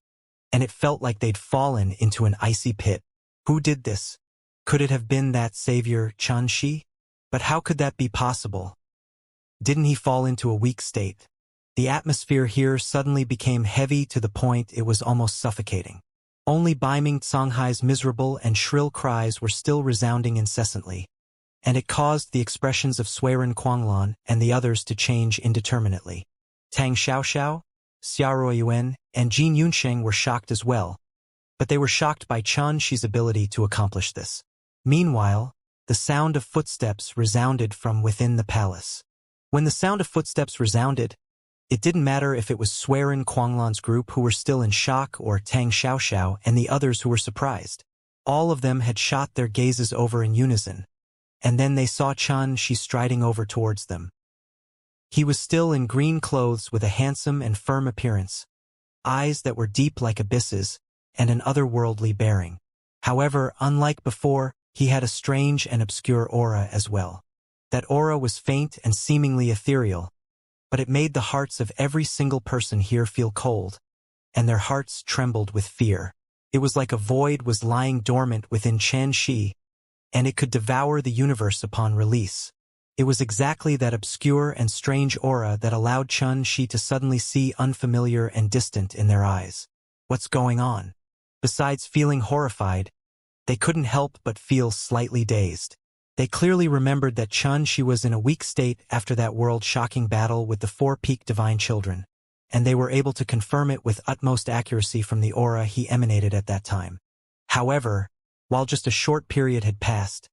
and it felt like they'd fallen into an icy pit. Who did this? Could it have been that savior Xianxia? But how could that be possible? Didn't he fall into a weak state? The atmosphere here suddenly became heavy to the point it was almost suffocating. Only Baiming Songhai's miserable and shrill cries were still resounding incessantly, and it caused the expressions of Suiren Quanglan and the others to change indeterminately. Tang Xiaoxiao, Xia Yuan, and Jin Yunsheng were shocked as well, but they were shocked by Xianxia's ability to accomplish this. Meanwhile, the sound of footsteps resounded from within the palace. When the sound of footsteps resounded, it didn't matter if it was Suiren Quanglan's group who were still in shock or Tang Xiaoxiao and the others who were surprised. All of them had shot their gazes over in unison, and then they saw Xianxia striding over towards them. He was still in green clothes with a handsome and firm appearance, eyes that were deep like abysses, and an otherworldly bearing. However, unlike before, he had a strange and obscure aura as well. That aura was faint and seemingly ethereal, but it made the hearts of every single person here feel cold, and their hearts trembled with fear. It was like a void was lying dormant within Xianxia, and it could devour the universe upon release. It was exactly that obscure and strange aura that allowed Xianxia to suddenly see unfamiliar and distant in their eyes. What's going on? Besides feeling horrified, they couldn't help but feel slightly dazed. They clearly remembered that Xianxia was in a weak state after that world-shocking battle with the 4 peak divine children, and they were able to confirm it with utmost accuracy from the aura he emanated at that time. However, while just a short period had passed,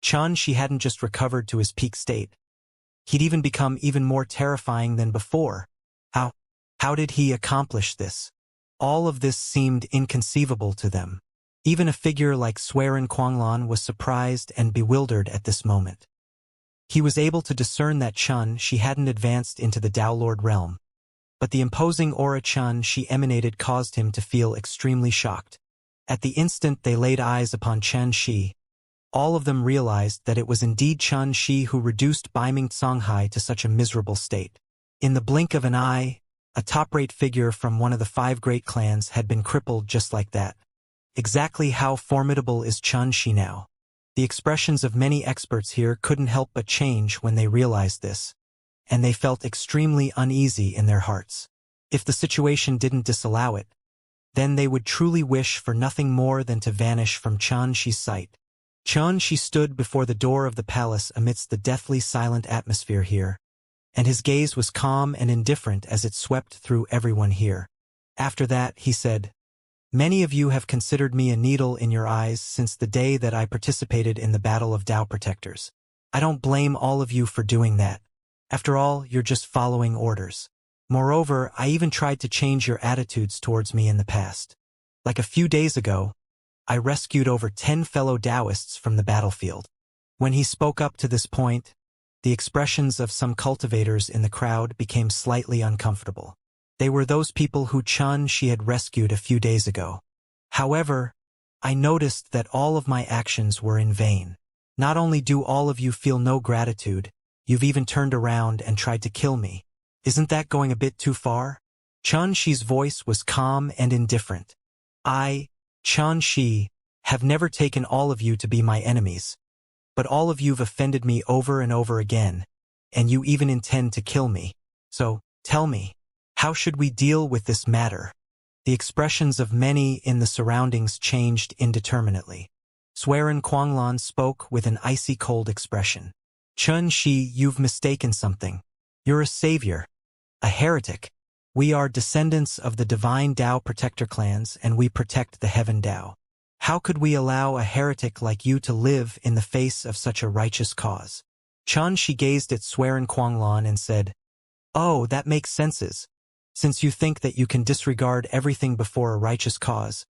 Xianxia hadn't just recovered to his peak state. He'd even become even more terrifying than before. How did he accomplish this? All of this seemed inconceivable to them. Even a figure like Suiren Quanglan was surprised and bewildered at this moment. He was able to discern that Xianxia hadn't advanced into the Tao Lord realm, but the imposing aura Xianxia emanated caused him to feel extremely shocked. At the instant they laid eyes upon Xianxia, all of them realized that it was indeed Xianxia who reduced Baiming Songhai to such a miserable state. In the blink of an eye, a top-rate figure from one of the 5 great clans had been crippled just like that. Exactly how formidable is Xianxia now? The expressions of many experts here couldn't help but change when they realized this, and they felt extremely uneasy in their hearts. If the situation didn't disallow it, then they would truly wish for nothing more than to vanish from Xianxia's sight. Xianxia stood before the door of the palace amidst the deathly silent atmosphere here, and his gaze was calm and indifferent as it swept through everyone here. After that, he said, "Many of you have considered me a needle in your eyes since the day that I participated in the Battle of Tao Protectors. I don't blame all of you for doing that. After all, you're just following orders. Moreover, I even tried to change your attitudes towards me in the past. Like a few days ago, I rescued over 10 fellow Taoists from the battlefield." When he spoke up to this point, The expressions of some cultivators in the crowd became slightly uncomfortable. They were those people who Xianxia had rescued a few days ago. However, I noticed that all of my actions were in vain. Not only do all of you feel no gratitude, you've even turned around and tried to kill me. Isn't that going a bit too far? Xianxia's voice was calm and indifferent. I, Xianxia, have never taken all of you to be my enemies. But all of you've offended me over and over again, and you even intend to kill me. So, tell me, how should we deal with this matter? The expressions of many in the surroundings changed indeterminately. Suiren Quanglan spoke with an icy cold expression. Xianxia, you've mistaken something. You're a savior, a heretic. We are descendants of the divine Dao protector clans, and we protect the heaven Dao. How could we allow a heretic like you to live in the face of such a righteous cause? Xianxia gazed at Suiren Quanglan and said, Oh, that makes senses. Since you think that you can disregard everything before a righteous cause,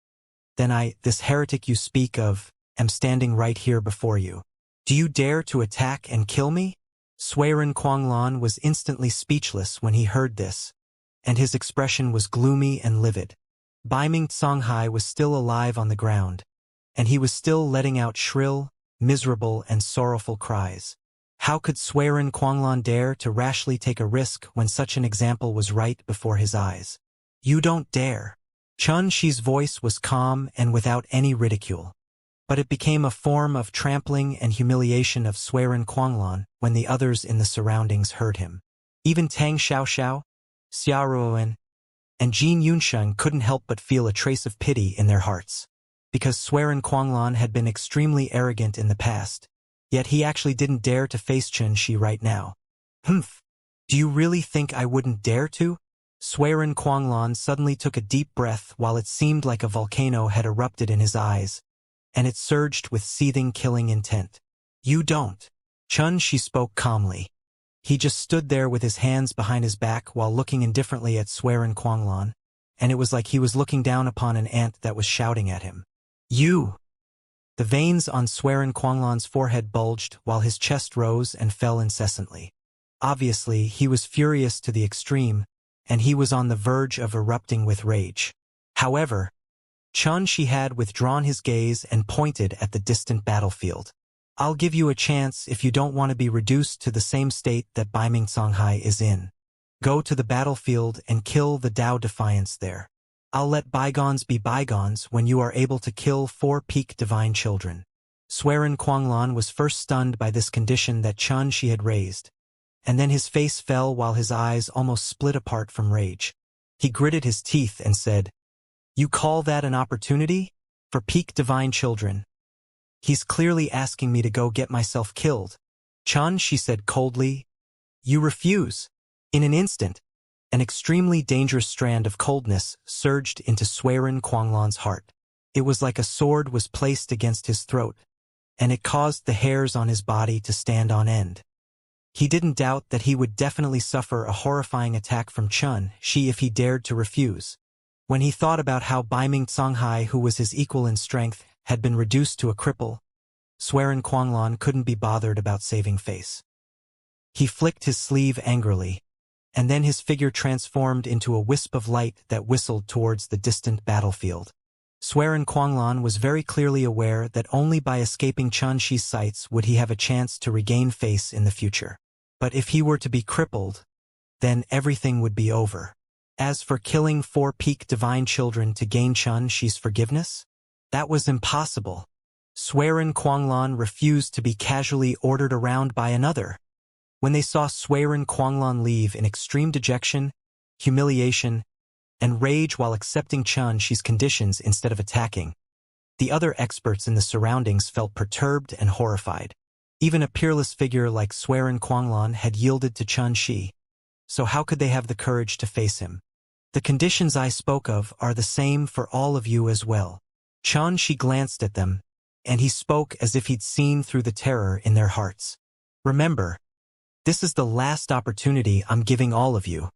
then I, this heretic you speak of, am standing right here before you. Do you dare to attack and kill me? Suiren Quanglan was instantly speechless when he heard this, and his expression was gloomy and livid. Baiming Songhai was still alive on the ground, and he was still letting out shrill, miserable, and sorrowful cries. How could Suiren Quanglan dare to rashly take a risk when such an example was right before his eyes? You don't dare. Xianxia's voice was calm and without any ridicule. But it became a form of trampling and humiliation of Suiren Quanglan when the others in the surroundings heard him. Even Tang Xiaoxiao, Xiaoruoen, and Jin Yunsheng couldn't help but feel a trace of pity in their hearts. Because Suiren Quanglan had been extremely arrogant in the past, yet he actually didn't dare to face Xianxia right now. Humph! Do you really think I wouldn't dare to? Suiren Quanglan suddenly took a deep breath while it seemed like a volcano had erupted in his eyes, and it surged with seething killing intent. You don't. Xianxia spoke calmly. He just stood there with his hands behind his back while looking indifferently at Suiren Quanglan, and it was like he was looking down upon an ant that was shouting at him. You! The veins on Suiren Quanglan's forehead bulged while his chest rose and fell incessantly. Obviously, he was furious to the extreme, and he was on the verge of erupting with rage. However, Xianxia had withdrawn his gaze and pointed at the distant battlefield. I'll give you a chance if you don't want to be reduced to the same state that Baiming Songhai is in. Go to the battlefield and kill the Dao Defiance there. I'll let bygones be bygones when you are able to kill 4 peak divine children. Suiren Quanglan was first stunned by this condition that Xianxia had raised, and then his face fell while his eyes almost split apart from rage. He gritted his teeth and said, You call that an opportunity? For peak divine children? He's clearly asking me to go get myself killed. Xianxia said coldly, You refuse. In an instant, an extremely dangerous strand of coldness surged into Suiren Quanglan's heart. It was like a sword was placed against his throat, and it caused the hairs on his body to stand on end. He didn't doubt that he would definitely suffer a horrifying attack from Xianxia if he dared to refuse. When he thought about how Baiming Songhai, who was his equal in strength, had been reduced to a cripple, Suiren Quanglan couldn't be bothered about saving face. He flicked his sleeve angrily, and then his figure transformed into a wisp of light that whistled towards the distant battlefield. Suiren Quanglan was very clearly aware that only by escaping Xianxia's sights would he have a chance to regain face in the future. But if he were to be crippled, then everything would be over. As for killing 4 peak divine children to gain Xianxia's forgiveness, that was impossible. Suiren Quanglan refused to be casually ordered around by another. When they saw Suiren Quanglan leave in extreme dejection, humiliation, and rage while accepting Xianxia's conditions instead of attacking, the other experts in the surroundings felt perturbed and horrified. Even a peerless figure like Suiren Quanglan had yielded to Xianxia, so how could they have the courage to face him? The conditions I spoke of are the same for all of you as well. Xianxia glanced at them, and he spoke as if he'd seen through the terror in their hearts. Remember, this is the last opportunity I'm giving all of you.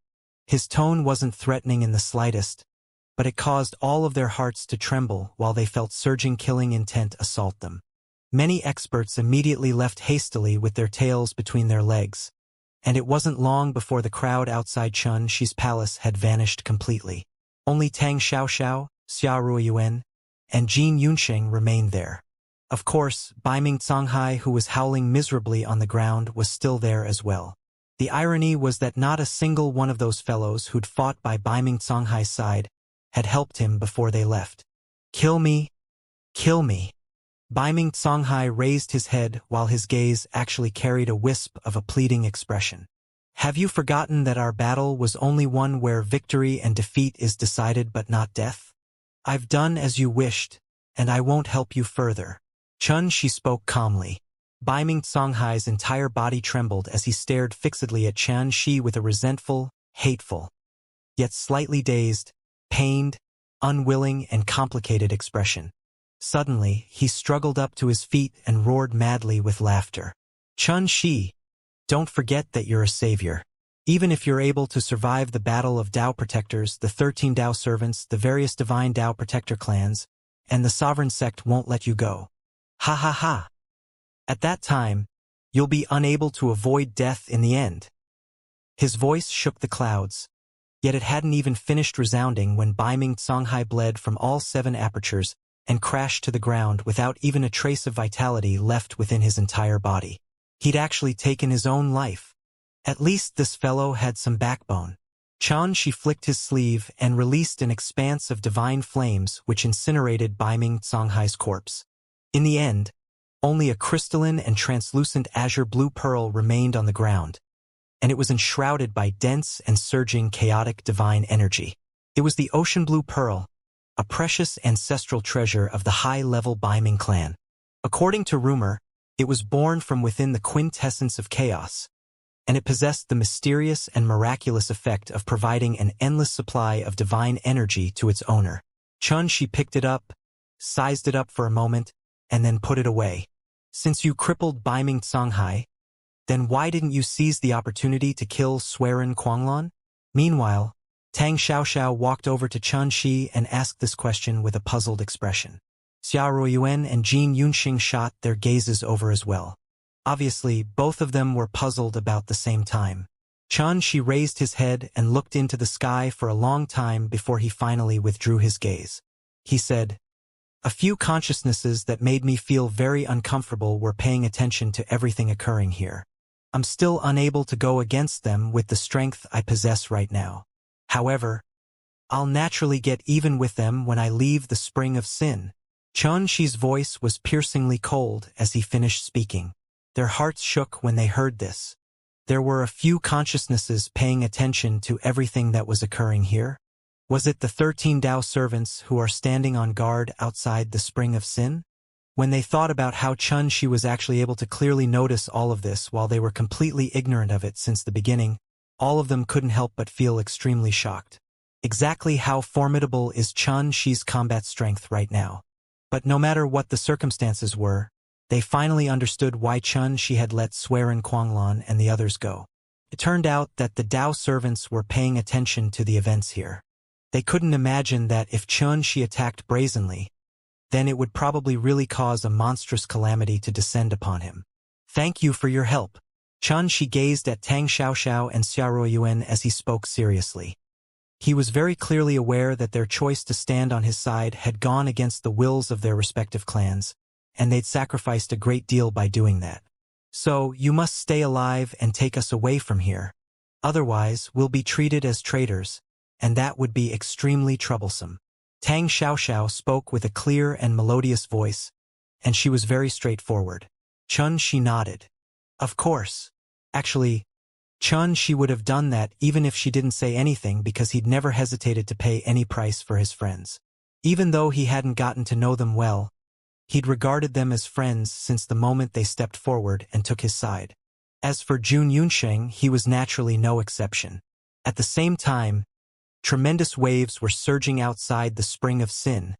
His tone wasn't threatening in the slightest, but it caused all of their hearts to tremble while they felt surging killing intent assault them. Many experts immediately left hastily with their tails between their legs, and it wasn't long before the crowd outside Xianxia's palace had vanished completely. Only Tang Xiaoxiao, Xia Ruoyuan, and Jin Yunxing remained there. Of course, Baiming Songhai, who was howling miserably on the ground, was still there as well. The irony was that not a single one of those fellows who'd fought by Baiming Songhai's side had helped him before they left. "Kill me! Kill me!" Baiming Songhai raised his head while his gaze actually carried a wisp of a pleading expression. "Have you forgotten that our battle was only one where victory and defeat is decided but not death? I've done as you wished, and I won't help you further." She spoke calmly. Baiming Songhai's entire body trembled as he stared fixedly at Xianxia with a resentful, hateful, yet slightly dazed, pained, unwilling, and complicated expression. Suddenly, he struggled up to his feet and roared madly with laughter. "Xianxia, don't forget that you're a savior. Even if you're able to survive the battle of Dao Protectors, the 13 Dao Servants, the various divine Dao Protector clans, and the sovereign sect won't let you go. Ha ha ha. At that time, you'll be unable to avoid death in the end." His voice shook the clouds, yet it hadn't even finished resounding when Baiming Songhai bled from all 7 apertures and crashed to the ground without even a trace of vitality left within his entire body. He'd actually taken his own life. At least this fellow had some backbone. She flicked his sleeve and released an expanse of divine flames which incinerated Baiming Songhai's corpse. In the end, only a crystalline and translucent azure blue pearl remained on the ground, and it was enshrouded by dense and surging chaotic divine energy. It was the ocean blue pearl, a precious ancestral treasure of the high-level Baiming clan. According to rumor, it was born from within the quintessence of chaos, and it possessed the mysterious and miraculous effect of providing an endless supply of divine energy to its owner. She picked it up, sized it up for a moment, and then put it away. "Since you crippled Baiming Songhai, then why didn't you seize the opportunity to kill Suiren Quanglon?" Meanwhile, Tang Xiaoxiao walked over to Xianxia and asked this question with a puzzled expression. Xia Ruoyuan and Jin Yunxing shot their gazes over as well. Obviously, both of them were puzzled about the same time. Xianxia raised his head and looked into the sky for a long time before he finally withdrew his gaze. He said, "A few consciousnesses that made me feel very uncomfortable were paying attention to everything occurring here. I'm still unable to go against them with the strength I possess right now. However, I'll naturally get even with them when I leave the Spring of Sin." Xianxia's voice was piercingly cold as he finished speaking. Their hearts shook when they heard this. There were a few consciousnesses paying attention to everything that was occurring here. Was it the 13 Dao servants who are standing on guard outside the Spring of Sin? When they thought about how Xianxia was actually able to clearly notice all of this while they were completely ignorant of it since the beginning, all of them couldn't help but feel extremely shocked. Exactly how formidable is Xia's combat strength right now? But no matter what the circumstances were, they finally understood why Xianxia had let Suiren Quanglon and the others go. It turned out that the Dao servants were paying attention to the events here. They couldn't imagine that if Xianxia attacked brazenly, then it would probably really cause a monstrous calamity to descend upon him. "Thank you for your help." Xianxia gazed at Tang Xiaoxiao and Xia Ruoyuan as he spoke seriously. He was very clearly aware that their choice to stand on his side had gone against the wills of their respective clans, and they'd sacrificed a great deal by doing that. "So, you must stay alive and take us away from here. Otherwise, we'll be treated as traitors, and that would be extremely troublesome." Tang Xiaoxiao spoke with a clear and melodious voice, and she was very straightforward. Xianxia nodded. Of course. Actually, Xianxia would have done that even if she didn't say anything because he'd never hesitated to pay any price for his friends. Even though he hadn't gotten to know them well, he'd regarded them as friends since the moment they stepped forward and took his side. As for Jun Yunxing, he was naturally no exception. At the same time, tremendous waves were surging outside the Spring of Sin,